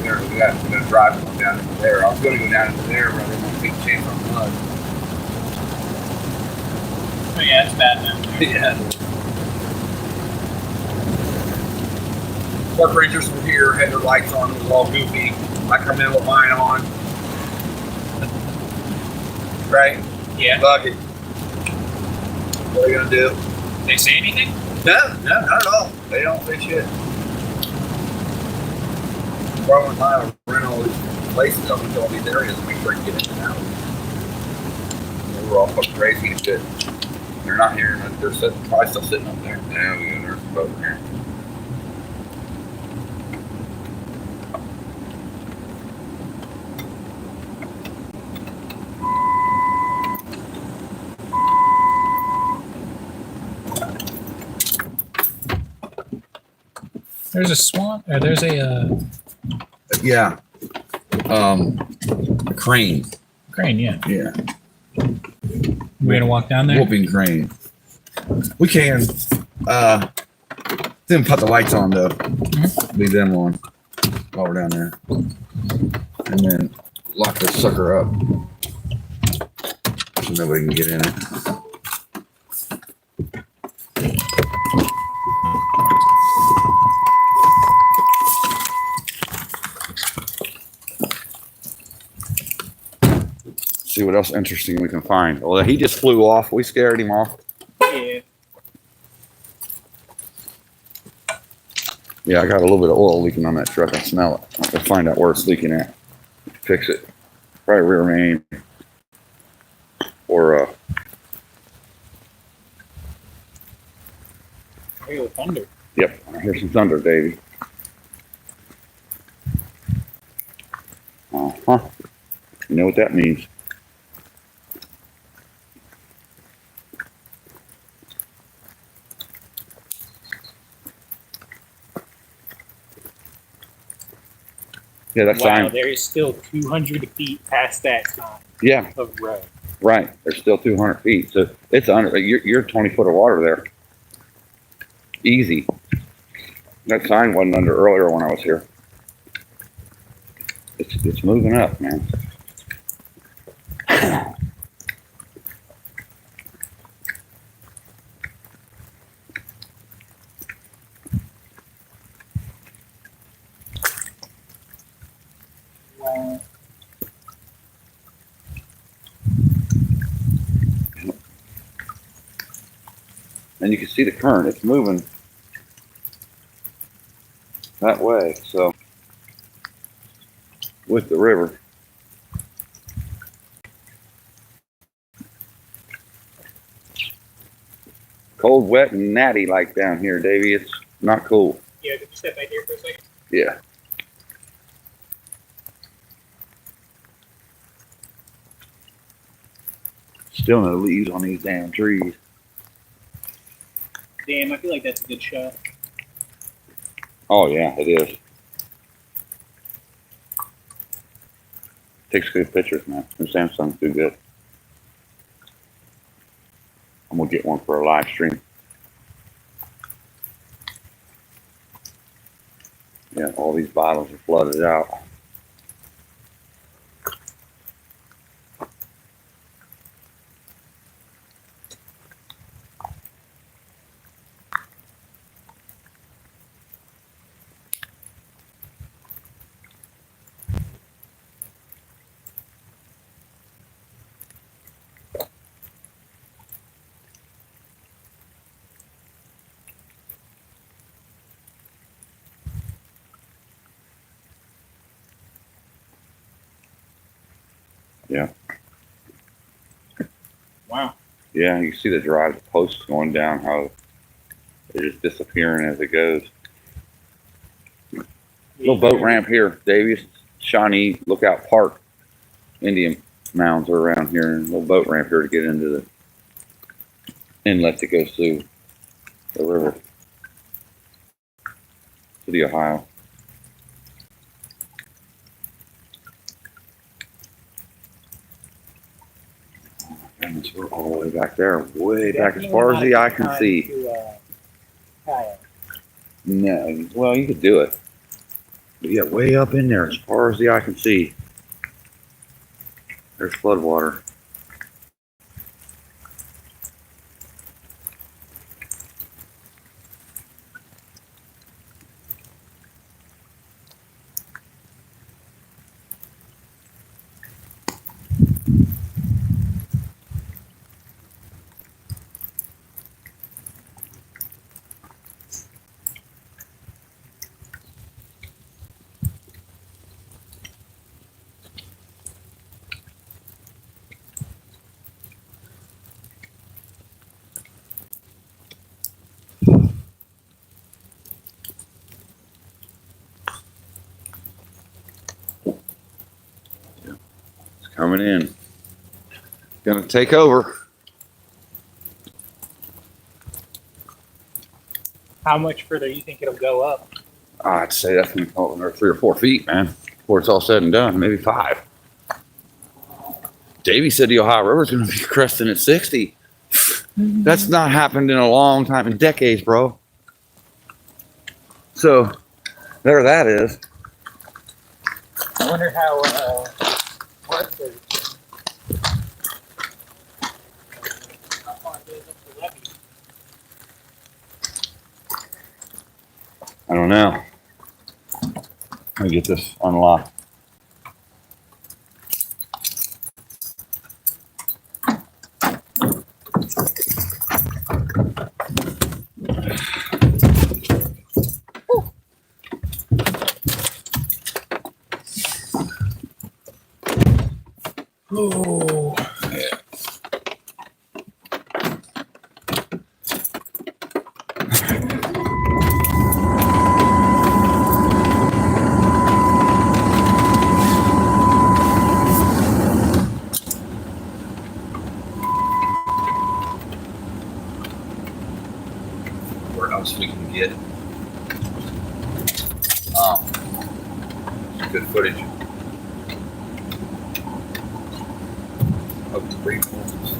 there. We got to drive one down into there. I was going to go down into there rather than take a chance on mud. Oh yeah, it's bad now. Yeah. Park rangers were here, had their lights on, it was all goofy. I come in with mine on. Right? Yeah. Fuck it. What are you gonna do? They say anything? No, not at all. They don't say shit. Bro and I rent all these places, I went to all these areas and make sure I can get in and out. They were all fucking crazy and shit. They're not here, they're probably still sitting up there. Yeah, we got there's a boat here. There's a swan. Or there's a Yeah. A crane. crane. Yeah. Yeah. We're gonna walk down there. Whooping crane. We can. Then put the lights on though. Mm-hmm. Leave them on while we're down there. And then lock this sucker up. So nobody can get in it. See what else interesting we can find. Well, he just flew off. We scared him off. Yeah. Yeah, I got a little bit of oil leaking on that truck. I smell it. I'll find out where it's leaking at. Fix it. Probably rear main. Or, I hear the thunder. yep, I hear some thunder, Davey. Uh-huh. You know what that means. Yeah, that's Wow, fine. there is still 200 feet past that sign Yeah, of road. right. There's still 200 feet. So it's under, you're 20 foot of water there. Easy. That sign wasn't under earlier when I was here. It's moving up, man. Wow. And you can see the current. It's moving that way. So with the river. Cold, wet, and natty like down here, Davey. It's not cool. Yeah, could you step back here for a second? Yeah. Still no leaves on these damn trees. Damn, I feel like that's a good shot. Oh yeah, it is. Takes good pictures, man. The Samsung's do good. I'm gonna get one for a live stream. Yeah, all these bottles are flooded out. Yeah. Wow. Yeah, you see the drive posts going down, how they're just disappearing as it goes. Little boat ramp here, Davies, Shawnee Lookout Park. Indian mounds are around here, and a little boat ramp here to get into the inlet that goes through the river to the Ohio. And we're all the way back there, way back as far as the eye can see. No, well, you could do it. Yeah, way up in there, as far as the eye can see. There's floodwater. Coming in. Gonna take over. How much further do you think it'll go up? I'd say that's gonna go another 3 or 4 feet, man, before it's all said and done. Maybe 5. Davey said the Ohio River's gonna be cresting at 60. That's not happened in a long time, in decades, bro. So there that is. I wonder how what the how far it goes up the levee. I don't know. Let me get this unlocked. Oh, Yeah. Where else we can get some good footage of the breed wolves.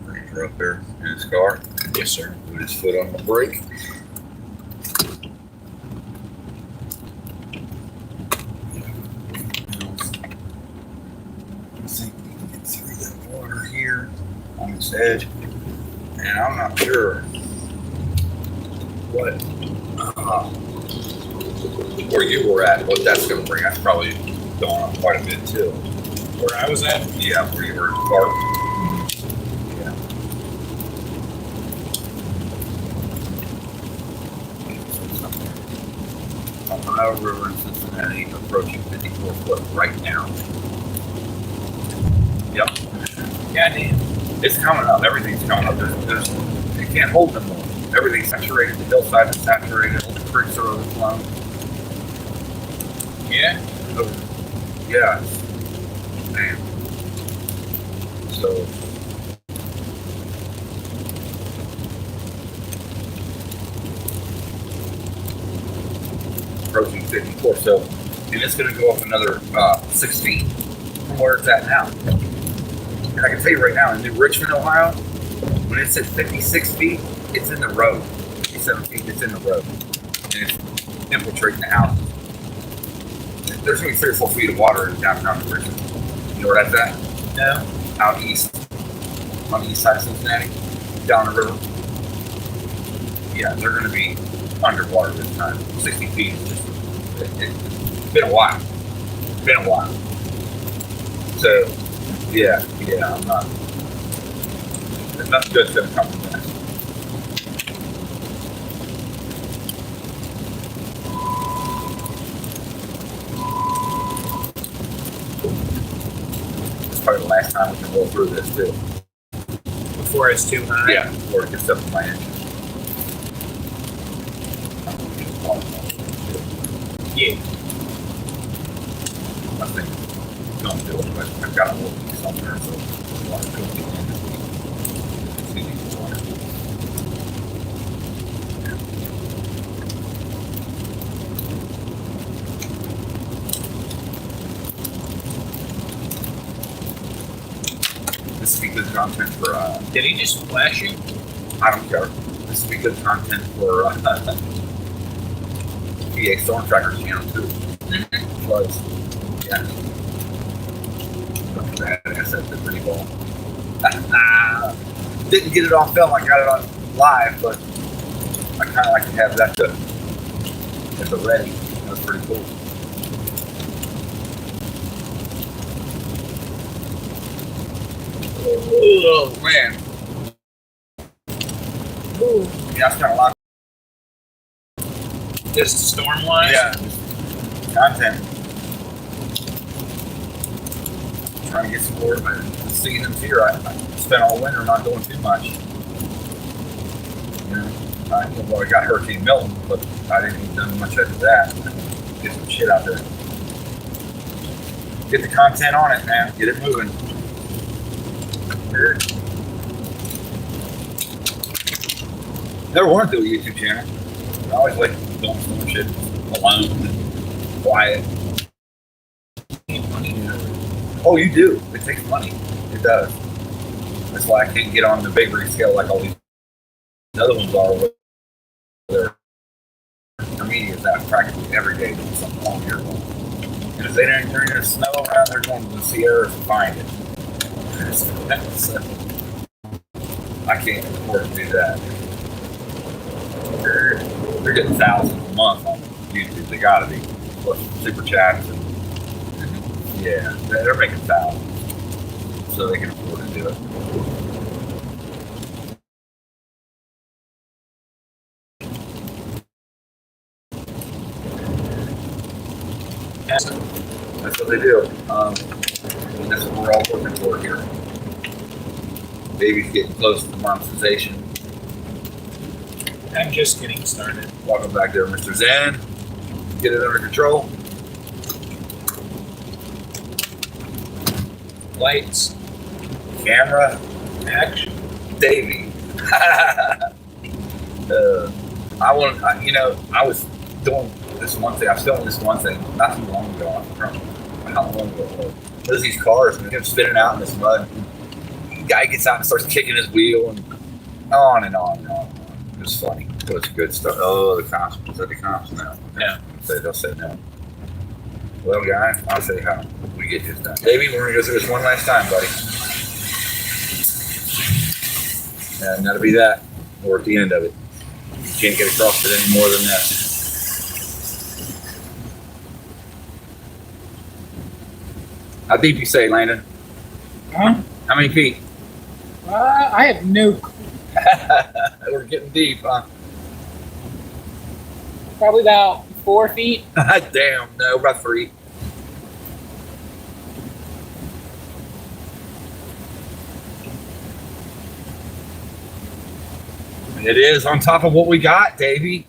Ranger up there in his car. yes, sir. Put his foot on the brake. I think we can get through that water here on this edge. And I'm not sure what where you were at, what that's going to bring. That's probably going up quite a bit too. Where I was at? Yeah, where you were in the park. Yeah. Ohio River in Cincinnati approaching 54 foot right now. Yep. Yeah, dude. It's coming up. Everything's coming up. There's you can't hold them more. Everything's saturated. The hillside is saturated. All the creeks are overflowing. Yeah. So, yeah. Man. So approaching 54. So, and it's going to go up another 6 feet from where it's at now. And I can tell you right now, in New Richmond, Ohio, when it's at 56 feet, it's in the road. 57 feet, it's in the road. And it's infiltrating the houses. There's going to be 3 or 4 feet of water in downtown New Richmond. You know where that's at? No. Out east, on the east side of Cincinnati, down the river. Yeah, they're going to be underwater this time. 60 feet is just, it's been a while. Been a while. So, yeah, I'm not, there's nothing good's going to come from that. It's probably the last time we can roll through this, too. Before it's too high. Yeah, before it gets up to my engine. Yeah. I think Don't do it, but I've got a little piece somewhere, so water could be in this week. It's gonna need water. This would be good content for, Did he just flash you? I don't care. This would be good content for, PA Storm Trackers channel too. Floods. Yeah. Badass at the pretty ball. Didn't get it on film, I got it on live, but I kind of like to have that at the ready. That was pretty cool. Oh man. Ooh. Yeah, I spent a lot. Just storm wise? Yeah. Content. Trying to get some more, but the season's here. I spent all winter not doing too much. You know, I got Hurricane Milton, but I didn't even do much after that. Get some shit out there. Get the content on it, man. Get it moving. Never wanted to do a YouTube channel. I always like doing some shit alone and quiet. Oh, you do. It takes money. It does. That's why I can't get on the big rig scale like all these other ones are. Where their media's out practically every day doing something all year long. And if they're in the snow around, they're going to the Sierras to find it. So, I can't afford to do that. They're getting thousands a month on YouTube. They gotta be. Plus super chats and yeah, they're making thousands, so they can afford to do it. That's what they do. And that's what we're all working for here. Baby's getting close to monetization. I'm just getting started. Welcome back there, Mr. Zen. Get it under control. Lights. Camera. Action. Davey. I was doing this one thing. I was filming this one thing not too long ago. I don't remember how long ago it was. There's these cars and they're spinning out in this mud. The guy gets out and starts kicking his wheel and on and on and on. It was funny. It was good stuff. Oh, the cops. Is that the cops now? Yeah. They'll say no. Well, guy, I'll say how. We get this done. Davey, we're going to go through this one last time, buddy. And that'll be that. We're at the end of it. You can't get across it any more than that. How deep you say, Landon? Huh? How many feet? I have no clue. We're getting deep, huh? Probably about 4 feet. Damn, no, about 3. It is on top of what we got, Davey.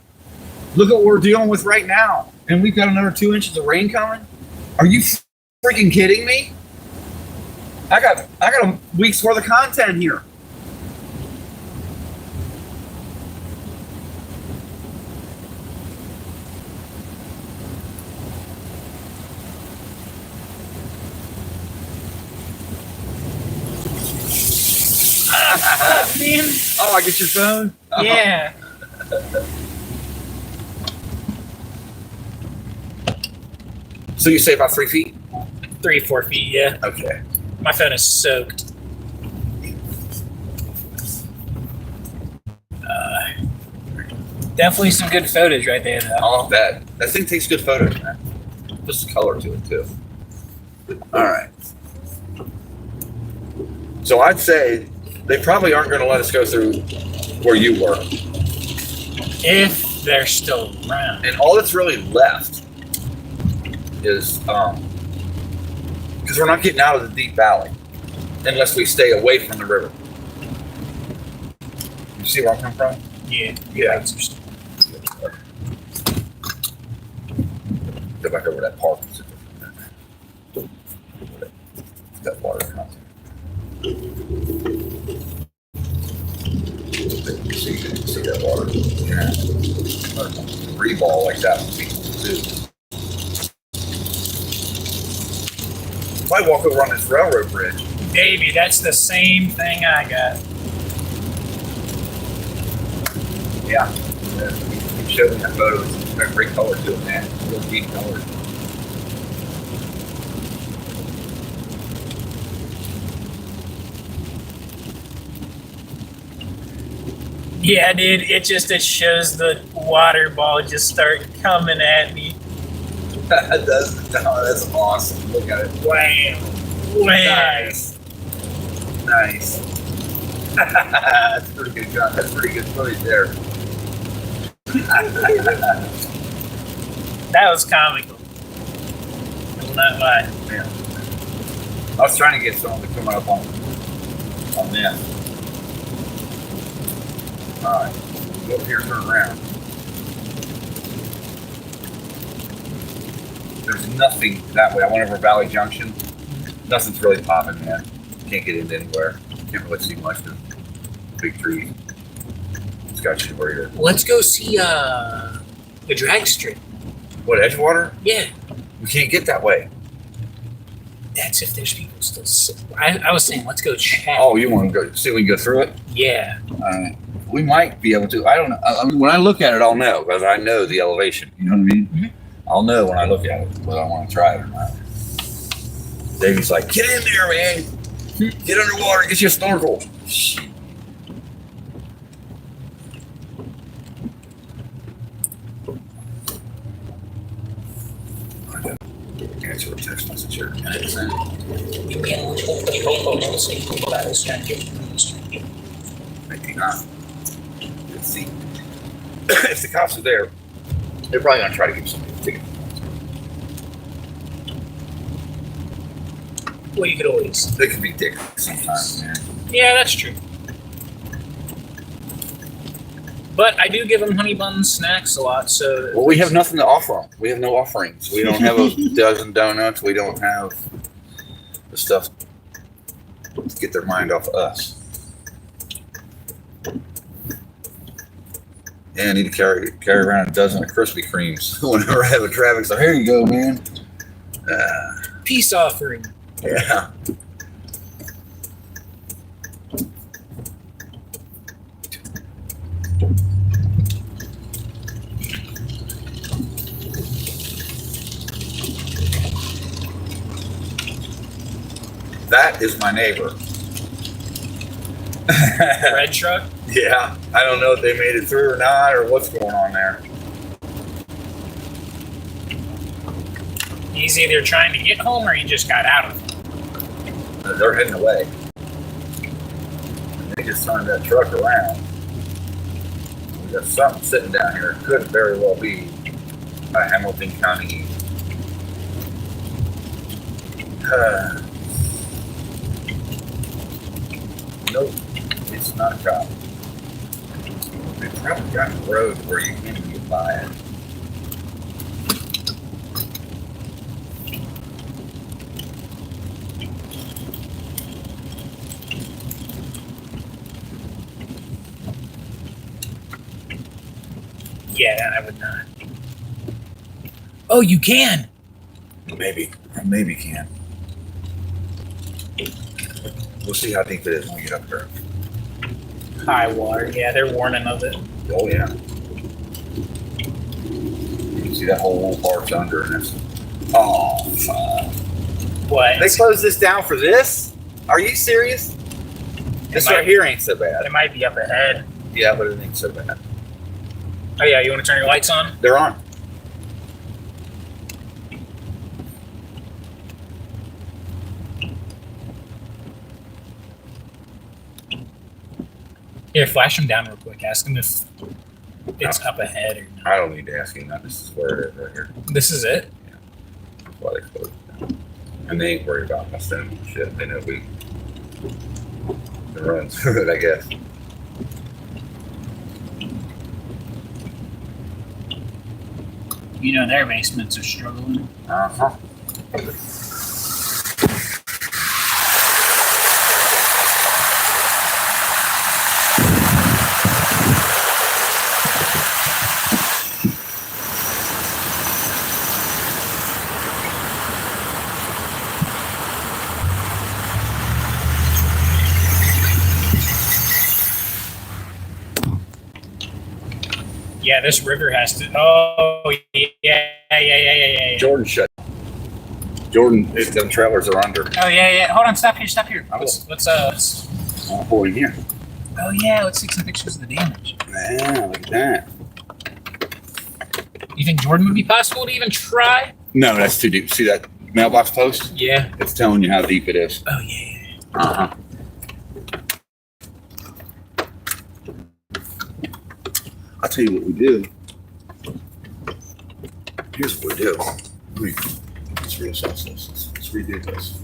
Look at what we're dealing with right now. And we've got another 2 inches of rain coming? Are you freaking kidding me? I got a week's worth of content here. Man. Oh, I get your phone? Yeah. So you say about 3 feet? 3, 4 feet, yeah. Okay. My phone is soaked. Definitely some good footage right there, though. Oh, that thing takes good photos, man. Just the color to it, too. All right. So I'd say they probably aren't going to let us go through where you were. If they're still around. And all that's really left is, because we're not getting out of the deep valley unless we stay away from the river. You see where I'm coming from? Yeah. Yeah. Go back over that park. find out what people do. Might walk over on this railroad bridge. Davey, that's the same thing I got. Yeah. You showed me that photo. It's got great color to it, man. It's real deep color. Yeah, dude, it shows the water ball just start coming at me. That's awesome. Look at it. Wham! Wham! Nice. That's a pretty good shot. That's pretty good footage there. That was comical. I will not lie. Yeah. I was trying to get someone to come up on this. Alright. Go up here and turn around. There's nothing that way. I went over Valley Junction. Nothing's really popping, man. Can't get into anywhere. Can't really see much of big trees. It's got you over here. Let's go see the drag strip. What, Edgewater? Yeah. We can't get that way. That's if there's people still sitting. I was saying, let's go check. Oh, you want to go see if we can go through it? Yeah. We might be able to. I don't know. I mean, when I look at it, I'll know because I know the elevation. You know what I mean? Mm-hmm. I'll know when I look at it whether I want to try it or not. Davey's like, get in there, man. Get underwater. Get you a snorkel. Shit. Answer a text message here. You can't watch the photo and say about this Maybe not. Let's see. If the cops are there, they're probably going to try to give somebody a ticket. Well, you could always. They can be dicks sometimes, man. Yeah, that's true. But I do give them honey buns snacks a lot, so. Well, we have nothing to offer them. We have no offerings. We don't have a dozen donuts. We don't have the stuff to get their mind off of us. Yeah, I need to carry around a dozen of Krispy Kremes whenever I have a traffic. So here you go, man. Peace offering. Yeah. That is my neighbor. Red truck? Yeah. I don't know if they made it through or not or what's going on there. He's either trying to get home or he just got out of it. They're heading away. They just turned that truck around. We got something sitting down here. It could very well be a Hamilton County. Nope, it's not a cop. They probably got a road where you can't get by it. Yeah, I would not. Oh, you can. Maybe can. We'll see how deep it is when we get up there. High water. Yeah, they're warning of it. Oh yeah. You can see that whole part's under and it's. Oh fuck. What? They closed this down for this? Are you serious? This right here ain't so bad. It might be up ahead. Yeah, but it ain't so bad. Oh yeah, you want to turn your lights on? They're on. Here, flash them down real quick. Ask them if it's up ahead or not. I don't need to ask you that. This is where it is right here. This is it? Yeah. That's why they closed it down. And they ain't worried about us doing shit. They know we can run through it, I guess. You know their basements are struggling. Uh-huh. Yeah, this river has to. Oh, yeah. Jordan shut. Jordan, if them trailers are under. Oh, yeah. Hold on, stop here. I will. Let's I'll pull in here. Oh, yeah, let's take some pictures of the damage. Yeah, look at that. You think Jordan would be possible to even try? No, that's too deep. See that mailbox post? Yeah. It's telling you how deep it is. Oh, yeah. Uh-huh. I'll tell you what we do. Here's what we do. Let's reassess this. Let's redo this.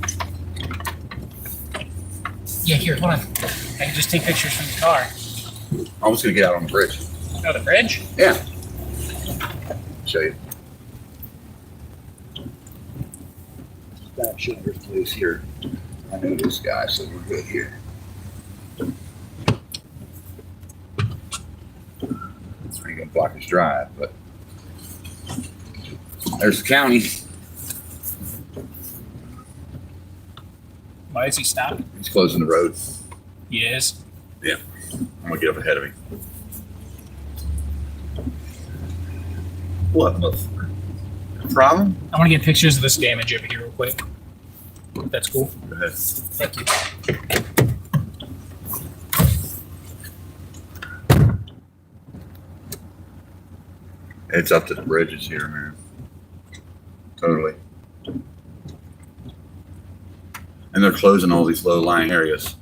Yeah, here, hold on. I can just take pictures from the car. I was going to get out on the bridge. Oh, the bridge? Yeah. Show you. That shelter's place here. I know this guy, so we're good here. So you're going to block his drive, but there's the county. Why is he stopping? He's closing the road. He is. Yeah. I'm going to get up ahead of him. What? Problem? I want to get pictures of this damage over here real quick. That's cool. Go ahead. Thank you. It's up to the bridges here, man. Totally. And they're closing all these low-lying areas.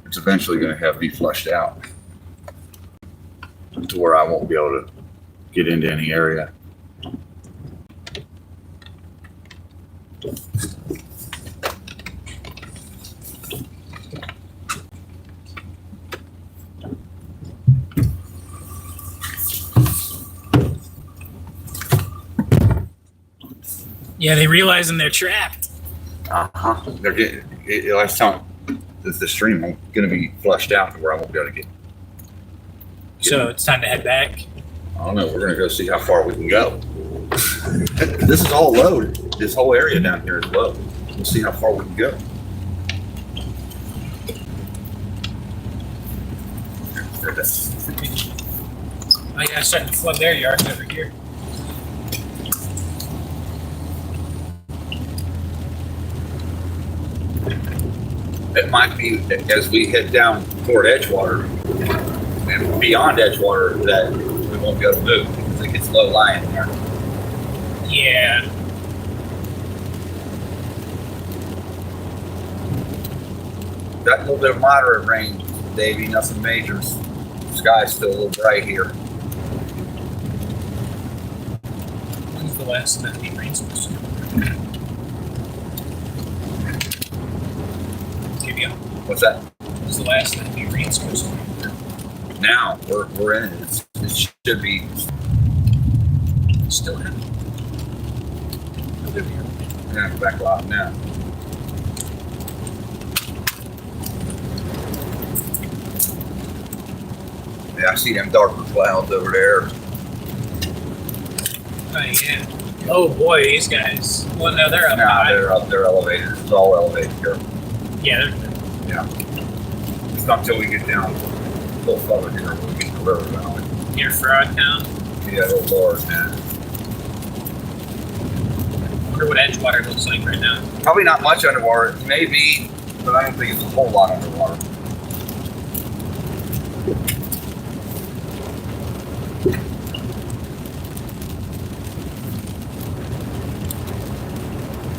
It's eventually going to have to be flushed out to where I won't be able to get into any area. Yeah, they realizing they're trapped. Uh-huh. They're getting, last time, the stream going to be flushed out to where I won't be able to get. So it's time to head back. I don't know. We're going to go see how far we can go. This is all low. This whole area down here is low. We'll see how far we can go. There it is. Oh, yeah, it's starting to flood their yards over here. It might be as we head down toward Edgewater and beyond Edgewater that we won't be able to move because it gets low lying there. Yeah. Got a little bit of moderate rain, Davey, nothing major. Sky's still a little bright here. When's the last of the rain supposed to come? What's that? When's the last of the rain supposed to come? Now we're in it. It should be Still heavy. yeah, back off now. Yeah, I see them darker clouds over there. Oh, yeah. Oh, boy, these guys. Well, no, they're up Nah, high. they're up. They're elevated. It's all elevated here. Yeah, Yeah. It's not until we get down a little further here when we get to the river valley. they're near Fraud Town. Yeah, oh Lord, man. I wonder what Edgewater looks like right now. Probably not much underwater. Maybe, but I don't think it's a whole lot underwater.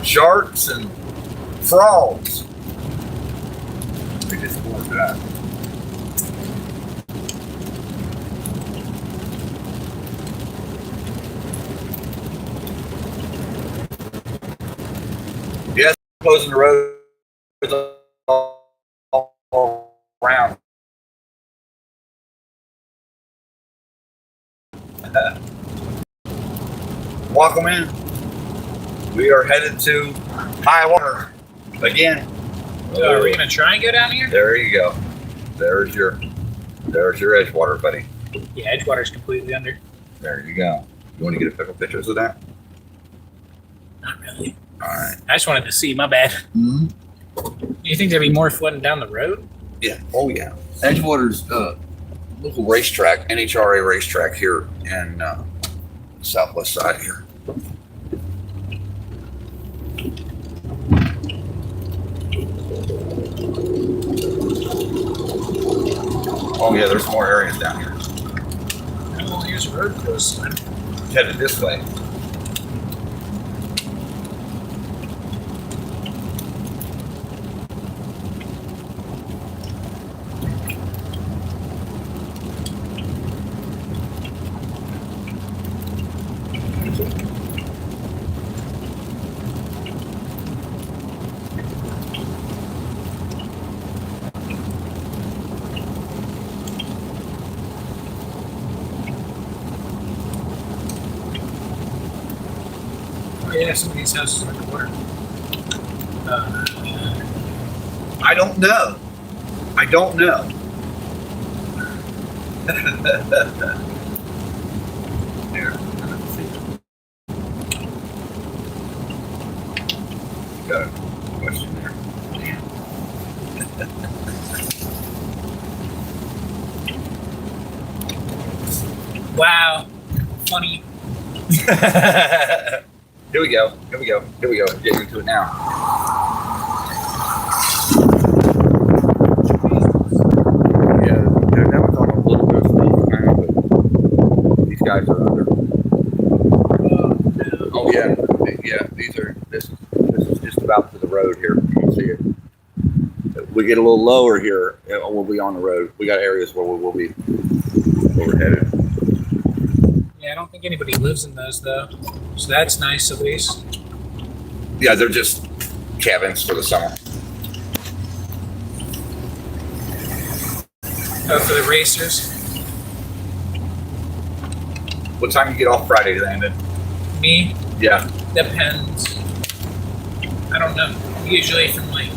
Sharks and frogs. We just poured that. Yes, closing the road all around. Welcome in. We are headed to high water again. So are we going to try and go down here? There you go. There's your Edgewater, buddy. Yeah, Edgewater's completely under. There you go. You want to get a couple pictures of that? Not really. All right. I just wanted to see. My bad. Mm-hmm. Do you think there'd be more flooding down the road? Yeah. Oh yeah. Edgewater's local racetrack, NHRA racetrack here in southwest side here. Oh yeah, there's more areas down here. Oh, here's a road course. Headed this way. Oh, yeah, some of these houses are underwater. I don't know. I don't know. Here, let's see. Got a question there. Wow. Funny. Here we go. Here we go. Here we go. Getting into it now. Yeah, that was on a little bit of speed now, but these guys are under. Oh yeah, yeah. These are. This is just about to the road here. You can see it. We get a little lower here, we'll be on the road. We got areas where we will be where we're headed. Yeah, I don't think anybody lives in those though. So that's nice at least. Yeah, they're just cabins for the summer. Oh, for the racers. What time you get off Friday, Landon? Me? Yeah. Depends. I don't know. Usually from like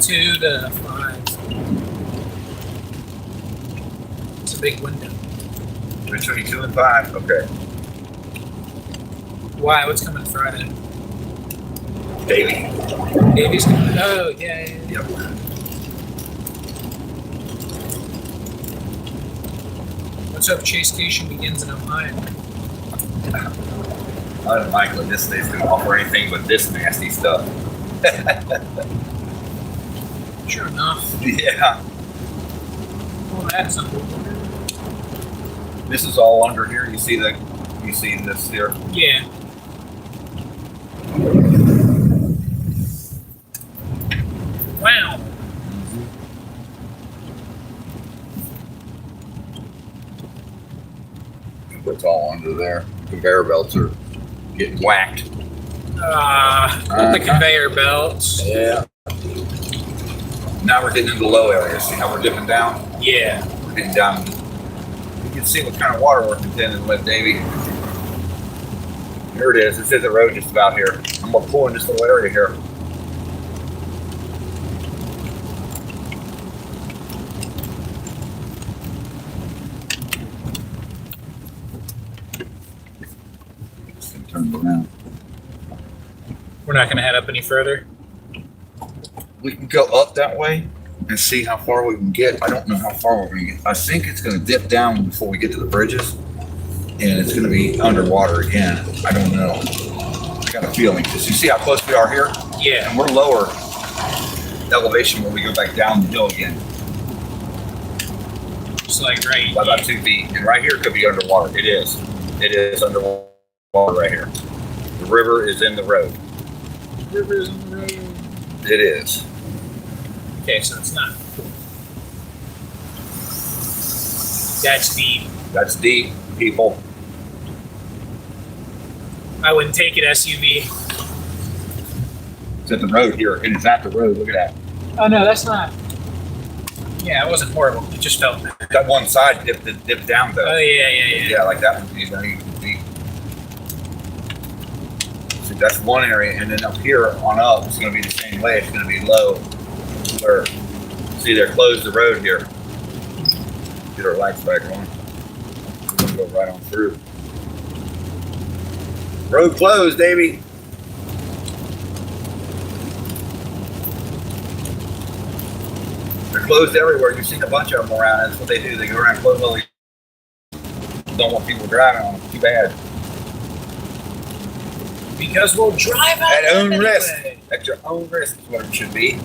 2 to 5. It's a big window. Between 2 and 5. Okay. Why? What's coming Friday? Davey. Davey's coming. Oh, yeah. Yep. Let's hope Chase Station begins in Ohio. Unlikely this state's going to offer anything but this nasty stuff. Sure enough. Yeah. Well, that's unbelievable. This is all under here. You see this here? Yeah. Wow. What's all under there? Conveyor belts are getting whacked. The conveyor belts. Yeah. Now we're getting into the low areas. See how we're dipping down? Yeah. We're getting down. You can see what kind of water we're contending with, Davey. Here it is. This is the road just about here. I'm going to pull in this little area here. Just going to turn it around. We're not going to head up any further. We can go up that way and see how far we can get. I don't know how far we're going to get. I think it's going to dip down before we get to the bridges, and it's going to be underwater again. I don't know. I got a feeling because you see how close we are here, Yeah. and we're lower elevation when we go back down the hill again Just like right. by about 2 feet. And right here could be underwater. It is. It is underwater right here. The river is in the road. Rivers on the road. It is. Okay, so it's not. That's deep. That's deep, people. I wouldn't take it SUV. It's at the road here, and it's at the road. Look at that. Oh no, that's not. Yeah, it wasn't horrible. It just felt bad. That one side dipped down though. Oh yeah. Yeah, like that one. You can see. See, that's one area, and then up here on up, it's going to be the same way. It's going to be low. Where, see, they're closed the road here. Get our lights back on. We're going to go right on through. Road closed, Davey. They're closed everywhere. You've seen a bunch of them around. That's what they do. They go around and close all these. Don't want people driving on them. Too bad. Because we'll drive out At own anyway. risk. At your own risk is what it should be.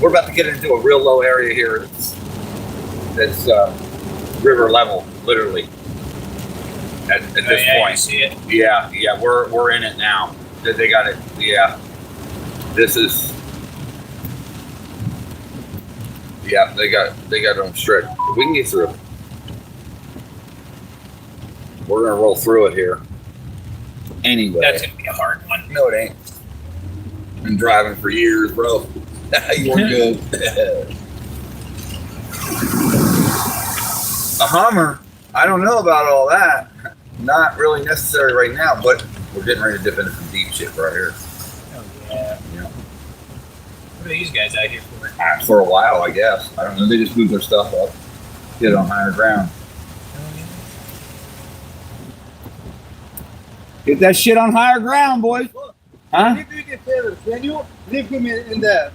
We're about to get into a real low area here. That's river level, literally. At this Yeah, point, you see it. yeah, we're in it now. They got it. Yeah, this is. Yeah, they got them strict. We can get through it. We're gonna roll through it here. Anyway, That's gonna be a hard one. no, it ain't. Been driving for years, bro. You were good. A Hummer. I don't know about all that. Not really necessary right now, but we're getting ready to dip into some deep shit right here. Oh yeah. Yeah. What are these guys out here for? For a while, I guess. I don't know. They just move their stuff up, get it on higher ground. Get that shit on higher ground, boys. Huh? Can you do me a favor? Can you leave him in the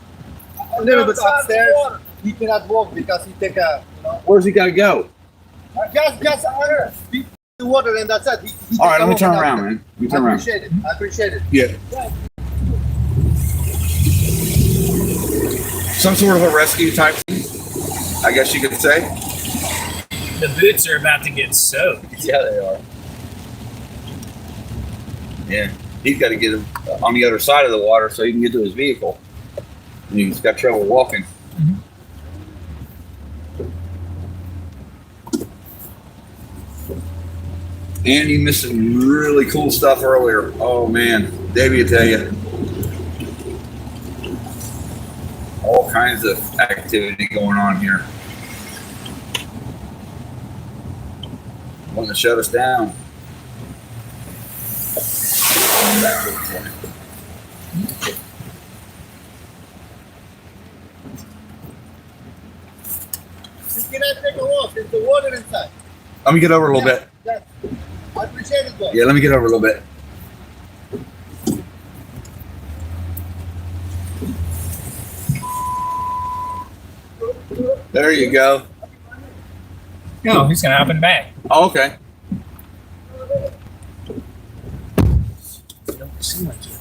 a little bit upstairs? He cannot walk because he take a, Where's he got to go? just under the water and that's it. He All right, take let me a turn walk around, and man. Let me I turn around. appreciate it. I appreciate it. Yeah. Some sort of a rescue type thing, I guess you could say. The boots are about to get soaked. Yeah, they are. Yeah. He's got to get him on the other side of the water so he can get to his vehicle. He's got trouble walking. And you missed some really cool stuff earlier. Oh man, Davey will tell you. All kinds of activity going on here. Wanting to shut us down. You cannot take a walk. There's the water inside. Let me get over a little bit. Yes. I appreciate it, boy. Yeah, let me get over a little bit. There you go. No, he's gonna hop in back. Oh, okay. Don't seem like you.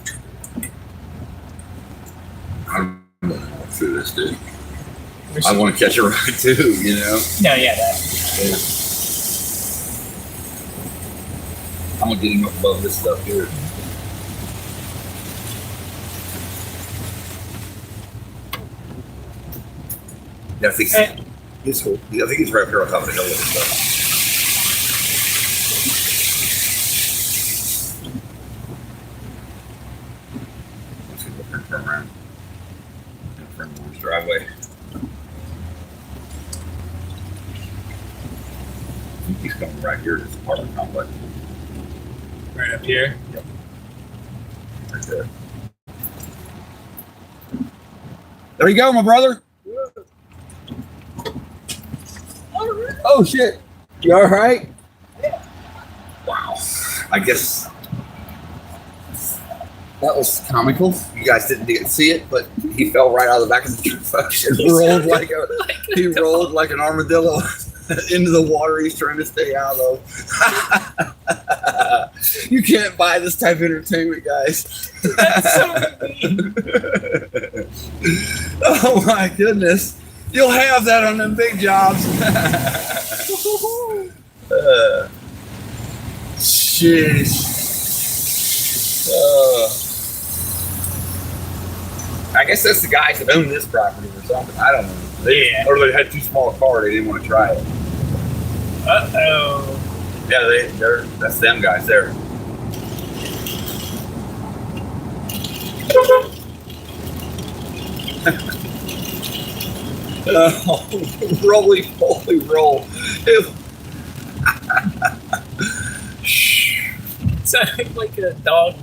I'm going through this, dude. I want to catch a ride too, you know? No, yeah, that. I'm going to get him up above this stuff here. Yeah, I think he's cool. I think he's right up here on top of the hill with his stuff. Let's see if we can turn around. Turn around his driveway. I think he's coming right here to this apartment complex. Right up here. Yep. Right there. There you go, my brother. Oh shit! You all right? Wow. I guess that was comical. You guys didn't get to see it, but he fell right out of the back of the truck and rolled he rolled like an armadillo into the water he's trying to stay out of. You can't buy this type of entertainment, guys. That's so mean. Oh my goodness. You'll have that on them big jobs. Jeez. I guess that's the guys that own this property or something. I don't know. Yeah. Or they had too small a car. They didn't want to try it. Uh-oh. Yeah, that's them guys there. Roly poly roll. Sounded like a dog.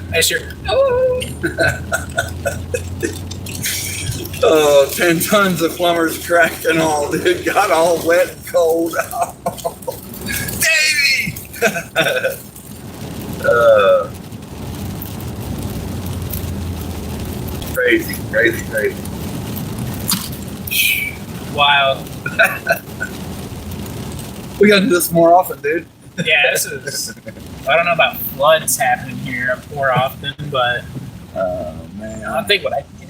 That's your. Oh. Oh, 10 tons of plumbers cracked and all, dude. Got all wet and cold. Oh, Davey! Crazy. Wild. We gotta do this more often, dude. Yeah, this is. I don't know about floods happening here more often, but Oh, man. I think what I can get.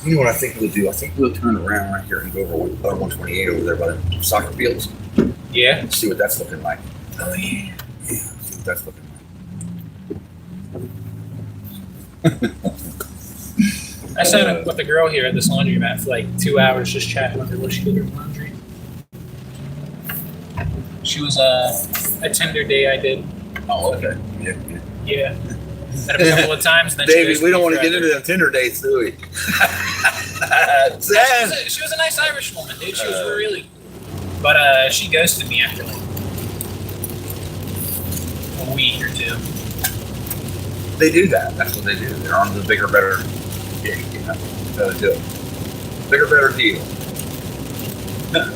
You know what I think we'll do? I think we'll turn around right here and go over 128 over there by the soccer fields. Yeah. See what that's looking like. Oh yeah. Yeah, see what that's looking I sat up with a girl here at this laundromat for like 2 hours just chatting with her while she did her laundry. She was a Tinder day I did. Oh, okay. Yeah. Met a couple of times. And then Davey, we don't want to get into them Tinder dates, do we? She was a nice Irish woman, dude. She was really cool. But she ghosted me after like a week or two. They do that. That's what they do. They're on the bigger, better gig, you know. That's how they do it. Bigger, better deal.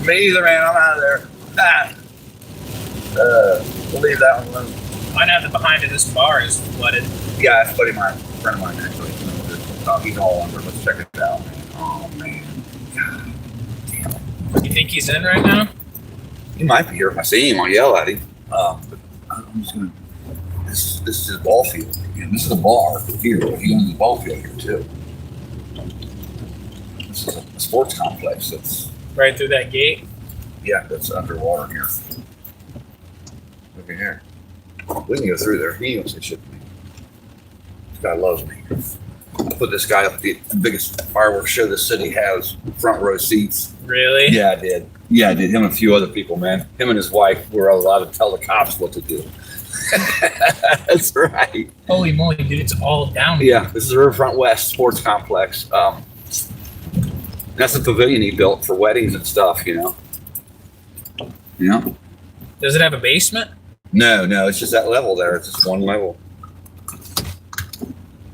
Me either, man. I'm out of there. We'll leave that one alone. Mine have the behind of this bar is flooded. Yeah, that's a buddy of mine, friend of mine actually. He's all under. Let's check it out, man. Oh man. God damn. You think he's in right now? He might be here. If I see him, I'll yell at him. But I'm just gonna. This is his ball field. And this is a bar here. He owns the ball field here too. This is a sports complex. That's Right through that gate. that's underwater here. Look at here. We can go through there. He ain't gonna say shit to me. This guy loves me. I put this guy up at the biggest fireworks show the city has, front row seats. Really? Yeah, I did. Him and a few other people, man. Him and his wife were allowed to tell the cops what to do. That's right. Holy moly, dude! It's all down. Yeah, this is Riverfront West Sports Complex. That's the pavilion he built for weddings and stuff, you know. Yeah. Does it have a basement? No, it's just that level there. It's just one level.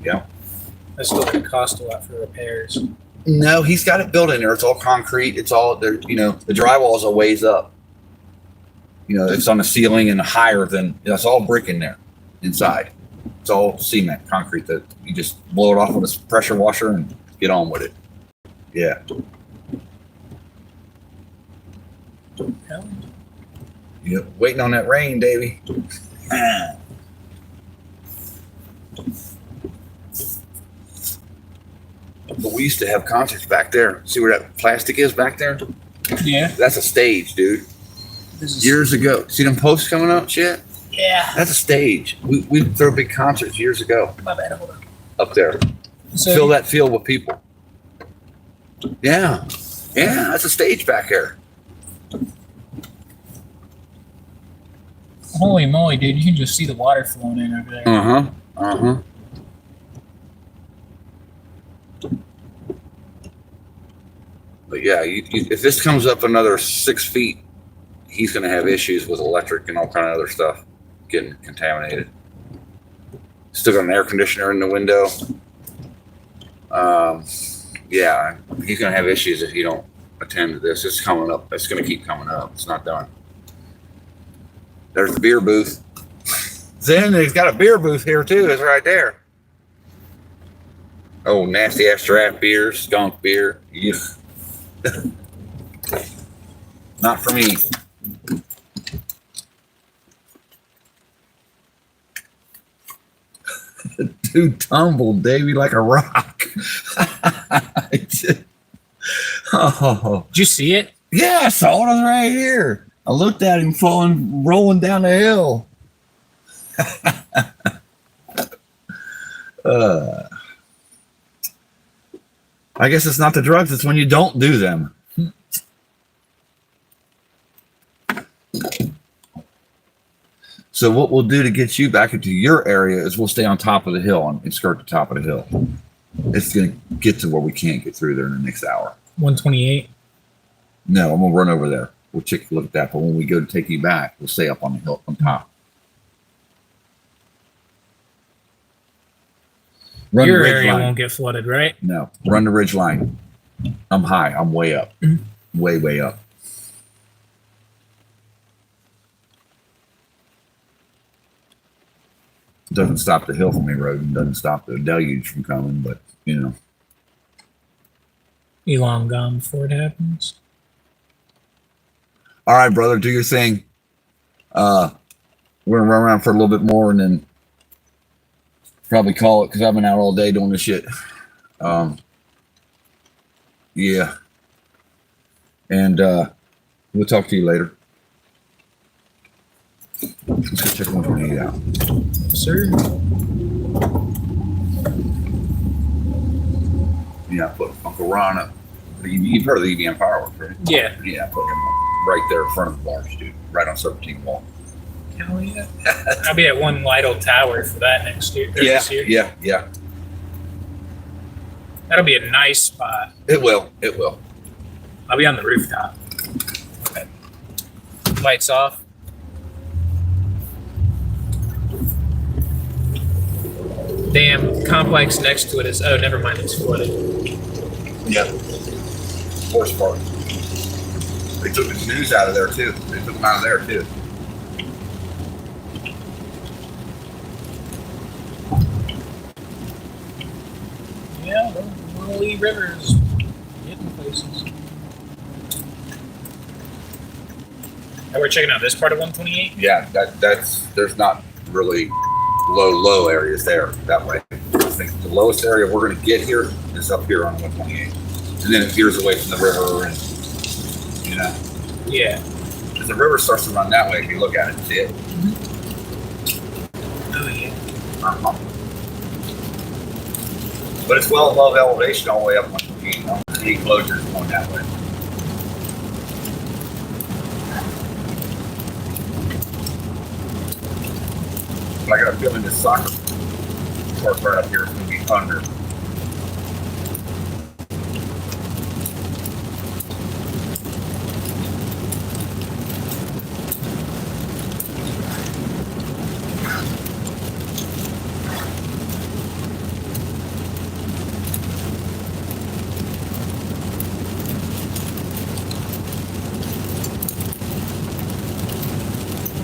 Yeah. That's still going to cost a lot for repairs. No, he's got it built in there. It's all concrete. It's all there. You know, the drywall is a ways up. You know, it's on the ceiling and higher than. That's all brick in there, inside. It's all cement, concrete that you just blow it off with a pressure washer and get on with it. Yeah. Hell, Yep. Waiting on that rain, Davey. But we used to have concerts back there. See where that plastic is back there? yeah. That's a stage, dude. This is, Years ago. See them posts coming up? Shit. yeah. That's a stage. We throw big concerts years ago My bad. Hold on. up there. So, Fill that field with people. Yeah. Yeah, that's a stage back there. holy moly, dude! You can just see the water flowing in over there. Uh-huh. Uh-huh. But yeah, if this comes up another 6 feet, he's going to have issues with electric and all kind of other stuff getting contaminated. Still got an air conditioner in the window. Yeah, he's going to have issues if you don't attend to this. It's coming up. It's going to keep coming up. It's not done. There's the beer booth. Then he's got a beer booth here too. It's right there. Oh, nasty ass draft beer, skunk beer. Yeah. Not for me. Dude tumbled, Davey, like a rock. Oh, Did you see it? yeah, I saw it. It was right here. I looked at him falling, rolling down the hill. I guess it's not the drugs, it's when you don't do them. So what we'll do to get you back into your area is we'll stay on top of the hill and skirt the top of the hill. It's going to get to where we can't get through there in the next hour. 128. No, I'm going to run over there. We'll take a look at that. But when we go to take you back, we'll stay up on the hill on top. Run Your the ridge area line. won't get flooded, right? No, run the ridge line. I'm high. I'm way up. Way, way up. Doesn't stop the hill from eroding. Doesn't stop the deluge from coming, but, you know. You long gone before it happens. All right, brother, do your thing. We're going to run around for a little bit more and then probably call it because I've been out all day doing this shit. Yeah. And we'll talk to you later. Let's go check 128 out. Sir. Yeah, I put Uncle Ron up. You've heard of the EVM fireworks, right? Yeah. Yeah, I put him right there in front of the bars, dude. Right on 17 wall. Hell yeah. I'll be at one Lido Tower for that next year. This year. Yeah. That'll be a nice spot. It will. It will. I'll be on the rooftop. Okay. Lights off. Damn, complex next to it is. Oh, never mind. It's flooded. Yeah. Worst part. They took the news out of there, too. They took them out of there, too. Yeah, the Lee River's getting places. And we're checking out this part of 128. Yeah, there's not really low areas there that way. I think the lowest area we're going to get here is up here on 128. And then it veers away from the river and, you know. Yeah. Because the river starts to run that way if you look at it, see it? Oh, yeah. Uh-huh. But it's well above elevation all the way up 128. I don't see any closures going that way. But I got a feeling this soccer court right up here is going to be under.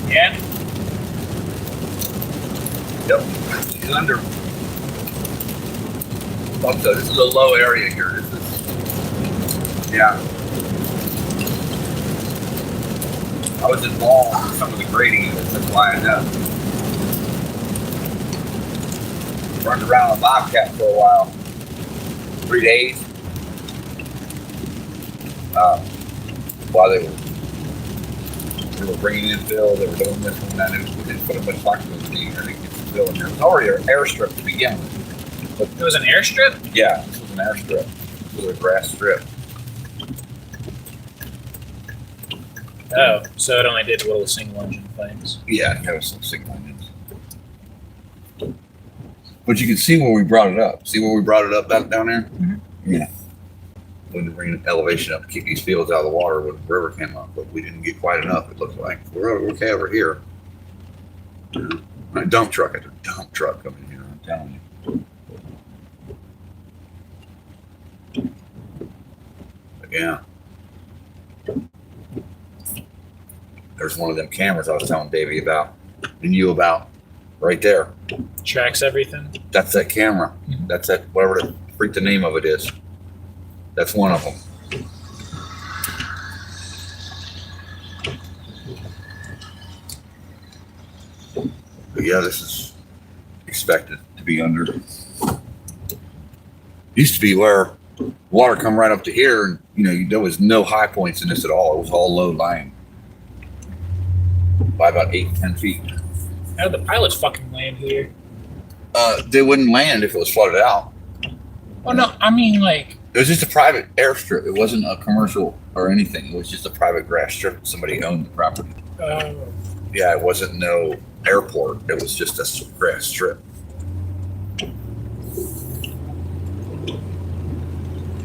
Yeah. Yep, he's under. Also, this is a low area here. This is, yeah. I was involved in some of the grading units. That's why I know. Running around a Bobcat for a while. 3 days. While they were bringing in fill, they were doing this and that. We didn't put a bunch of boxes in the and it gets fill in there. It was already an airstrip to begin with. But It was an airstrip? yeah, this was an airstrip. This was a grass strip. Oh, so it only did little single engine things. Yeah, it had some signal engines. But you can see where we brought it up. See where we brought it up down there? Mhm. Yeah. When we bring the elevation up to keep these fields out of the water when the river came up, but we didn't get quite enough, it looks like. We're okay over here. A dump truck after dump truck coming here, I'm telling you. But yeah. There's one of them cameras I was telling Davey about and you about right there. Tracks everything. That's that camera. Mhm. That's that, whatever the freak the name of it is. That's one of them. But yeah, this is expected to be under. Used to be where water come right up to here, and you know there was no high points in this at all. It was all low lying by about 8-10 feet. How did the pilots fucking land here? They wouldn't land if it was flooded out. Oh, no, I mean, like, It was just a private airstrip. It wasn't a commercial or anything. It was just a private grass strip. Somebody owned the property. Yeah, it wasn't no airport. It was just a grass strip.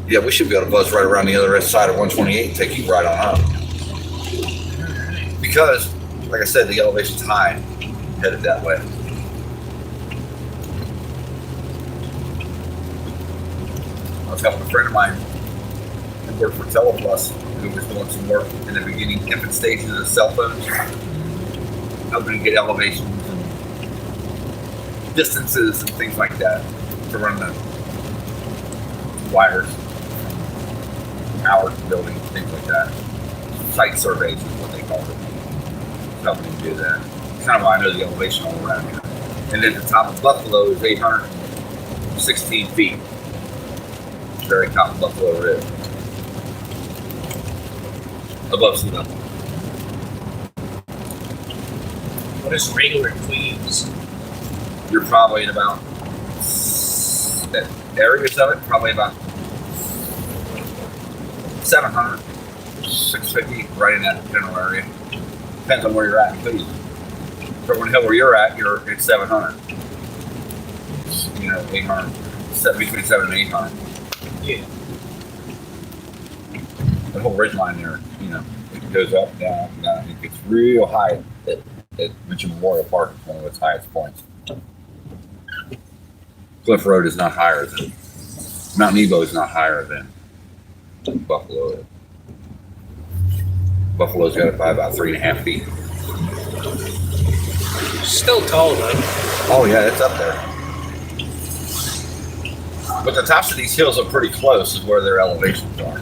Yeah, we should be able to buzz right around the other side of 128 and take you right on up. Because, like I said, the elevation's high, headed that way. I was helping a friend of mine who worked for Teleplus, who was doing some work in the beginning, infant stages of cell phones, helping to get elevations and distances and things like that to run the wires, power buildings, things like that. Site surveys is what they call it. Helping to do that. It's kind of why I know the elevation all around here. And then the top of Buffalo is 816 feet. Very top of Buffalo Ridge. Above sea level. What is regular Queens? You're probably at about areas of it, probably about 700, 650, right in that general area. Depends on where you're at in Cleveland. From the hill where you're at, you're at 700. You know, 800, between 700 and 800. Yeah. The whole ridge line there, you know, it goes up, down, down. It gets real high at Mitchell Memorial Park. It's one of its highest points. Cliff Road is not higher than Mount Nebo is not higher than Buffalo. Buffalo's got it by about 3.5 feet. Still tall though. Oh yeah, it's up there. But the tops of these hills are pretty close is where their elevations are.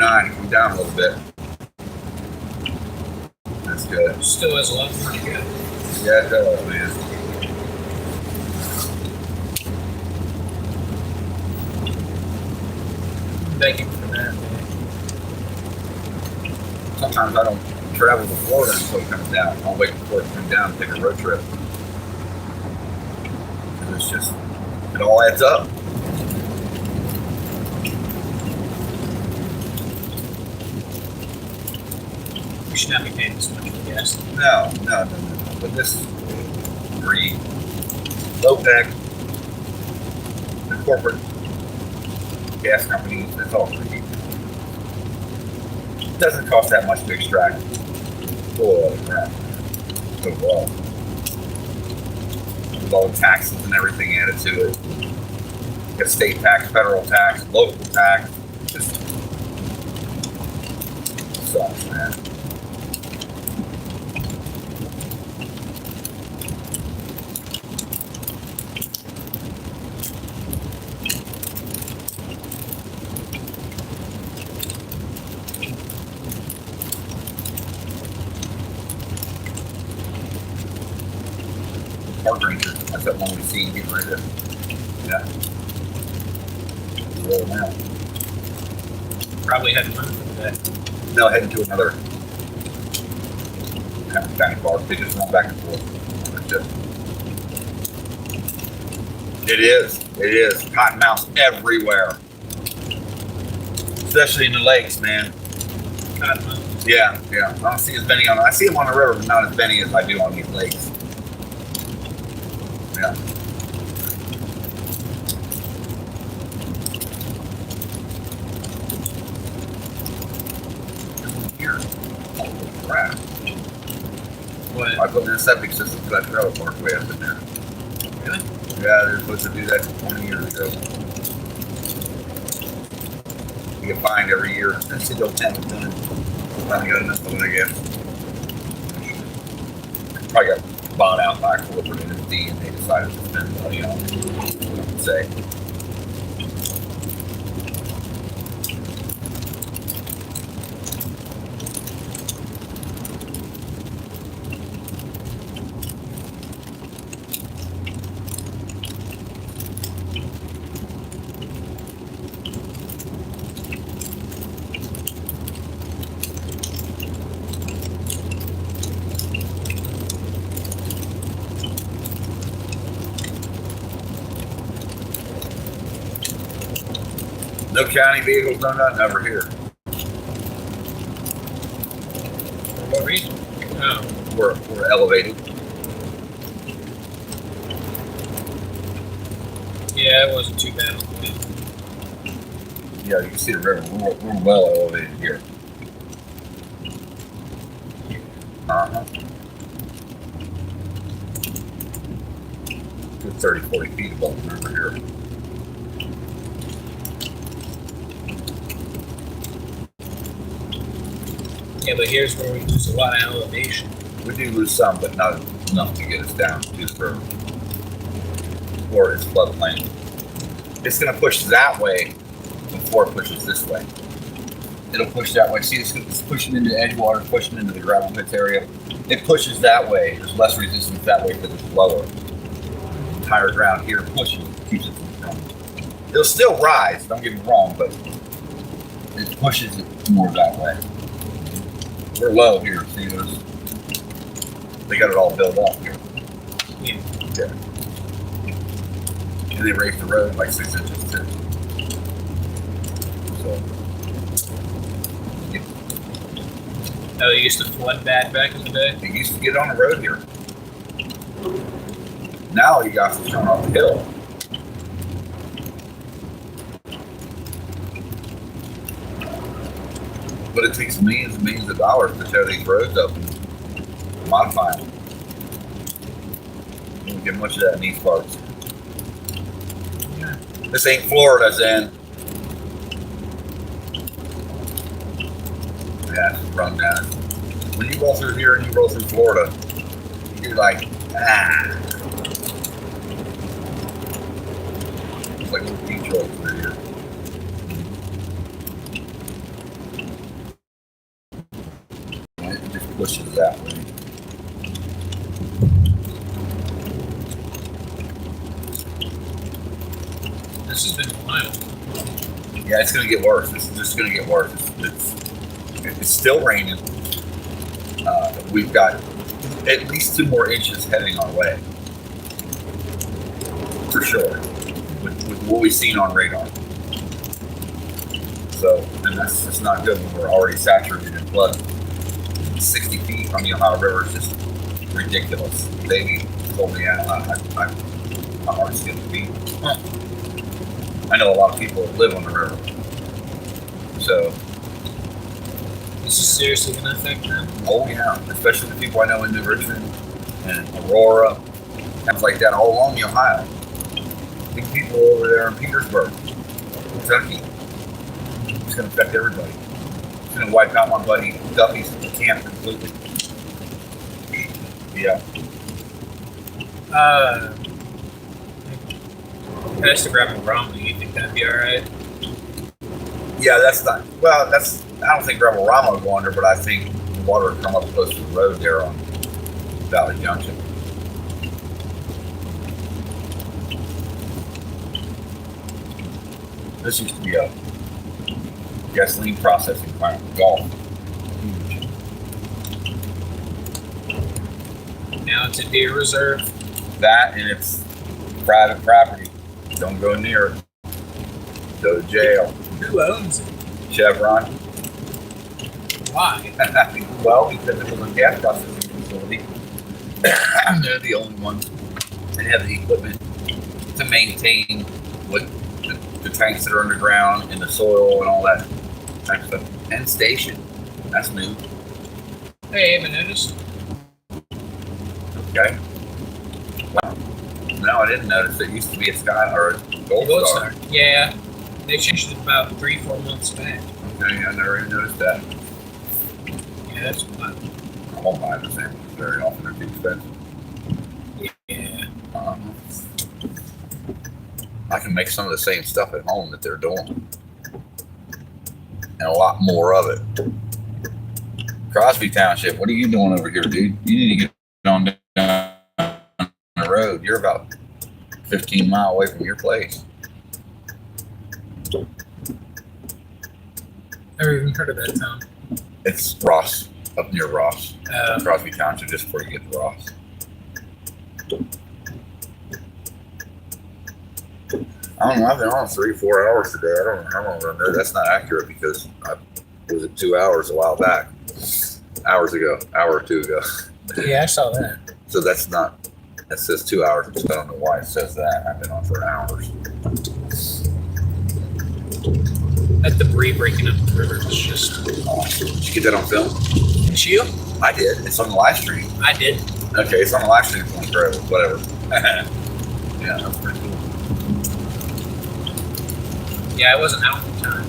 Come down a little bit. That's good. Still has a lot more to go. Yeah, it does, man. Thank you for that, man. Sometimes I don't travel to Florida until it comes down. I'll wait for it to come down and take a road trip. Because it's just, it all adds up. We should not be paying this much for gas. No. But this is free. OPEC, the corporate gas companies, it's all free. It doesn't cost that much to extract oil and crap overall. With all the taxes and everything added to it. You got state tax, federal tax, local tax. Just sucks, man. Park ranger. That's that one we seen getting ready to, yeah, roll them out. Probably had to move for that. No, heading to another county park. They just run back and forth. It is. Cottonmouths everywhere. Especially in the lakes, man. Cottonmouth. Yeah. I don't see as many I see them on the river, but not as many as I do on these lakes. Yeah. Here. Holy crap. What? I put in a septic system for that trailer park way up in there. Really? Yeah, they're supposed to do that 20 years ago. You get fined every year. That's the don't have it done. Finally got enough of it, I guess. Probably got bought out by a corporate entity and they decided to spend money on it. What I would say. No county vehicles, no nothing over here. For what reason? Oh. We're elevated. Yeah, it wasn't too bad. Yeah, you can see the river. We're well elevated here. Uh-huh. Good 30, 40 feet above the river here. Yeah, but here's where we lose a lot of elevation. We do lose some, but not enough to get us down to the river. Or it's floodplain. It's going to push that way before it pushes this way. It'll push that way. See, it's pushing into Edgewater, pushing into the gravel pits area. It pushes that way. There's less resistance that way because it's lower. Higher ground here pushes, keeps it from growing. It'll still rise, don't get me wrong, but it pushes it more that way. We're low here. See, they got it all built up here. Yeah. Yeah. And they raised the road like 6 inches too. So. Oh, it used to flood bad back in the day? It used to get on the road here. Now you got to turn off the hill. But it takes millions and millions of dollars to tear these roads up and modify them. You don't get much of that in these parts. Yeah. This ain't Florida, Zen. Yeah, it's run down. When you roll through here and you roll through Florida, you're like, ah. It's like little beach rolls through here. And it just pushes that way. This has been a while. Yeah, it's gonna get worse. It's just gonna get worse. It's still raining. We've got at least 2 more inches heading our way, for sure, with what we've seen on radar. So, and that's just not good when we're already saturated in flood. 60 feet on the Ohio River is just ridiculous. They told me my heart's gonna beat. I know a lot of people that live on the river, so. This is seriously going to affect them? Oh yeah, especially the people I know in New Richmond and Aurora, things like that, all along the Ohio. Big people over there in Petersburg, Kentucky. It's going to affect everybody. It's going to wipe out my buddy Duffy's camp completely. Yeah. Pass to grab a Romney, you think that'd be alright? Yeah, that's not, well, that's, I don't think Rebel Rama would go under, but I think the water would come up close to the road there on Valley Junction. This used to be a gasoline processing plant in Gulf. Now it's a deer reserve. That and it's private property. Don't go near it. Go to jail. Who owns it? Chevron. Why? Well, because it was a gas processing facility. They're the only ones that have the equipment to maintain what the tanks that are underground and the soil and all that type of stuff. And station. That's new. Hey, I haven't noticed. Okay. Wow. No, I didn't notice. It used to be a Sky or a Gold Star. Yeah. They changed it about 3-4 months back. Okay, I never even noticed that. Yeah, that's wild. I won't buy the same ones very often. They're too expensive. Yeah. I can make some of the same stuff at home that they're doing. And a lot more of it. Crosby Township, what are you doing over here, dude? You need to get on down the road. You're about 15 miles away from your place. Never even heard of that town. It's Ross, up near Ross. Uh, Crosby Township, just before you get to Ross. I don't know. I've been on 3-4 hours today. I don't know how long I'm there. That's not accurate because I was at 2 hours a while back, hour or two ago. Yeah, I saw that. So that's not. It says 2 hours. I don't know why it says that. I've been on for hours. That debris breaking up the river was just. Did you get that on film? Did you? I did. It's on the live stream. I did. Okay, it's on the live stream. Whatever. Yeah, that's pretty cool. Yeah, I wasn't out in time.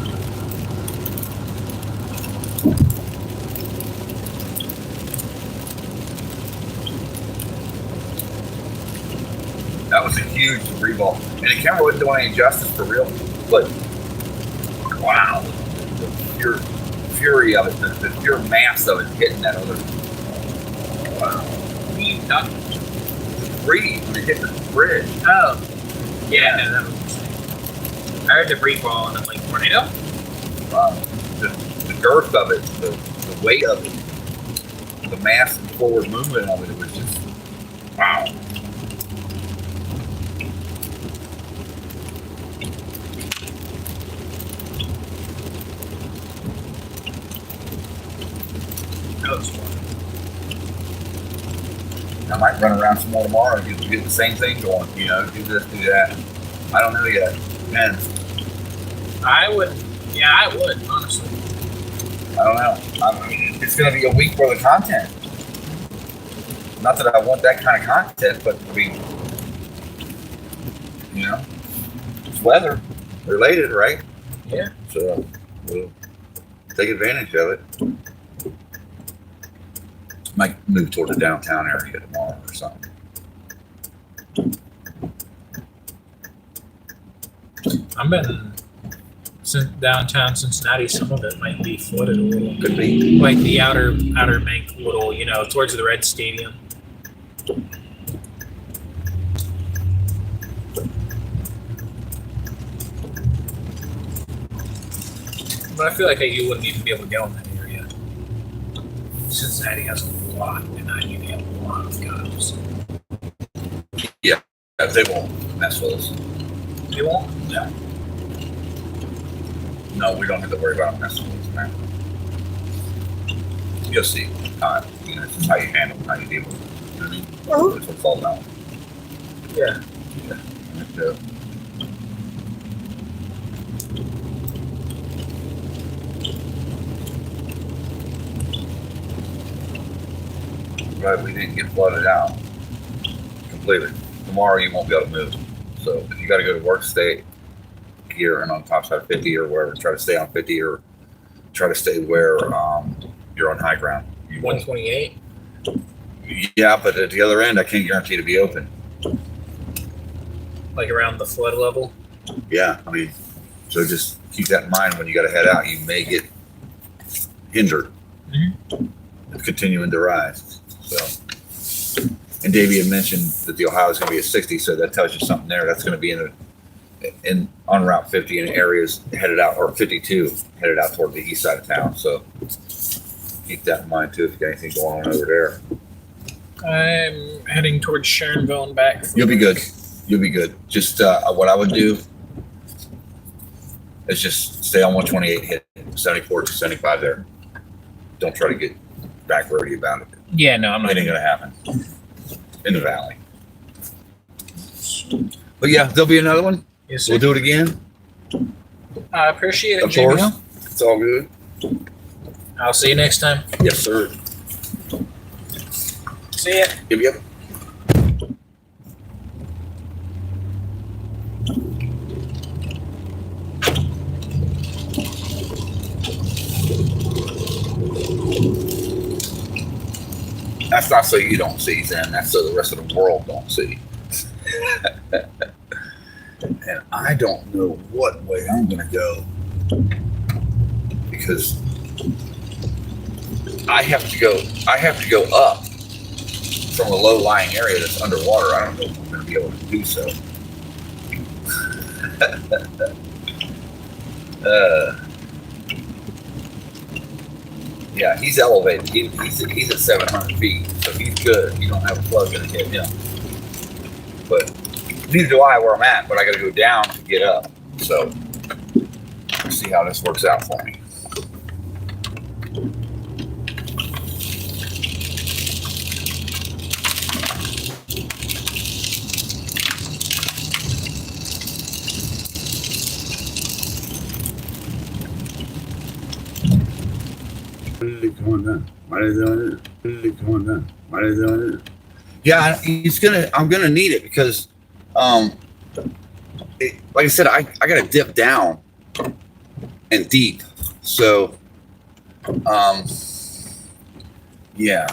That was a huge debris ball. And the camera wasn't doing any justice for real. But, wow. The pure fury of it, the pure mass of it hitting that other. Wow. The debris when it hit the bridge. Oh. Yeah, no, that was insane. I heard debris ball and I'm like, tornado? Wow. The girth of it, the weight of it, the mass and forward movement of it was just, wow. That was fun. I might run around some more tomorrow and get the same thing going, do this, do that. I don't know yet. Man, I would, honestly. I don't know. I mean, it's going to be a week worth of content. Not that I want that kind of content, but I mean, it's weather related, right? Yeah. So we'll take advantage of it. Might move toward the downtown area tomorrow or something. I've been downtown Cincinnati. Some of it might be flooded a little. Could be. Like the outer bank, little, towards the Red Stadium. But I feel like you wouldn't even be able to go in that area. Cincinnati has a lot, and I need to have a lot of guns. Yeah, they won't mess with us. You won't? No. No, we don't have to worry about messing with us, man. You'll see. It's just how you handle it, how you deal with it. You know what I mean? That's what it's all about. Yeah. And, but we didn't get flooded out completely. Tomorrow you won't be able to move. So if you got to go to work, stay here and on top side of 50 or wherever. Try to stay on 50 or try to stay where you're on high ground. 128? Yeah, but at the other end, I can't guarantee to be open. Like around the flood level? Yeah, I mean, so just keep that in mind when you got to head out. You may get hindered. Mm-hmm. It's continuing to rise. So, and Davey had mentioned that the Ohio is going to be at 60, so that tells you something there. That's going to be on Route 50 in areas headed out, or 52 headed out toward the east side of town. So keep that in mind too if you got anything going on over there. I'm heading towards Sharonville and back. You'll be good. You'll be good. Just what I would do is just stay on 128, hit 74 to 75 there. Don't try to get back roady about it. Yeah, no, I'm not. It ain't gonna happen in the valley. But yeah, there'll be another one. Yes, sir. We'll do it again. I appreciate it, Of course. JBL. It's all good. I'll see you next time. Yes, sir. See ya. Yep. That's not so you don't see, Zen. That's so the rest of the world don't see. And I don't know what way I'm going to go because I have to go up from a low-lying area that's underwater. I don't know if I'm going to be able to do so. Yeah, he's elevated. He's at 700 feet, so he's good. You don't have a flood going to hit him. But neither do I where I'm at, but I got to go down to get up. So let's see how this works out for me. Yeah, I'm gonna need it because, like I said, I gotta dip down and deep. So, yeah,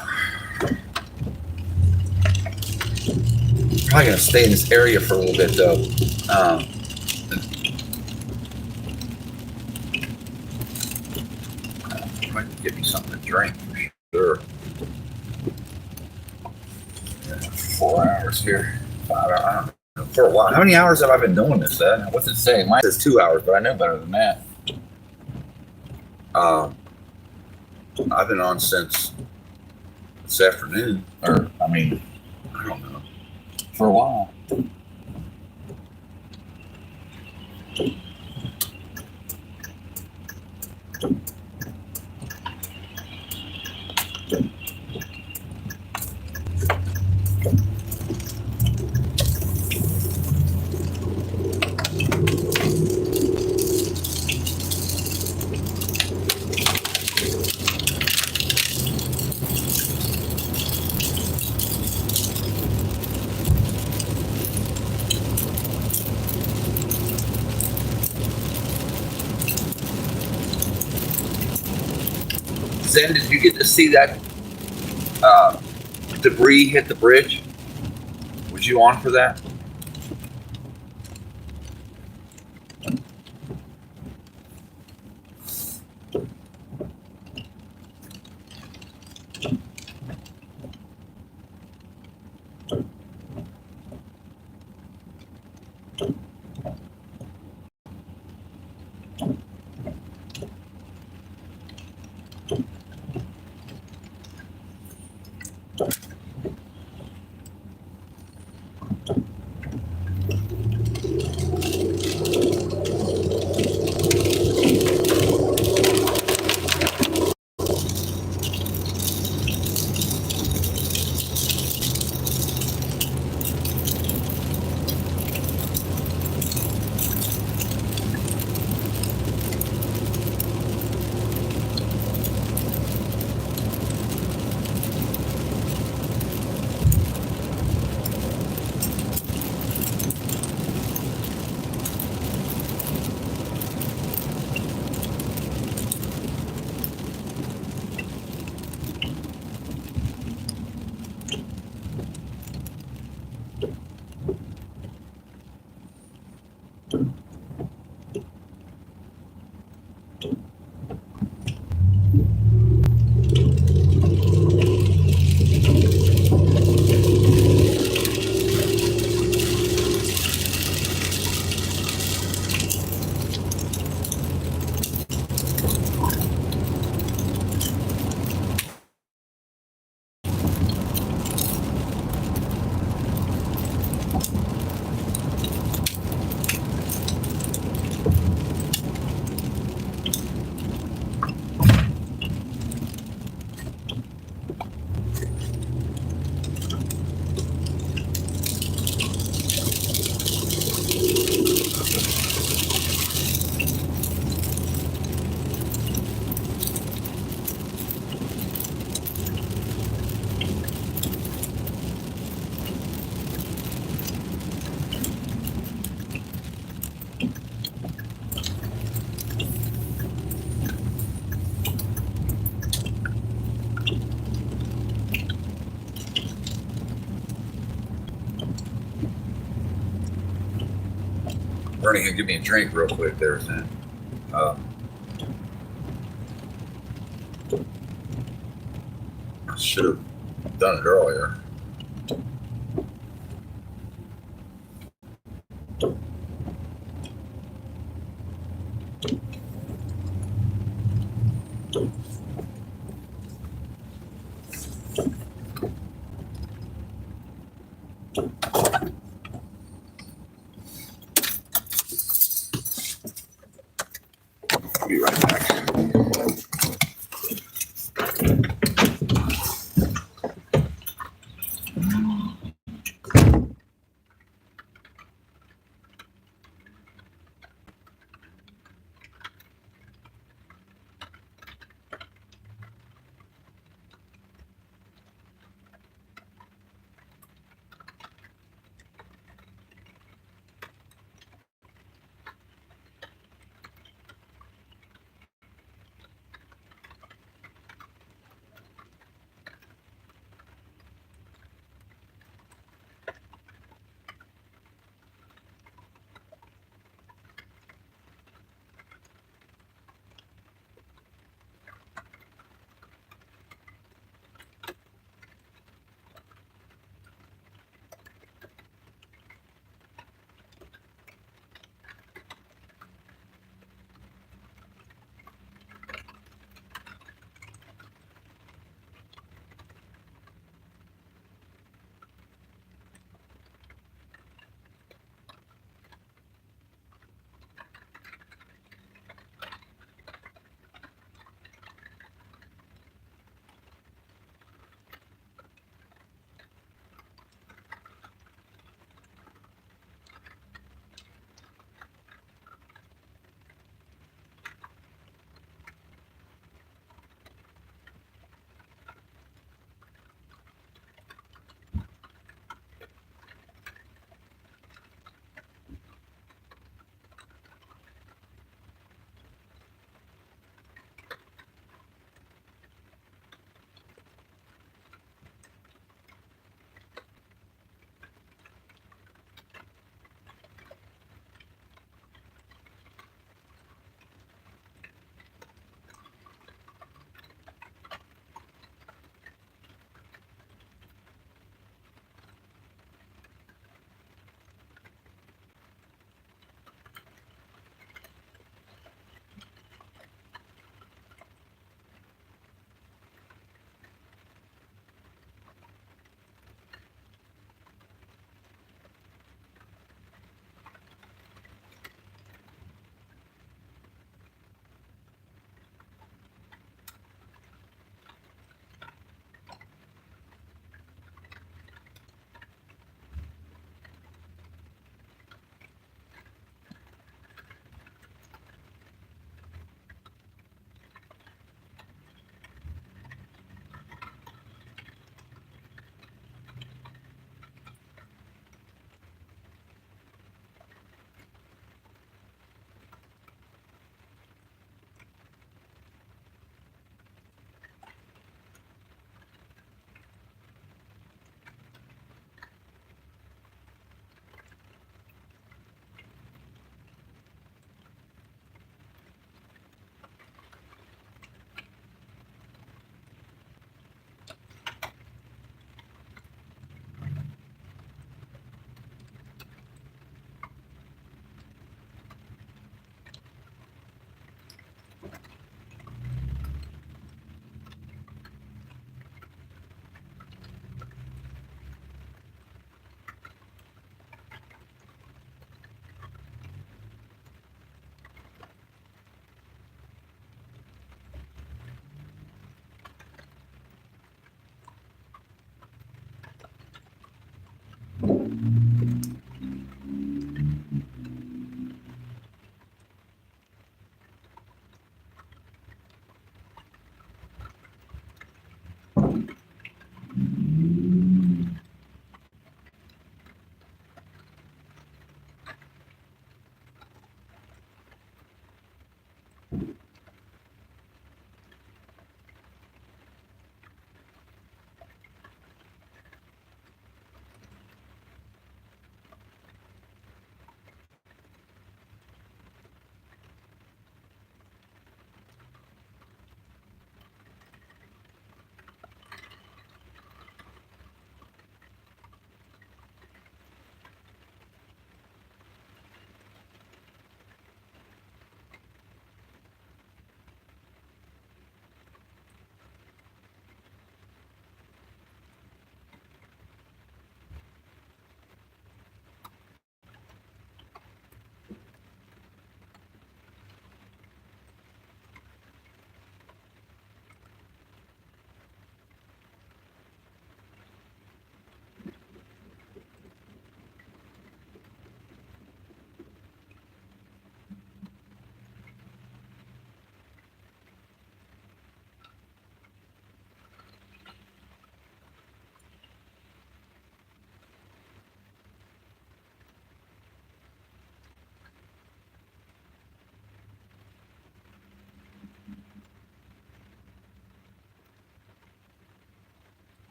probably gonna stay in this area for a little bit though. Might give me something to drink for sure. 4 hours here, 5 hours. I don't know. For a while. How many hours have I been doing this? What's it say? Mine says 2 hours, but I know better than that. I've been on since this afternoon, or I mean, I don't know, for a while. Zen, did you get to see that debris hit the bridge? Was you on for that? Bernie can give me a drink real quick there, Zen. I should have done it earlier.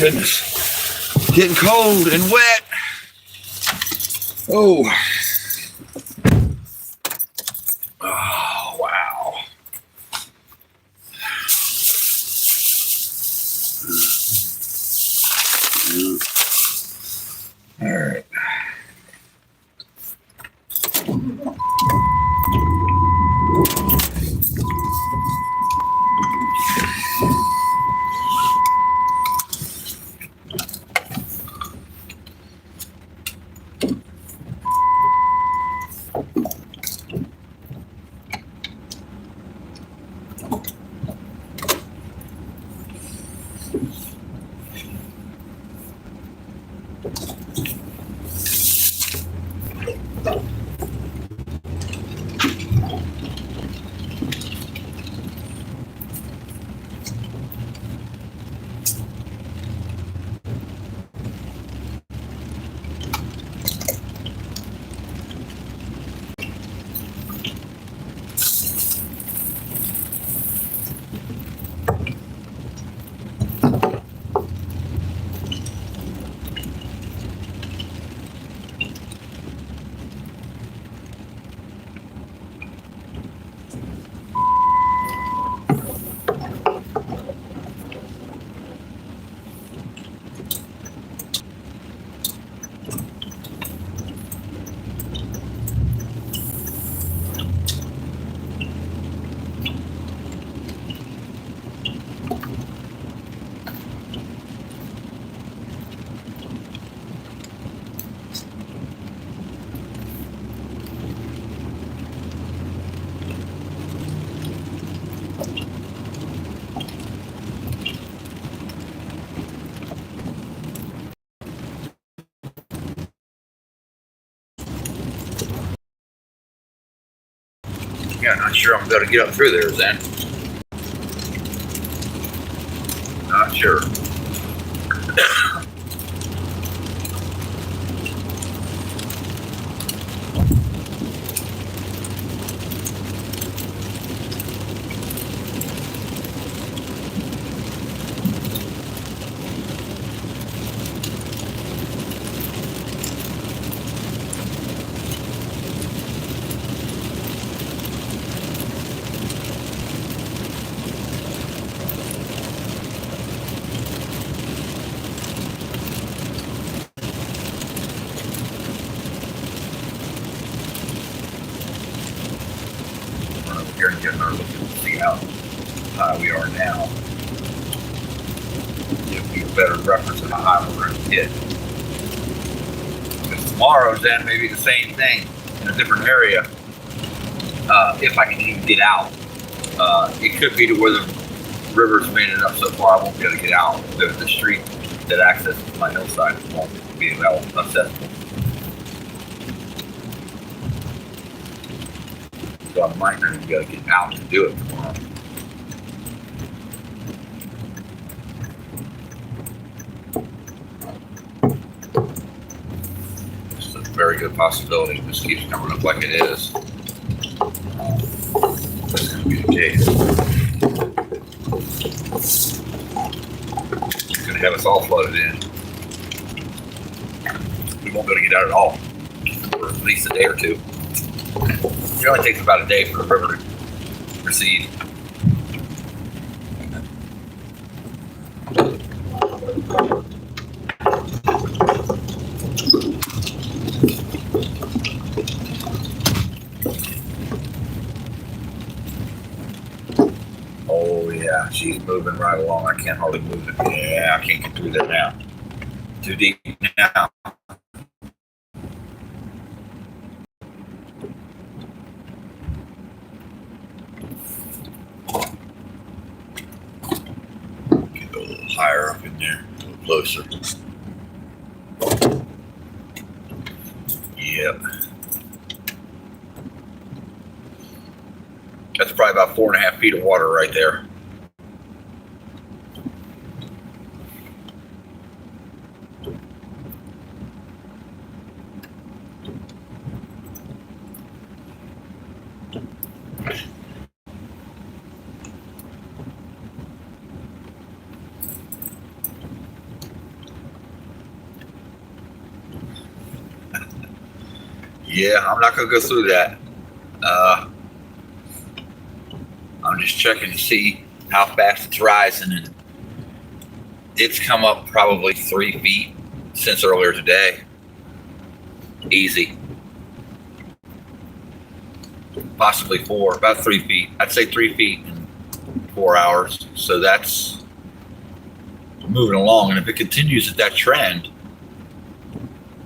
goodness. Getting cold and wet. Oh. Oh, wow. All right. Yeah, not sure I'm going to get up through there, Zen. Not sure. Here and get another look to see how high we are now. Give me a better reference of how high we're going to hit. Because tomorrow's then maybe the same thing in a different area. If I can even get out, it could be to where the river's made it up so far I won't be able to get out. The street that accesses my hillside won't be well accessible. So I might not even be able to get out to do it tomorrow. It's a very good possibility. If this keeps coming up like it is, that's going to be the case. It's going to have us all flooded in. We won't be able to get out at all for at least a day or two. It only takes about a day for the river to recede. Oh yeah, she's moving right along. I can't hardly move it. Yeah, I can't get through there now. Too deep now. Higher up in there, a little closer. Yep. That's probably about 4.5 feet of water right there. Yeah, I'm not gonna go through that. I'm just checking to see how fast it's rising, and it's come up probably 3 feet since earlier today. Easy. Possibly 4, about 3 feet. I'd say 3 feet in 4 hours. So that's moving along. And if it continues at that trend,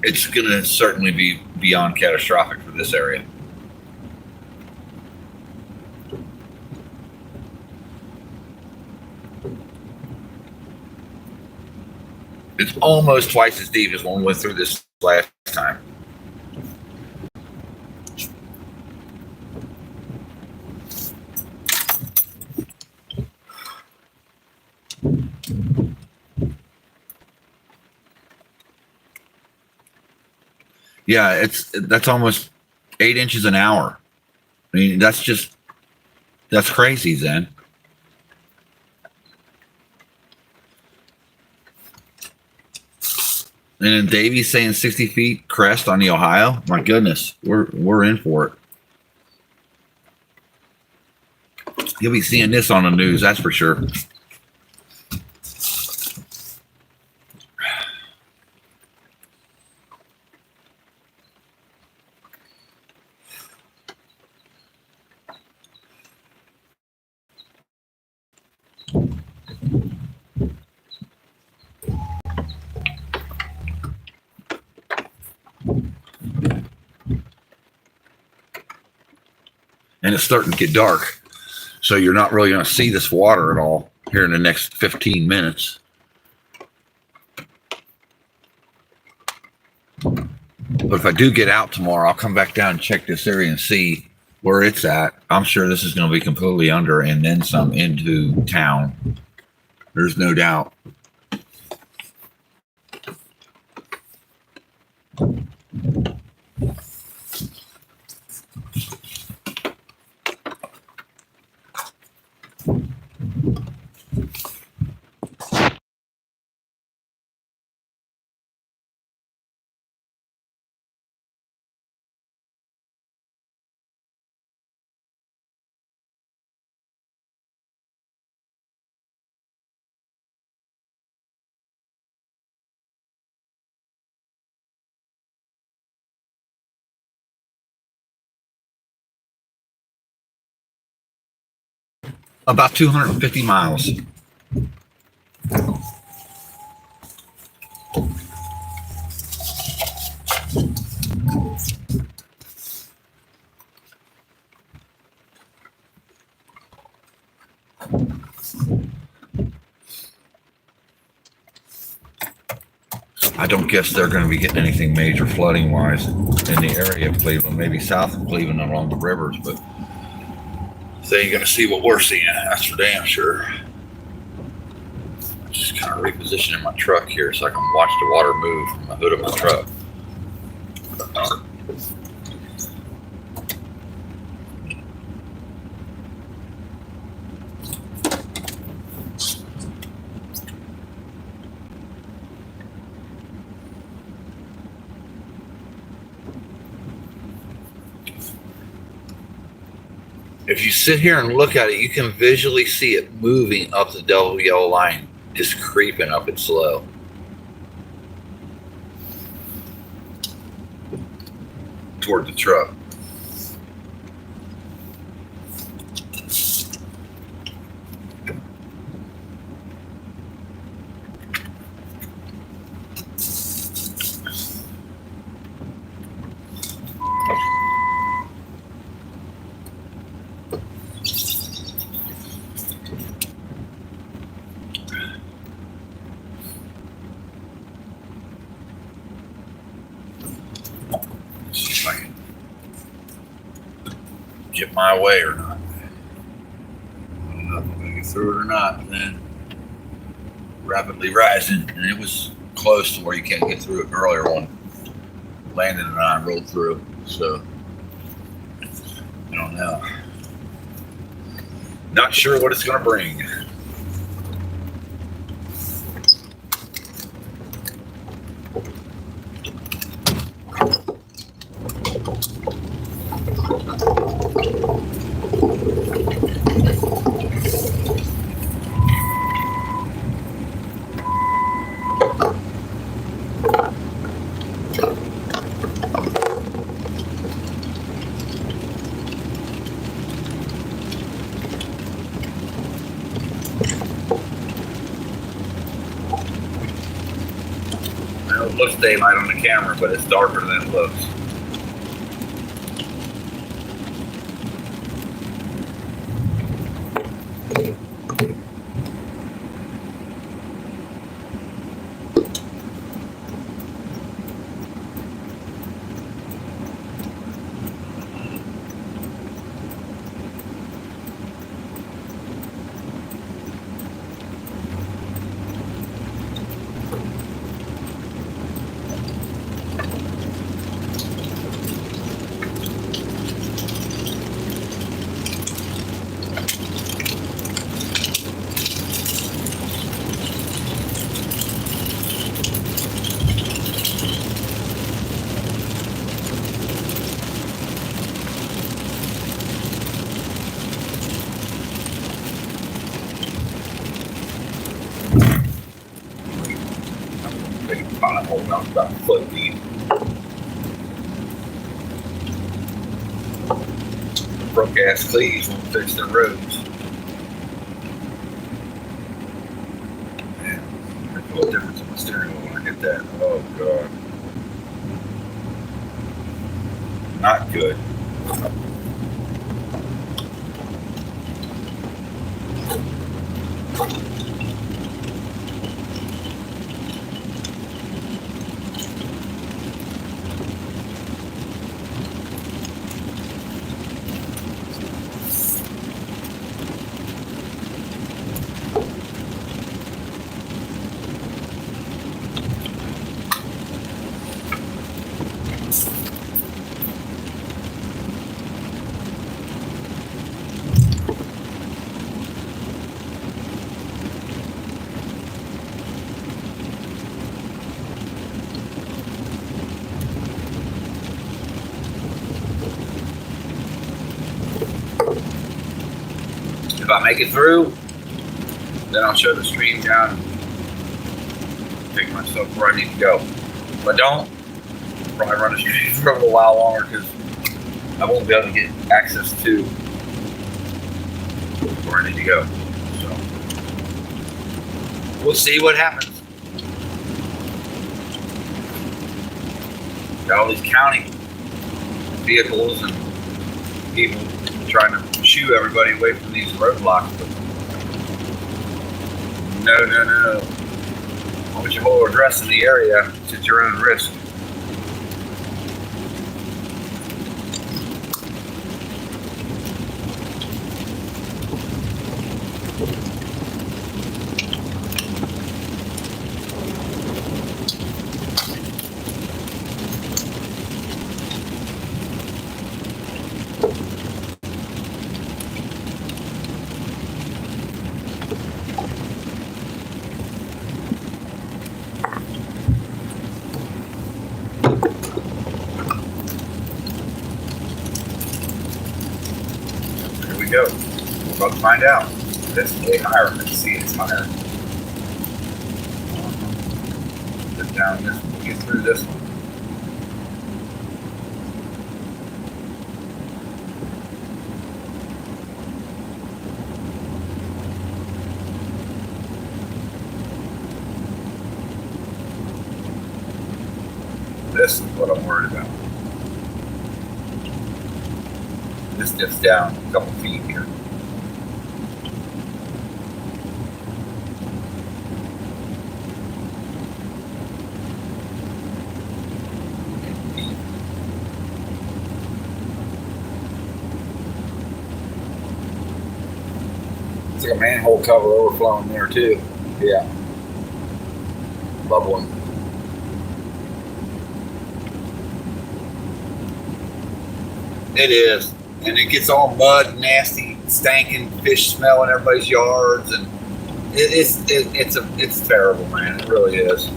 it's going to certainly be beyond catastrophic for this area. It's almost twice as deep as when we went through this last time. Yeah, that's almost 8 inches an hour. I mean, that's crazy, Zen. And then Davy's saying 60 feet crest on the Ohio. My goodness, we're in for it. You'll be seeing this on the news, that's for sure. And it's starting to get dark, so you're not really going to see this water at all here in the next 15 minutes. But if I do get out tomorrow, I'll come back down and check this area and see where it's at. I'm sure this is going to be completely under and then some into town. There's no doubt. About 250 miles. I don't guess they're going to be getting anything major flooding wise in the area of Cleveland, maybe south of Cleveland along the rivers, but they ain't going to see what we're seeing. That's for damn sure. Just kind of repositioning my truck here so I can watch the water move from the hood of my truck. If you sit here and look at it, you can visually see it moving up the double yellow line, just creeping up it slow. Toward the truck. Get my way or not. I don't know if I'm going to get through it or not. Then rapidly rising, and it was close to where you can't get through it earlier when Landon and I rolled through. So I don't know. Not sure what it's going to bring. I know it looks daylight on the camera, but it's darker than it looks. Big pothole, not about a foot deep. Broke ass cleats won't fix their roads. Man, I feel a difference in my steering wheel when I hit that. Oh god. Not good. If I make it through, then I'll shut the stream down and take myself where I need to go. If I don't, I'll probably run the stream for a little while longer because I won't be able to get access to where I need to go. So we'll see what happens. Got all these county vehicles and people trying to shoo everybody away from these roadblocks. But no. I want your whole address in the area. It's at your own risk. Go. We're about to find out. This is way higher. Let's see, it's higher. Get down this one. We'll get through this one. This is what I'm worried about. This dips down a couple feet here. It's like a manhole cover overflowing there too. Yeah. Bubbling. It is. And it gets all mud, nasty, stinking fish smell in everybody's yards, and it's terrible, man. It really is.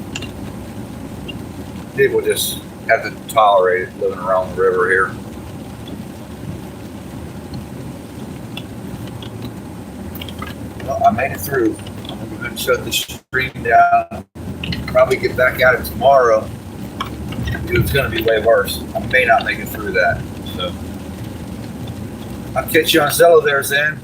People just have to tolerate it living around the river here. Well, I made it through. I'm going to shut the stream down. Probably get back at it tomorrow. It's going to be way worse. I may not make it through that. So. I'll catch you on Zello there, Zen.